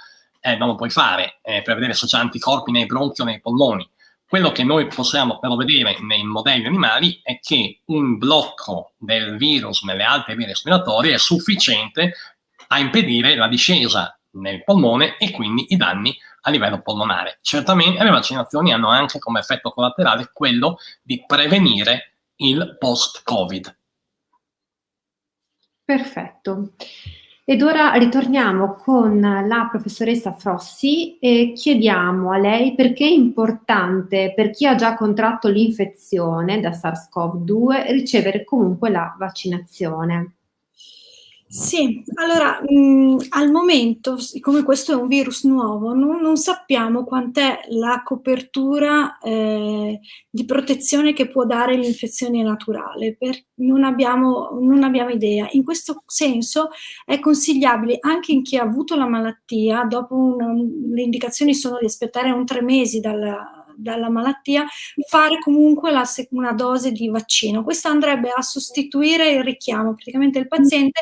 non lo puoi fare per vedere se c'è anticorpi nei bronchi o nei polmoni. Quello che noi possiamo però vedere nei modelli animali è che un blocco del virus nelle altre vie respiratorie è sufficiente a impedire la discesa nel polmone e quindi i danni a livello polmonare. Certamente le vaccinazioni hanno anche come effetto collaterale quello di prevenire il post-Covid. Perfetto. Ed ora ritorniamo con la professoressa Frossi e chiediamo a lei perché è importante per chi ha già contratto l'infezione da SARS-CoV-2 ricevere comunque la vaccinazione. Sì, allora al momento, siccome questo è un virus nuovo, non sappiamo quant'è la copertura di protezione che può dare l'infezione naturale, non abbiamo idea. In questo senso è consigliabile anche in chi ha avuto la malattia, dopo le indicazioni sono di aspettare 3 mesi dalla malattia, fare comunque una dose di vaccino. Questo andrebbe a sostituire il richiamo, praticamente il paziente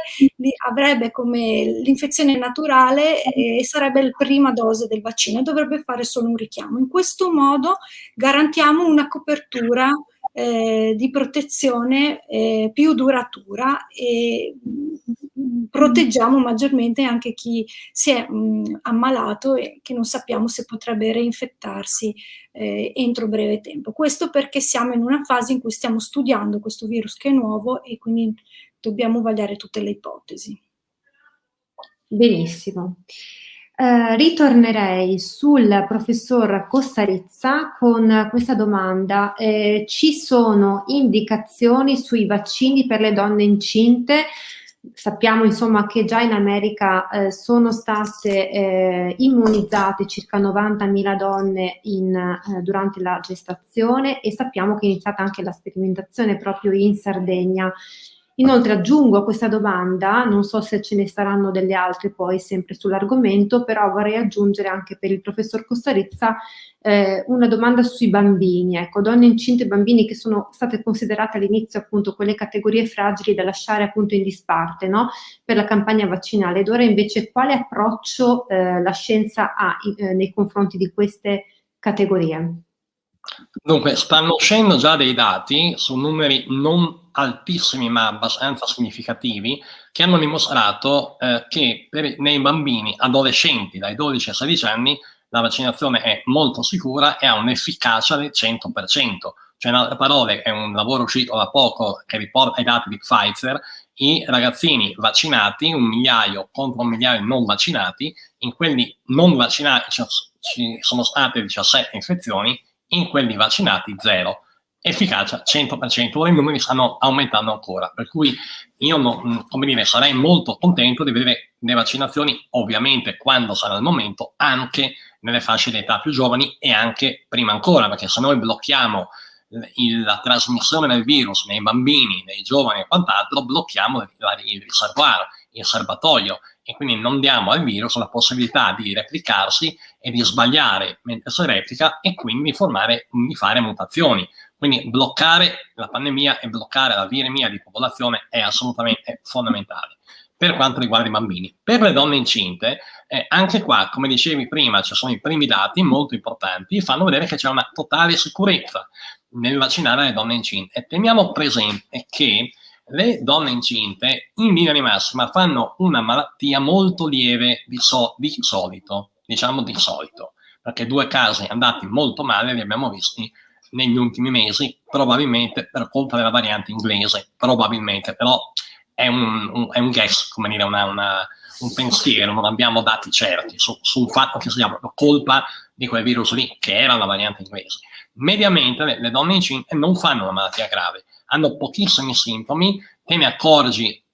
avrebbe come l'infezione naturale e sarebbe la prima dose del vaccino e dovrebbe fare solo un richiamo. In questo modo garantiamo una copertura di protezione più duratura e proteggiamo maggiormente anche chi si è ammalato e che non sappiamo se potrebbe reinfettarsi entro breve tempo. Questo perché siamo in una fase in cui stiamo studiando questo virus che è nuovo e quindi dobbiamo vagliare tutte le ipotesi. Benissimo. Ritornerei sul professor Costarizza con questa domanda. Ci sono indicazioni sui vaccini per le donne incinte? Sappiamo insomma che già in America sono state immunizzate circa 90.000 donne durante la gestazione e sappiamo che è iniziata anche la sperimentazione proprio in Sardegna. Inoltre aggiungo a questa domanda, non so se ce ne saranno delle altre poi sempre sull'argomento, però vorrei aggiungere anche per il professor Costarizza una domanda sui bambini, ecco, donne incinte e bambini che sono state considerate all'inizio appunto quelle categorie fragili da lasciare appunto in disparte, no? Per la campagna vaccinale. Ed ora invece quale approccio la scienza ha nei confronti di queste categorie? Dunque, stanno uscendo già dei dati su numeri non altissimi ma abbastanza significativi che hanno dimostrato che nei bambini adolescenti dai 12 ai 16 anni la vaccinazione è molto sicura e ha un'efficacia del 100%. Cioè, in altre parole, è un lavoro uscito da poco che riporta i dati di Pfizer, i ragazzini vaccinati, 1 migliaio contro 1 migliaio non vaccinati, in quelli non vaccinati ci sono state 17 infezioni, in quelli vaccinati 0, efficacia 100%. Ora i numeri stanno aumentando ancora, per cui io sarei molto contento di vedere le vaccinazioni, ovviamente quando sarà il momento, anche nelle fasce di età più giovani e anche prima ancora, perché se noi blocchiamo la trasmissione del virus nei bambini, nei giovani e quant'altro, blocchiamo il riservoire, il serbatoio, e quindi non diamo al virus la possibilità di replicarsi e di sbagliare mentre si replica e quindi di fare mutazioni. Quindi bloccare la pandemia e bloccare la viremia di popolazione è assolutamente fondamentale. Per quanto riguarda i bambini. Per le donne incinte, anche qua, come dicevi prima, ci sono i primi dati molto importanti, fanno vedere che c'è una totale sicurezza nel vaccinare le donne incinte. E teniamo presente che le donne incinte, in linea di massima, fanno una malattia molto lieve di solito, perché 2 casi andati molto male li abbiamo visti negli ultimi mesi, probabilmente per colpa della variante inglese, probabilmente, però è un guess, come dire, un pensiero, non abbiamo dati certi sul fatto che sia proprio colpa di quel virus lì, che era la variante inglese. Mediamente le donne incinte non fanno una malattia grave, hanno pochissimi sintomi, ti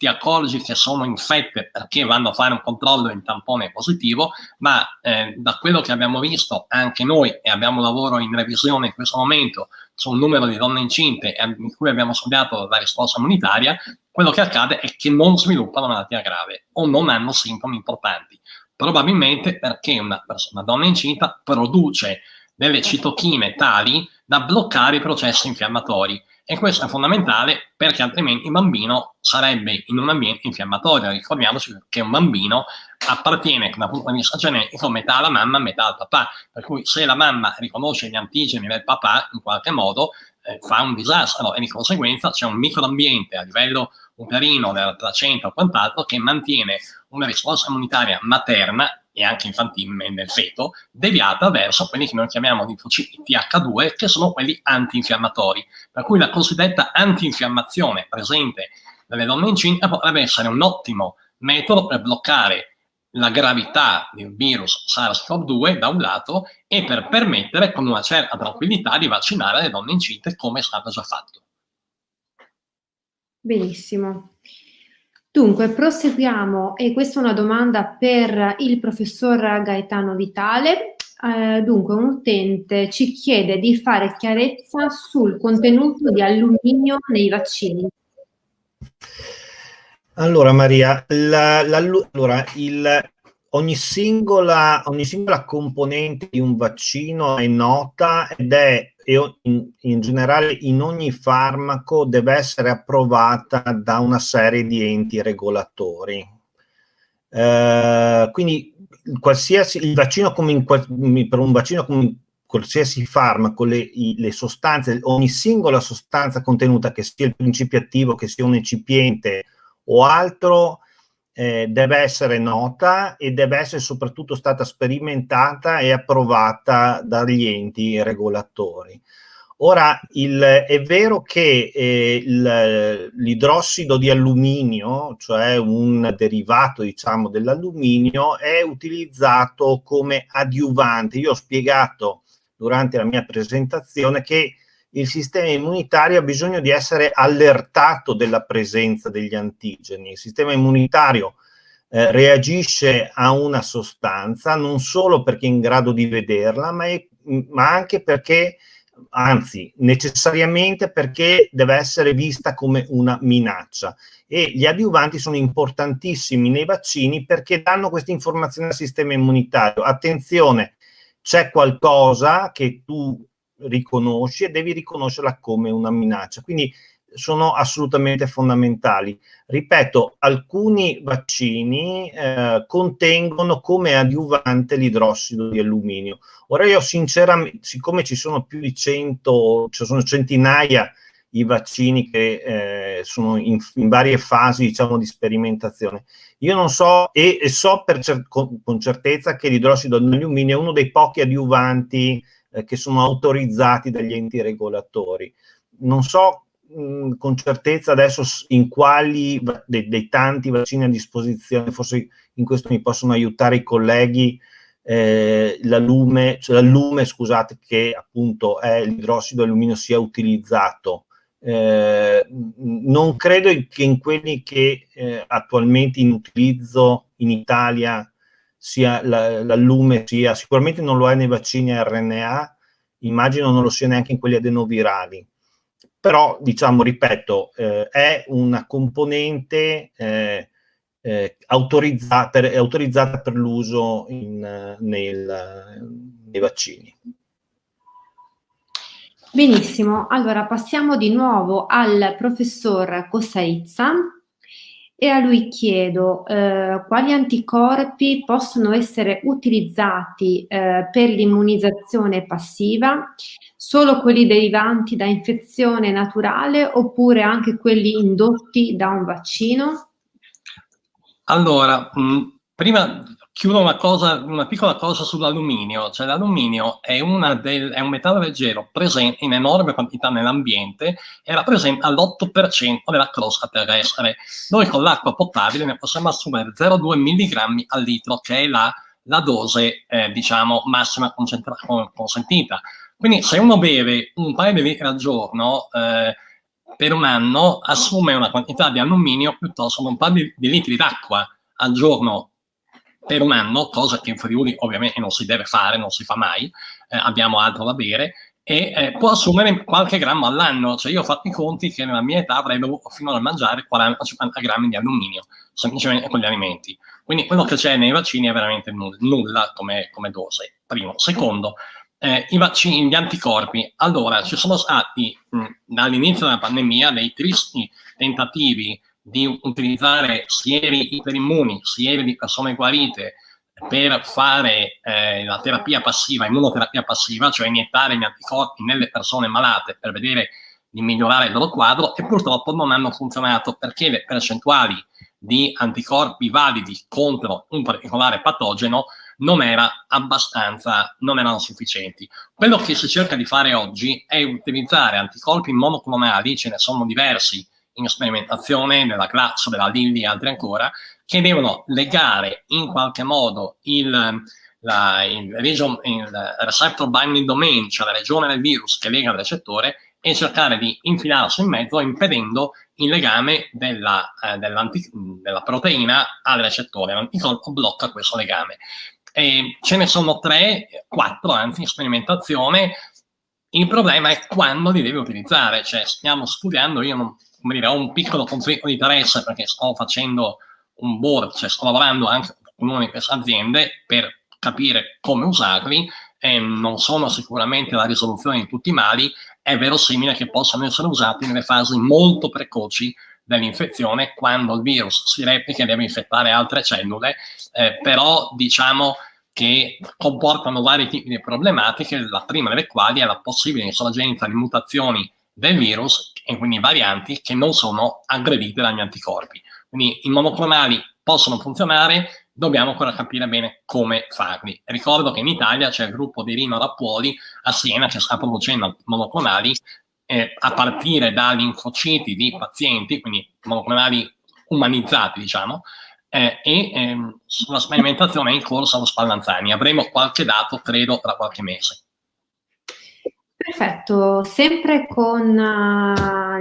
accorgi che sono infette perché vanno a fare un controllo in tampone positivo, ma da quello che abbiamo visto anche noi, e abbiamo lavoro in revisione in questo momento sul numero di donne incinte in cui abbiamo studiato la risposta immunitaria, quello che accade è che non sviluppano malattia grave o non hanno sintomi importanti, probabilmente perché una donna incinta produce delle citochine tali da bloccare i processi infiammatori, e questo è fondamentale perché altrimenti il bambino sarebbe in un ambiente infiammatorio. Ricordiamoci che un bambino appartiene da un punto di vista genetico metà alla mamma, metà al papà, per cui se la mamma riconosce gli antigeni del papà in qualche modo fa un disastro, e di conseguenza c'è un microambiente a livello uterino, della placenta o quant'altro che mantiene una risposta immunitaria materna e anche infantile nel feto, deviata verso quelli che noi chiamiamo linfociti TH2, che sono quelli antinfiammatori. Per cui la cosiddetta antinfiammazione presente nelle donne incinte potrebbe essere un ottimo metodo per bloccare la gravità del virus SARS-CoV-2 da un lato, e per permettere con una certa tranquillità di vaccinare le donne incinte, come è stato già fatto. Benissimo. Dunque, proseguiamo, e questa è una domanda per il professor Gaetano Vitale. Dunque, un utente ci chiede di fare chiarezza sul contenuto di alluminio nei vaccini. Allora Maria, ogni singola componente di un vaccino è nota ed è in generale in ogni farmaco deve essere approvata da una serie di enti regolatori. Quindi il vaccino per un vaccino come qualsiasi farmaco, le sostanze, ogni singola sostanza contenuta, che sia il principio attivo, che sia un eccipiente o altro, deve essere nota e deve essere soprattutto stata sperimentata e approvata dagli enti regolatori. Ora, è vero che l'idrossido di alluminio, cioè un derivato, diciamo, dell'alluminio, è utilizzato come adiuvante. Io ho spiegato durante la mia presentazione che il sistema immunitario ha bisogno di essere allertato della presenza degli antigeni. Il sistema immunitario reagisce a una sostanza non solo perché è in grado di vederla, ma anche perché, anzi, necessariamente perché deve essere vista come una minaccia. E gli adiuvanti sono importantissimi nei vaccini perché danno questa informazione al sistema immunitario. Attenzione, c'è qualcosa che tu riconosci e devi riconoscerla come una minaccia, quindi sono assolutamente fondamentali. Ripeto, alcuni vaccini contengono come adiuvante l'idrossido di alluminio. Ora io sinceramente, siccome ci sono più di 100, ci sono centinaia i vaccini che sono in varie fasi, diciamo, di sperimentazione, io non so, e so con certezza che l'idrossido di alluminio è uno dei pochi adiuvanti che sono autorizzati dagli enti regolatori. Non so con certezza adesso in quali dei tanti vaccini a disposizione, forse in questo mi possono aiutare i colleghi, l'allume, scusate, che appunto è l'idrossido di alluminio, sia utilizzato. Non credo che in quelli che attualmente in utilizzo in Italia sia l'allume, sia sicuramente non lo è nei vaccini a RNA, immagino non lo sia neanche in quelli adenovirali, però diciamo, ripeto, è una componente autorizzata per l'uso nei vaccini. Benissimo, allora passiamo di nuovo al professor Cossarizza e a lui chiedo quali anticorpi possono essere utilizzati per l'immunizzazione passiva, solo quelli derivanti da infezione naturale oppure anche quelli indotti da un vaccino? Allora, prima chiudo una piccola cosa sull'alluminio. Cioè, l'alluminio è un metallo leggero presente in enorme quantità nell'ambiente e rappresenta l'8% della crosta terrestre. Noi con l'acqua potabile ne possiamo assumere 0,2 mg al litro, che è la dose, diciamo, massima consentita. Quindi se uno beve un paio di litri al giorno, per un anno assume una quantità di alluminio piuttosto che un paio di litri d'acqua al giorno per un anno, cosa che in Friuli ovviamente non si deve fare, non si fa mai, abbiamo altro da bere, e può assumere qualche grammo all'anno. Cioè io ho fatto i conti che nella mia età avrei dovuto fino a mangiare 40-50 grammi di alluminio, semplicemente con gli alimenti. Quindi quello che c'è nei vaccini è veramente nulla come dose, primo. Secondo, i vaccini, gli anticorpi. Allora, ci sono stati dall'inizio della pandemia dei tristi tentativi di utilizzare sieri iperimmuni, sieri di persone guarite, per fare la terapia passiva, immunoterapia passiva, cioè iniettare gli anticorpi nelle persone malate per vedere di migliorare il loro quadro, e purtroppo non hanno funzionato perché le percentuali di anticorpi validi contro un particolare patogeno non erano sufficienti. Quello che si cerca di fare oggi è utilizzare anticorpi monoclonali, ce ne sono diversi in sperimentazione, nella classe della Lilly e altri ancora, che devono legare in qualche modo il receptor binding domain, cioè la regione del virus che lega al recettore, e cercare di infilarsi in mezzo impedendo il legame della proteina al recettore. L'anticorpo blocca questo legame. E ce ne sono 4 anzi in sperimentazione. Il problema è quando li devi utilizzare. Cioè, stiamo studiando, io ho un piccolo conflitto di interesse perché sto facendo un board, cioè sto lavorando anche con una di queste aziende per capire come usarli, e non sono sicuramente la risoluzione di tutti i mali. È verosimile che possano essere usati nelle fasi molto precoci dell'infezione, quando il virus si replica e deve infettare altre cellule, però diciamo che comportano vari tipi di problematiche, la prima delle quali è la possibile insorgenza di mutazioni del virus, e quindi varianti che non sono aggredite dagli anticorpi. Quindi i monoclonali possono funzionare, dobbiamo ancora capire bene come farli. Ricordo che in Italia c'è il gruppo di Rino Rappuoli a Siena che sta producendo monoclonali a partire da linfociti di pazienti, quindi monoclonali umanizzati, diciamo, sulla sperimentazione è in corso allo Spallanzani. Avremo qualche dato, credo, tra qualche mese. Perfetto, sempre con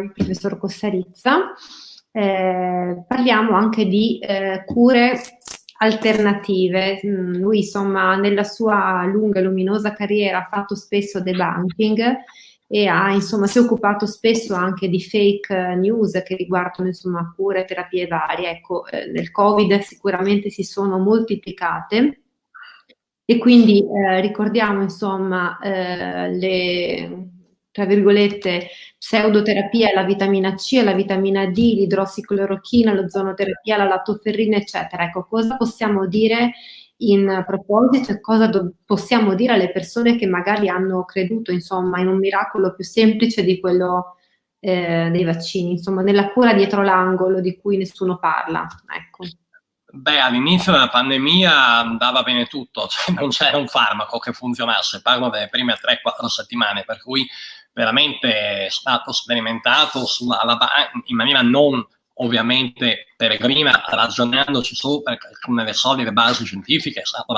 il professor Cossarizza parliamo anche di cure alternative. Lui, insomma, nella sua lunga e luminosa carriera ha fatto spesso debunking e si è occupato spesso anche di fake news che riguardano, insomma, cure e terapie varie. Ecco, nel Covid sicuramente si sono moltiplicate. E quindi ricordiamo, insomma, le, tra virgolette, pseudoterapia, la vitamina C, la vitamina D, l'idrossiclorochina, l'ozonoterapia, la lattoferrina, eccetera. Ecco, cosa possiamo dire in proposito e cosa possiamo dire alle persone che magari hanno creduto, insomma, in un miracolo più semplice di quello dei vaccini, insomma, nella cura dietro l'angolo di cui nessuno parla, ecco. Beh, all'inizio della pandemia andava bene tutto, cioè non c'era un farmaco che funzionasse, parlo delle prime 3-4 settimane, per cui veramente è stato sperimentato in maniera non ovviamente peregrina, ragionandoci su con le solide basi scientifiche. È stato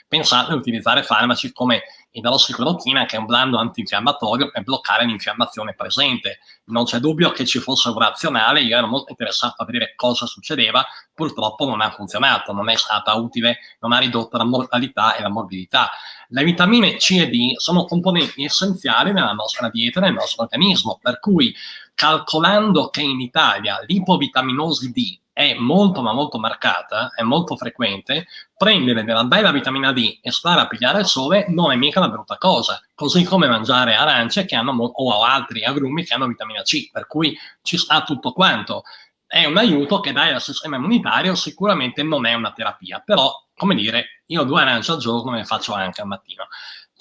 pensato di utilizzare farmaci come idrossiclorochina, che è un blando antinfiammatorio, per bloccare l'infiammazione presente. non c'è dubbio che ci fosse un razionale, io ero molto interessato a vedere cosa succedeva, purtroppo non ha funzionato, non è stata utile, non ha ridotto la mortalità e la morbidità. Le vitamine C e D sono componenti essenziali nella nostra dieta e nel nostro organismo, per cui calcolando che in Italia l'ipovitaminosi D è molto ma molto marcata, è molto frequente, prendere della bella vitamina D e stare a pigliare il sole non è mica una brutta cosa, così come mangiare arance che hanno o altri agrumi che hanno vitamina C, per cui ci sta tutto quanto. È un aiuto che dai al sistema immunitario, sicuramente non è una terapia, però, come dire, io 2 arance al giorno ne faccio anche al mattino.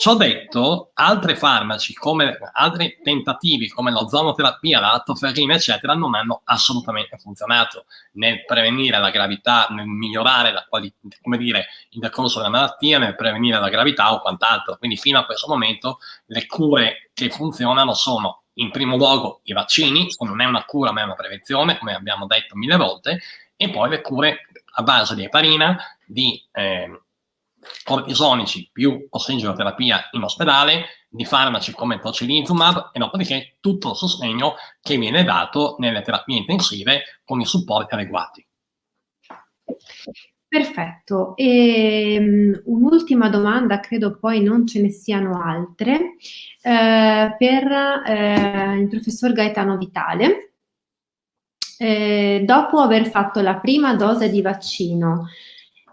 Ciò detto, altri farmaci, come altri tentativi come l'ozonoterapia, la lattoferrina, eccetera, non hanno assolutamente funzionato nel prevenire la gravità, nel migliorare la qualità, come dire, il decorso della malattia, nel prevenire la gravità o quant'altro. Quindi fino a questo momento le cure che funzionano sono in primo luogo i vaccini, che non è una cura ma è una prevenzione, come abbiamo detto 1000 volte, e poi le cure a base di eparina, di cortisonici più ossigenoterapia in ospedale, di farmaci come tocilizumab e dopodiché tutto il sostegno che viene dato nelle terapie intensive con i supporti adeguati. Perfetto. Un'ultima domanda, credo poi non ce ne siano altre, per il professor Gaetano Vitale. Dopo aver fatto la prima dose di vaccino,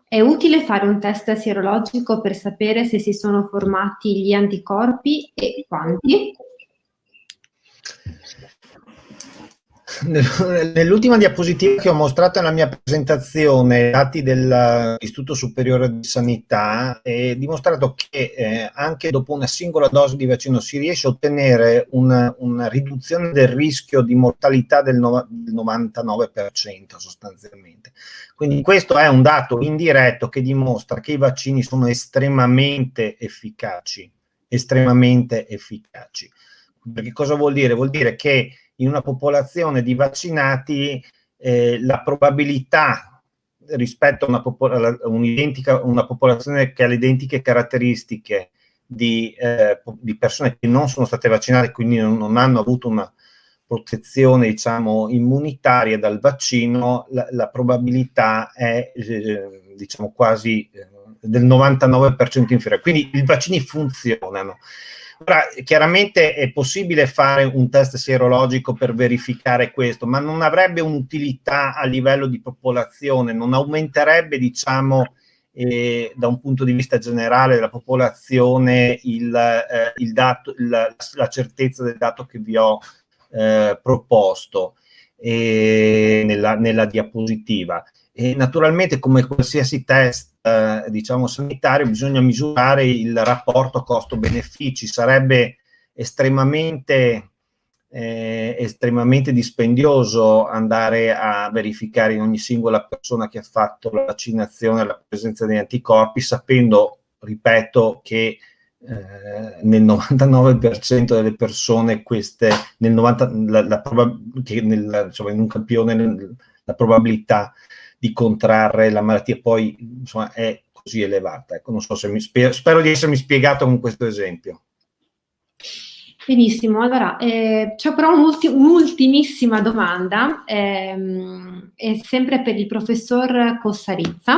è utile fare un test sierologico per sapere se si sono formati gli anticorpi e quanti? Nell'ultima diapositiva che ho mostrato nella mia presentazione, dati dell'Istituto Superiore di Sanità, è dimostrato che anche dopo una singola dose di vaccino si riesce a ottenere una riduzione del rischio di mortalità del 99% sostanzialmente. Quindi questo è un dato indiretto che dimostra che i vaccini sono estremamente efficaci. Perché cosa vuol dire? Vuol dire che in una popolazione di vaccinati la probabilità rispetto a una popolazione che ha le identiche caratteristiche di persone che non sono state vaccinate, quindi non hanno avuto una protezione, diciamo, immunitaria dal vaccino, la probabilità è diciamo quasi del 99% inferiore. Quindi i vaccini funzionano. Ora, chiaramente è possibile fare un test sierologico per verificare questo, ma non avrebbe un'utilità a livello di popolazione, non aumenterebbe, diciamo, da un punto di vista generale della popolazione la certezza del dato che vi ho proposto nella diapositiva. E naturalmente, come qualsiasi test diciamo sanitario, bisogna misurare il rapporto costo-benefici. Sarebbe estremamente dispendioso andare a verificare in ogni singola persona che ha fatto la vaccinazione la presenza degli anticorpi, sapendo, ripeto, che nel 99% delle persone in un campione la probabilità di contrarre la malattia poi, insomma, è così elevata. Ecco, non so se spero di essermi spiegato con questo esempio. Benissimo, allora c'è però un'ultimissima domanda, è sempre per il professor Cossarizza,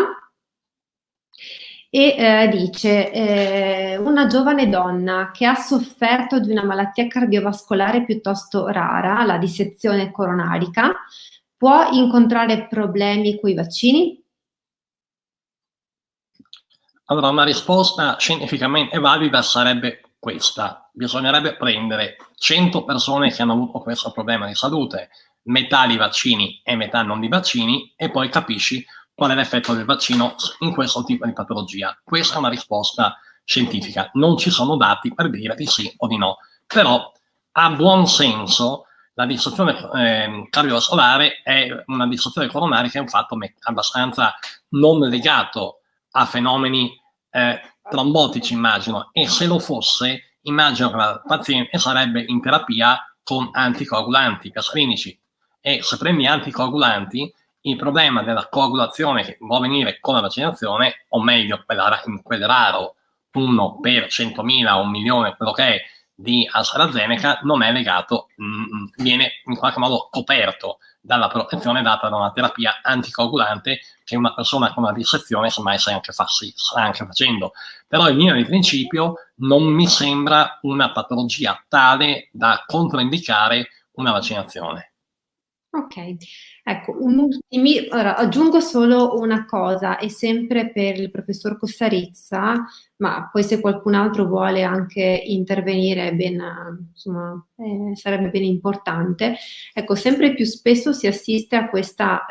e dice una giovane donna che ha sofferto di una malattia cardiovascolare piuttosto rara, la dissezione coronarica, può incontrare problemi con i vaccini? Allora, una risposta scientificamente valida sarebbe questa. Bisognerebbe prendere 100 persone che hanno avuto questo problema di salute, metà di vaccini e metà non di vaccini, e poi capisci qual è l'effetto del vaccino in questo tipo di patologia. Questa è una risposta scientifica. Non ci sono dati per dire di sì o di no, però ha buon senso. La dissezione cardiovascolare è una dissezione coronarica, è un fatto abbastanza non legato a fenomeni trombotici, immagino, e se lo fosse, immagino che la paziente sarebbe in terapia con anticoagulanti gastrinici, e se prendi anticoagulanti il problema della coagulazione che può venire con la vaccinazione, o meglio in quel raro 1 per 100.000 o 1 milione, quello che è, di AstraZeneca non è legato, viene in qualche modo coperto dalla protezione data da una terapia anticoagulante che una persona con una dissezione semmai sta anche facendo. Però in linea di principio non mi sembra una patologia tale da controindicare una vaccinazione. Ok, ecco, allora, aggiungo solo una cosa, e sempre per il professor Cossarizza, ma poi se qualcun altro vuole anche intervenire, sarebbe ben importante. Ecco, sempre più spesso si assiste a questa,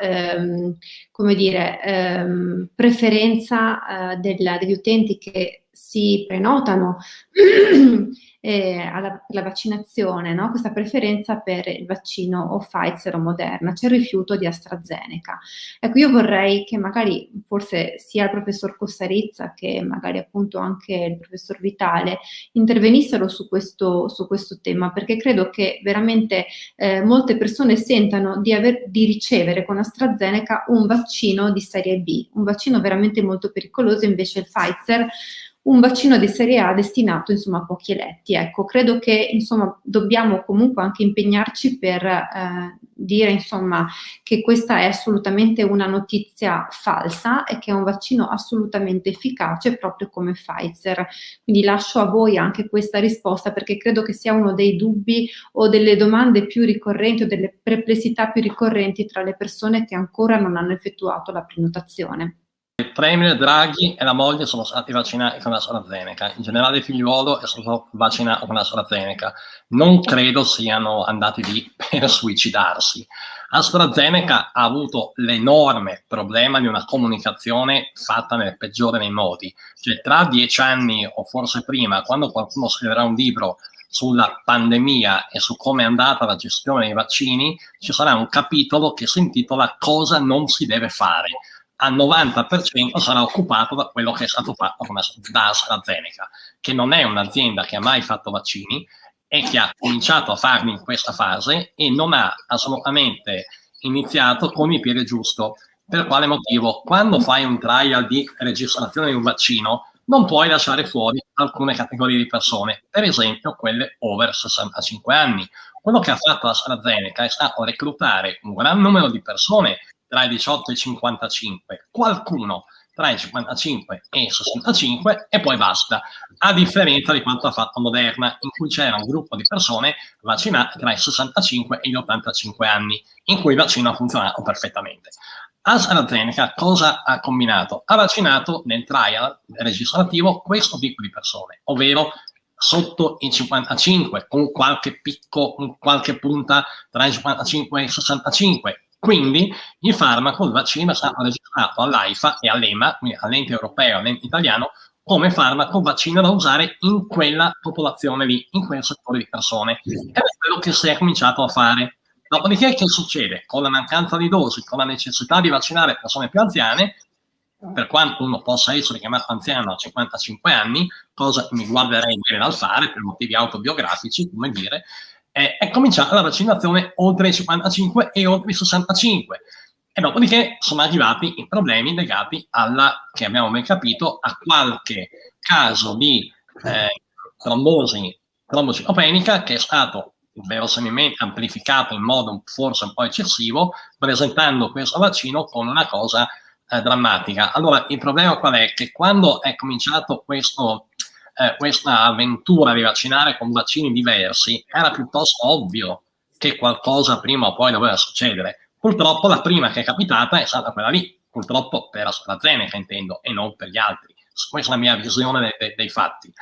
preferenza degli utenti che si prenotano la vaccinazione, no? Questa preferenza per il vaccino o Pfizer o Moderna, c'è il rifiuto di AstraZeneca. Ecco, io vorrei che magari forse sia il professor Cossarizza che magari appunto anche il professor Vitale intervenissero su questo tema, perché credo che veramente molte persone sentano di ricevere con AstraZeneca un vaccino di serie B, un vaccino veramente molto pericoloso, invece il Pfizer un vaccino di serie A destinato insomma a pochi eletti. Ecco, credo che insomma dobbiamo comunque anche impegnarci per dire insomma che questa è assolutamente una notizia falsa e che è un vaccino assolutamente efficace proprio come Pfizer. Quindi lascio a voi anche questa risposta, perché credo che sia uno dei dubbi o delle domande più ricorrenti o delle perplessità più ricorrenti tra le persone che ancora non hanno effettuato la prenotazione. Il premier Draghi e la moglie sono stati vaccinati con AstraZeneca, il generale Figliuolo è stato vaccinato con AstraZeneca. Non credo siano andati lì per suicidarsi. AstraZeneca ha avuto l'enorme problema di una comunicazione fatta nel peggiore dei modi. Cioè, tra 10 anni o forse prima, quando qualcuno scriverà un libro sulla pandemia e su come è andata la gestione dei vaccini, ci sarà un capitolo che si intitola Cosa non si deve fare. Al 90% sarà occupato da quello che è stato fatto da AstraZeneca, che non è un'azienda che ha mai fatto vaccini e che ha cominciato a farli in questa fase e non ha assolutamente iniziato con il piede giusto. Per quale motivo? Quando fai un trial di registrazione di un vaccino non puoi lasciare fuori alcune categorie di persone, per esempio quelle over 65 anni. Quello che ha fatto AstraZeneca è stato reclutare un gran numero di persone tra i 18 e i 55, qualcuno tra i 55 e i 65 e poi basta, a differenza di quanto ha fatto Moderna, in cui c'era un gruppo di persone vaccinate tra i 65 e gli 85 anni, in cui il vaccino ha funzionato perfettamente. AstraZeneca cosa ha combinato? Ha vaccinato nel trial registrativo questo tipo di persone, ovvero sotto i 55, con qualche picco, con qualche punta tra i 55 e i 65. Quindi il farmaco, il vaccino, è stato registrato all'AIFA e all'EMA, quindi all'ente europeo e all'ente italiano, come farmaco vaccino da usare in quella popolazione lì, in quel settore di persone. Ed è quello che si è cominciato a fare. Dopodiché che succede? Con la mancanza di dosi, con la necessità di vaccinare persone più anziane, per quanto uno possa essere chiamato anziano a 55 anni, cosa che mi guarderei bene dal fare per motivi autobiografici, come dire, è cominciata la vaccinazione oltre i 55 e oltre i 65. E dopodiché sono arrivati i problemi legati che abbiamo ben capito, a qualche caso di trombosi trombocitopenica che è stato verosimilmente amplificato in modo forse un po' eccessivo, presentando questo vaccino come una cosa drammatica. Allora, il problema qual è? Che quando è cominciato questa avventura di vaccinare con vaccini diversi, era piuttosto ovvio che qualcosa prima o poi doveva succedere. Purtroppo la prima che è capitata è stata quella lì, purtroppo per AstraZeneca intendo, e non per gli altri. Questa è la mia visione dei fatti.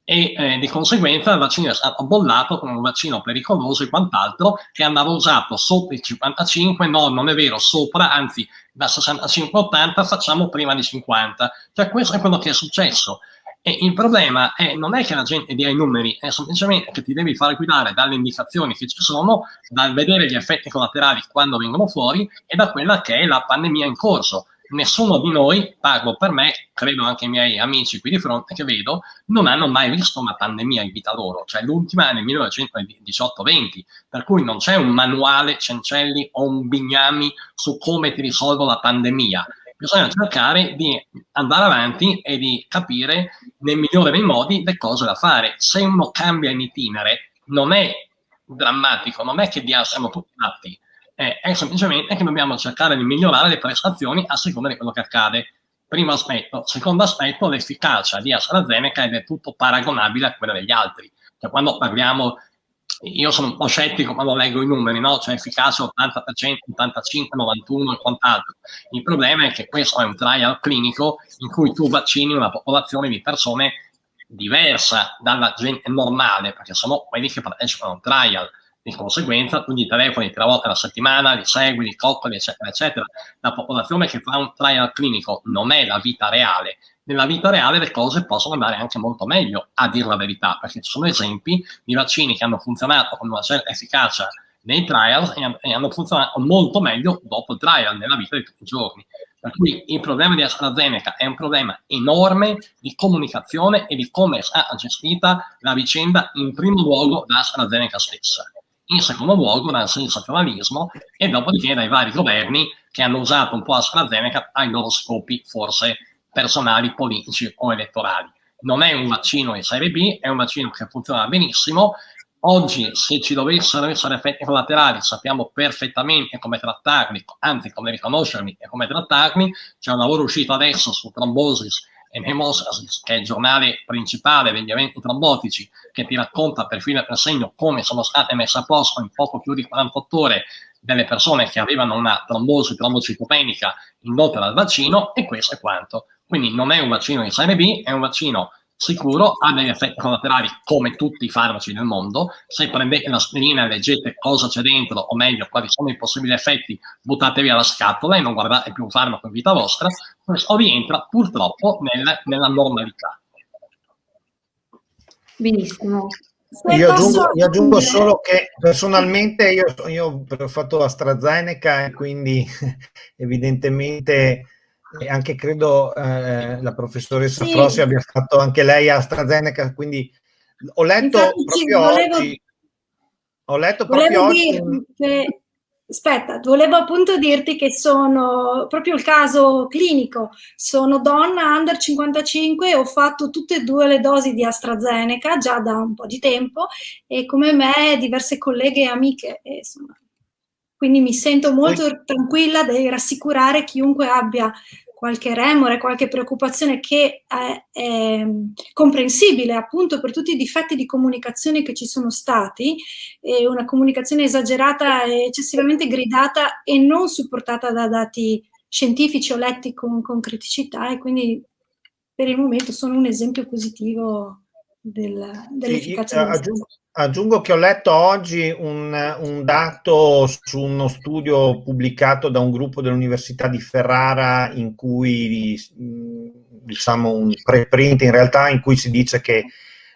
E di conseguenza il vaccino è stato bollato come un vaccino pericoloso e quant'altro, che andava usato sotto i 55, no, non è vero, sopra, anzi da 65 a 80 facciamo prima di 50. Cioè questo è quello che è successo. E il problema non è che la gente dia i numeri, è semplicemente che ti devi fare guidare dalle indicazioni che ci sono, dal vedere gli effetti collaterali quando vengono fuori e da quella che è la pandemia in corso. Nessuno di noi, parlo per me, credo anche i miei amici qui di fronte che vedo, non hanno mai visto una pandemia in vita loro, cioè l'ultima è nel 1918-20, per cui non c'è un manuale Cencelli o un Bignami su come ti risolvo la pandemia. bisogna cercare di andare avanti e di capire nel migliore dei modi le cose da fare. Se uno cambia in itinere non è drammatico, non è che siamo tutti matti, è semplicemente che dobbiamo cercare di migliorare le prestazioni a seconda di quello che accade. Primo aspetto. Secondo aspetto, l'efficacia di AstraZeneca è del tutto paragonabile a quella degli altri. Cioè, quando parliamo, io sono un po' scettico quando leggo i numeri, no? Cioè efficacia 80%, 85, 91 e quant'altro. Il problema è che questo è un trial clinico in cui tu vaccini una popolazione di persone diversa dalla gente normale, perché sono quelli che partecipano a un trial. Di conseguenza tu gli telefoni 3 volte alla settimana, li segui, li coccoli, eccetera, eccetera. La popolazione che fa un trial clinico non è la vita reale. Nella vita reale le cose possono andare anche molto meglio, a dire la verità, perché ci sono esempi di vaccini che hanno funzionato con una certa efficacia nei trial e hanno funzionato molto meglio dopo il trial, nella vita di tutti i giorni. Per cui il problema di AstraZeneca è un problema enorme di comunicazione e di come è stata gestita la vicenda, in primo luogo da AstraZeneca stessa, in secondo luogo dal sensazionalismo e dopodiché dai vari governi che hanno usato un po' AstraZeneca ai loro scopi forse personali, politici o elettorali. Non è un vaccino di serie B, è un vaccino che funziona benissimo. Oggi, se ci dovessero essere effetti collaterali, sappiamo perfettamente come trattarli, anzi come riconoscerli e come trattarli. C'è un lavoro uscito adesso su trombosis e hemostasis, che è il giornale principale degli eventi trombotici, che ti racconta per filo e per segno come sono state messe a posto in poco più di 48 ore delle persone che avevano una trombosi trombocitopenica indotta dal vaccino, e questo è quanto. Quindi non è un vaccino di serie B, è un vaccino sicuro, ha degli effetti collaterali come tutti i farmaci del mondo. Se prendete l'aspirina e leggete cosa c'è dentro, o meglio quali sono i possibili effetti, buttate via la scatola e non guardate più un farmaco in vita vostra. Questo rientra purtroppo nella normalità. Benissimo. Io aggiungo solo che personalmente io ho fatto AstraZeneca e quindi evidentemente anche credo la professoressa Frossi abbia fatto anche lei AstraZeneca, quindi ho letto proprio oggi volevo appunto dirti che sono proprio il caso clinico, sono donna under 55, ho fatto tutte e 2 le dosi di AstraZeneca già da un po' di tempo e come me diverse colleghe e amiche, insomma. Quindi mi sento molto tranquilla di rassicurare chiunque abbia qualche remore, qualche preoccupazione, che è comprensibile appunto per tutti i difetti di comunicazione che ci sono stati, una comunicazione esagerata, eccessivamente gridata e non supportata da dati scientifici o letti con criticità, e quindi per il momento sono un esempio positivo dell'efficacia Aggiungo che ho letto oggi un dato su uno studio pubblicato da un gruppo dell'Università di Ferrara, in cui diciamo un preprint in realtà, in cui si dice che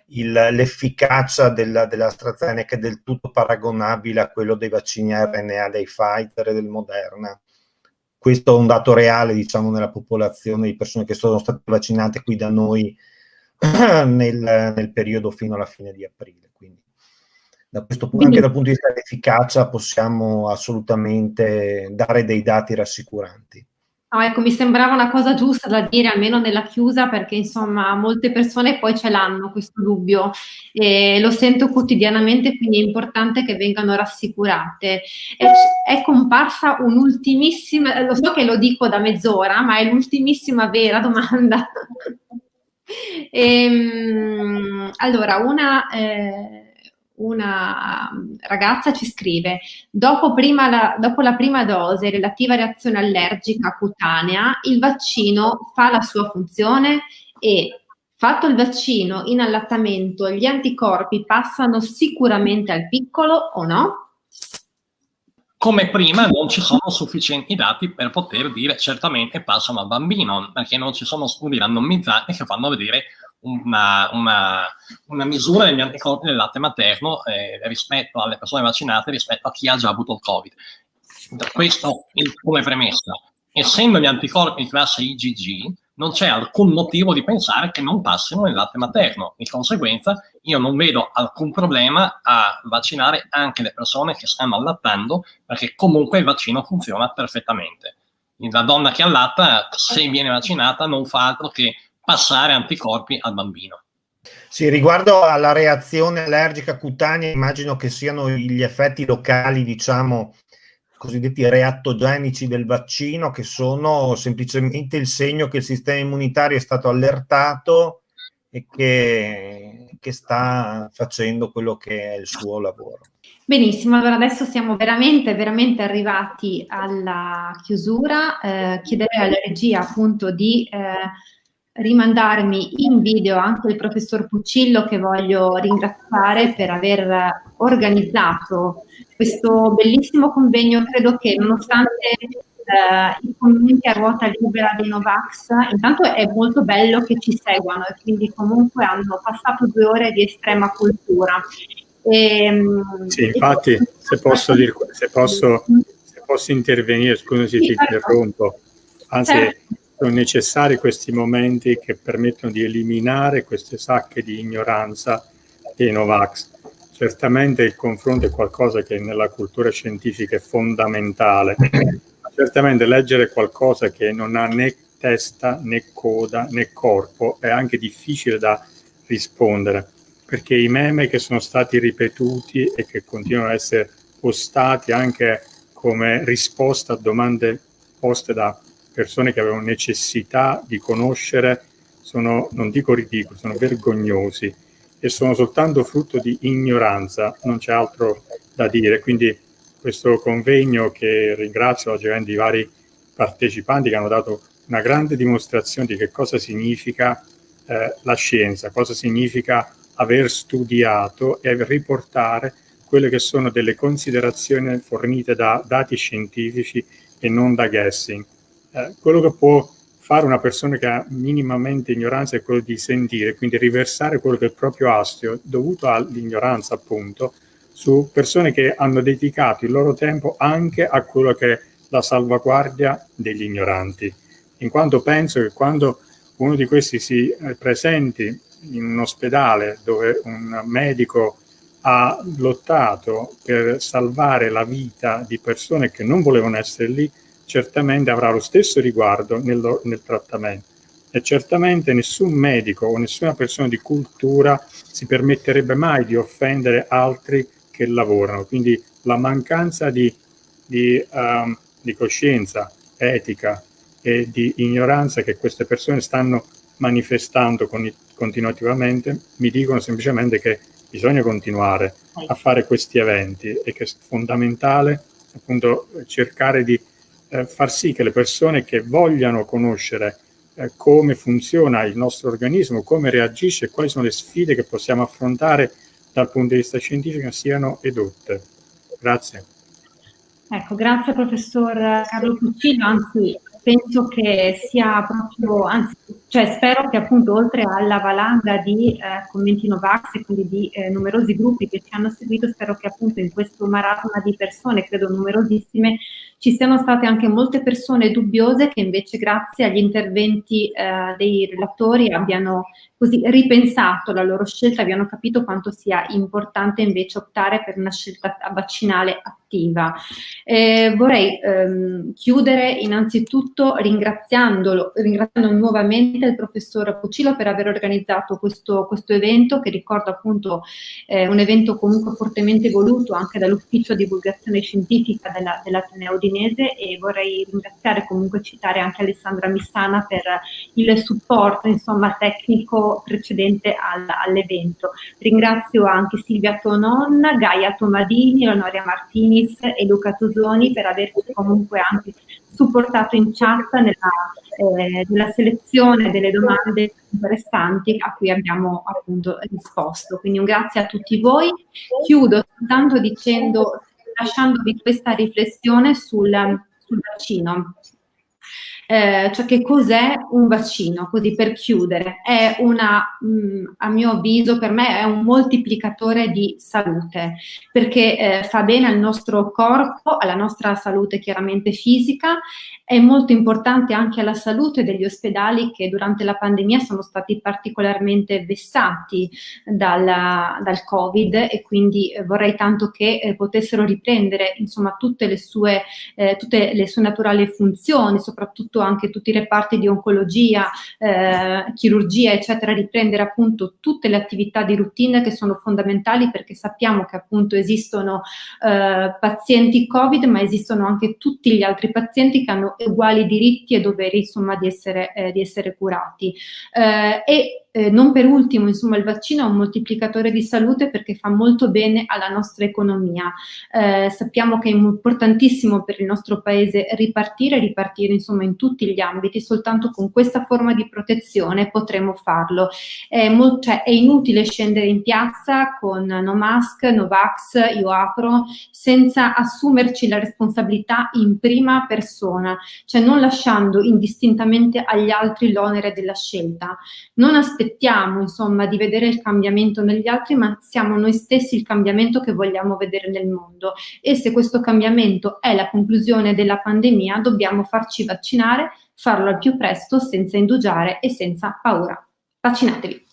l'efficacia dell'AstraZeneca è del tutto paragonabile a quello dei vaccini RNA dei Pfizer e del Moderna. Questo è un dato reale, diciamo, nella popolazione di persone che sono state vaccinate qui da noi nel periodo fino alla fine di aprile. Quindi da questo punto, anche dal punto di vista dell'efficacia, possiamo assolutamente dare dei dati rassicuranti. No, ecco, mi sembrava una cosa giusta da dire, almeno nella chiusa, perché insomma molte persone poi ce l'hanno questo dubbio e lo sento quotidianamente, quindi è importante che vengano rassicurate. È comparsa un'ultimissima, lo so che lo dico da mezz'ora, ma è l'ultimissima vera domanda. Allora, una ragazza ci scrive: dopo la prima dose relativa reazione allergica cutanea, il vaccino fa la sua funzione e, fatto il vaccino in allattamento, gli anticorpi passano sicuramente al piccolo o no? Come prima non ci sono sufficienti dati per poter dire certamente passano al bambino, perché non ci sono studi randomizzati che fanno vedere una misura degli anticorpi del latte materno rispetto alle persone vaccinate rispetto a chi ha già avuto il Covid. Questo come premessa. Essendo gli anticorpi di classe IgG, non c'è alcun motivo di pensare che non passino nel latte materno. Di conseguenza, io non vedo alcun problema a vaccinare anche le persone che stanno allattando, perché comunque il vaccino funziona perfettamente. la donna che allatta, se viene vaccinata, non fa altro che passare anticorpi al bambino. Sì, riguardo alla reazione allergica cutanea, immagino che siano gli effetti locali, diciamo, cosiddetti reattogenici del vaccino, che sono semplicemente il segno che il sistema immunitario è stato allertato e che sta facendo quello che è il suo lavoro. Benissimo, allora adesso siamo veramente arrivati alla chiusura. Chiederei alla regia appunto di rimandarmi in video anche il professor Puccillo, che voglio ringraziare per aver organizzato questo bellissimo convegno. Credo che nonostante i commenti a ruota libera dei Novax, intanto è molto bello che ci seguano e quindi comunque hanno passato 2 ore di estrema cultura. Sì, infatti, se posso intervenire, scusa se ti interrompo, anzi sono necessari questi momenti che permettono di eliminare queste sacche di ignoranza dei Novax. Certamente il confronto è qualcosa che nella cultura scientifica è fondamentale, ma certamente leggere qualcosa che non ha né testa né coda né corpo è anche difficile da rispondere, perché i meme che sono stati ripetuti e che continuano a essere postati anche come risposta a domande poste da persone che avevano necessità di conoscere sono, non dico ridicoli, sono vergognosi e sono soltanto frutto di ignoranza, non c'è altro da dire. Quindi questo convegno, che ringrazio logicamente i vari partecipanti che hanno dato una grande dimostrazione di che cosa significa la scienza, cosa significa aver studiato e riportare quelle che sono delle considerazioni fornite da dati scientifici e non da guessing. Quello che può fare una persona che ha minimamente ignoranza è quello di sentire, quindi riversare quello che è il proprio astio dovuto all'ignoranza, appunto, su persone che hanno dedicato il loro tempo anche a quello che è la salvaguardia degli ignoranti. In quanto penso che quando uno di questi si presenti in un ospedale dove un medico ha lottato per salvare la vita di persone che non volevano essere lì, certamente avrà lo stesso riguardo nel trattamento e certamente nessun medico o nessuna persona di cultura si permetterebbe mai di offendere altri che lavorano. Quindi la mancanza di coscienza etica e di ignoranza che queste persone stanno manifestando continuativamente mi dicono semplicemente che bisogna continuare a fare questi eventi e che è fondamentale appunto cercare di far sì che le persone che vogliano conoscere come funziona il nostro organismo, come reagisce, quali sono le sfide che possiamo affrontare dal punto di vista scientifico siano edotte. Grazie. Ecco, grazie professor Carlo Puccillo, anzi penso che sia proprio, cioè spero che appunto oltre alla valanga di commenti Novax e quindi di numerosi gruppi che ci hanno seguito, spero che appunto in questo marasma di persone, credo numerosissime, ci siano state anche molte persone dubbiose che invece grazie agli interventi dei relatori abbiano così ripensato la loro scelta, abbiano capito quanto sia importante invece optare per una scelta vaccinale attiva. Vorrei chiudere innanzitutto ringraziando nuovamente il professor Puccillo per aver organizzato questo evento, che ricordo appunto un evento comunque fortemente voluto anche dall'ufficio divulgazione scientifica dell'Ateneo Udinese, e vorrei ringraziare, comunque citare anche Alessandra Missana per il supporto insomma tecnico precedente all'evento. Ringrazio anche Silvia Tonon, Gaia Tomadini, Leonoria Martinis e Luca Tosoni per averci comunque anche supportato in chat nella selezione delle domande interessanti a cui abbiamo appunto risposto. Quindi un grazie a tutti voi. Chiudo soltanto lasciandovi questa riflessione sul vaccino. Cioè che cos'è un vaccino? Così per chiudere, è a mio avviso, per me è un moltiplicatore di salute, perché fa bene al nostro corpo, alla nostra salute chiaramente fisica, è molto importante anche alla salute degli ospedali che durante la pandemia sono stati particolarmente vessati dal Covid, e quindi vorrei tanto che potessero riprendere insomma tutte le sue naturali funzioni, soprattutto anche tutti i reparti di oncologia, chirurgia eccetera, riprendere appunto tutte le attività di routine che sono fondamentali, perché sappiamo che appunto esistono pazienti Covid, ma esistono anche tutti gli altri pazienti che hanno uguali diritti e doveri insomma di essere curati. Non per ultimo, insomma, il vaccino è un moltiplicatore di salute perché fa molto bene alla nostra economia. Sappiamo che è importantissimo per il nostro paese ripartire insomma in tutti gli ambiti. Soltanto con questa forma di protezione potremo farlo. È inutile scendere in piazza con no mask, no vax, io apro, senza assumerci la responsabilità in prima persona, cioè non lasciando indistintamente agli altri l'onere della scelta. Non aspettiamo insomma di vedere il cambiamento negli altri, ma siamo noi stessi il cambiamento che vogliamo vedere nel mondo, e se questo cambiamento è la conclusione della pandemia dobbiamo farci vaccinare, farlo al più presto, senza indugiare e senza paura. Vaccinatevi!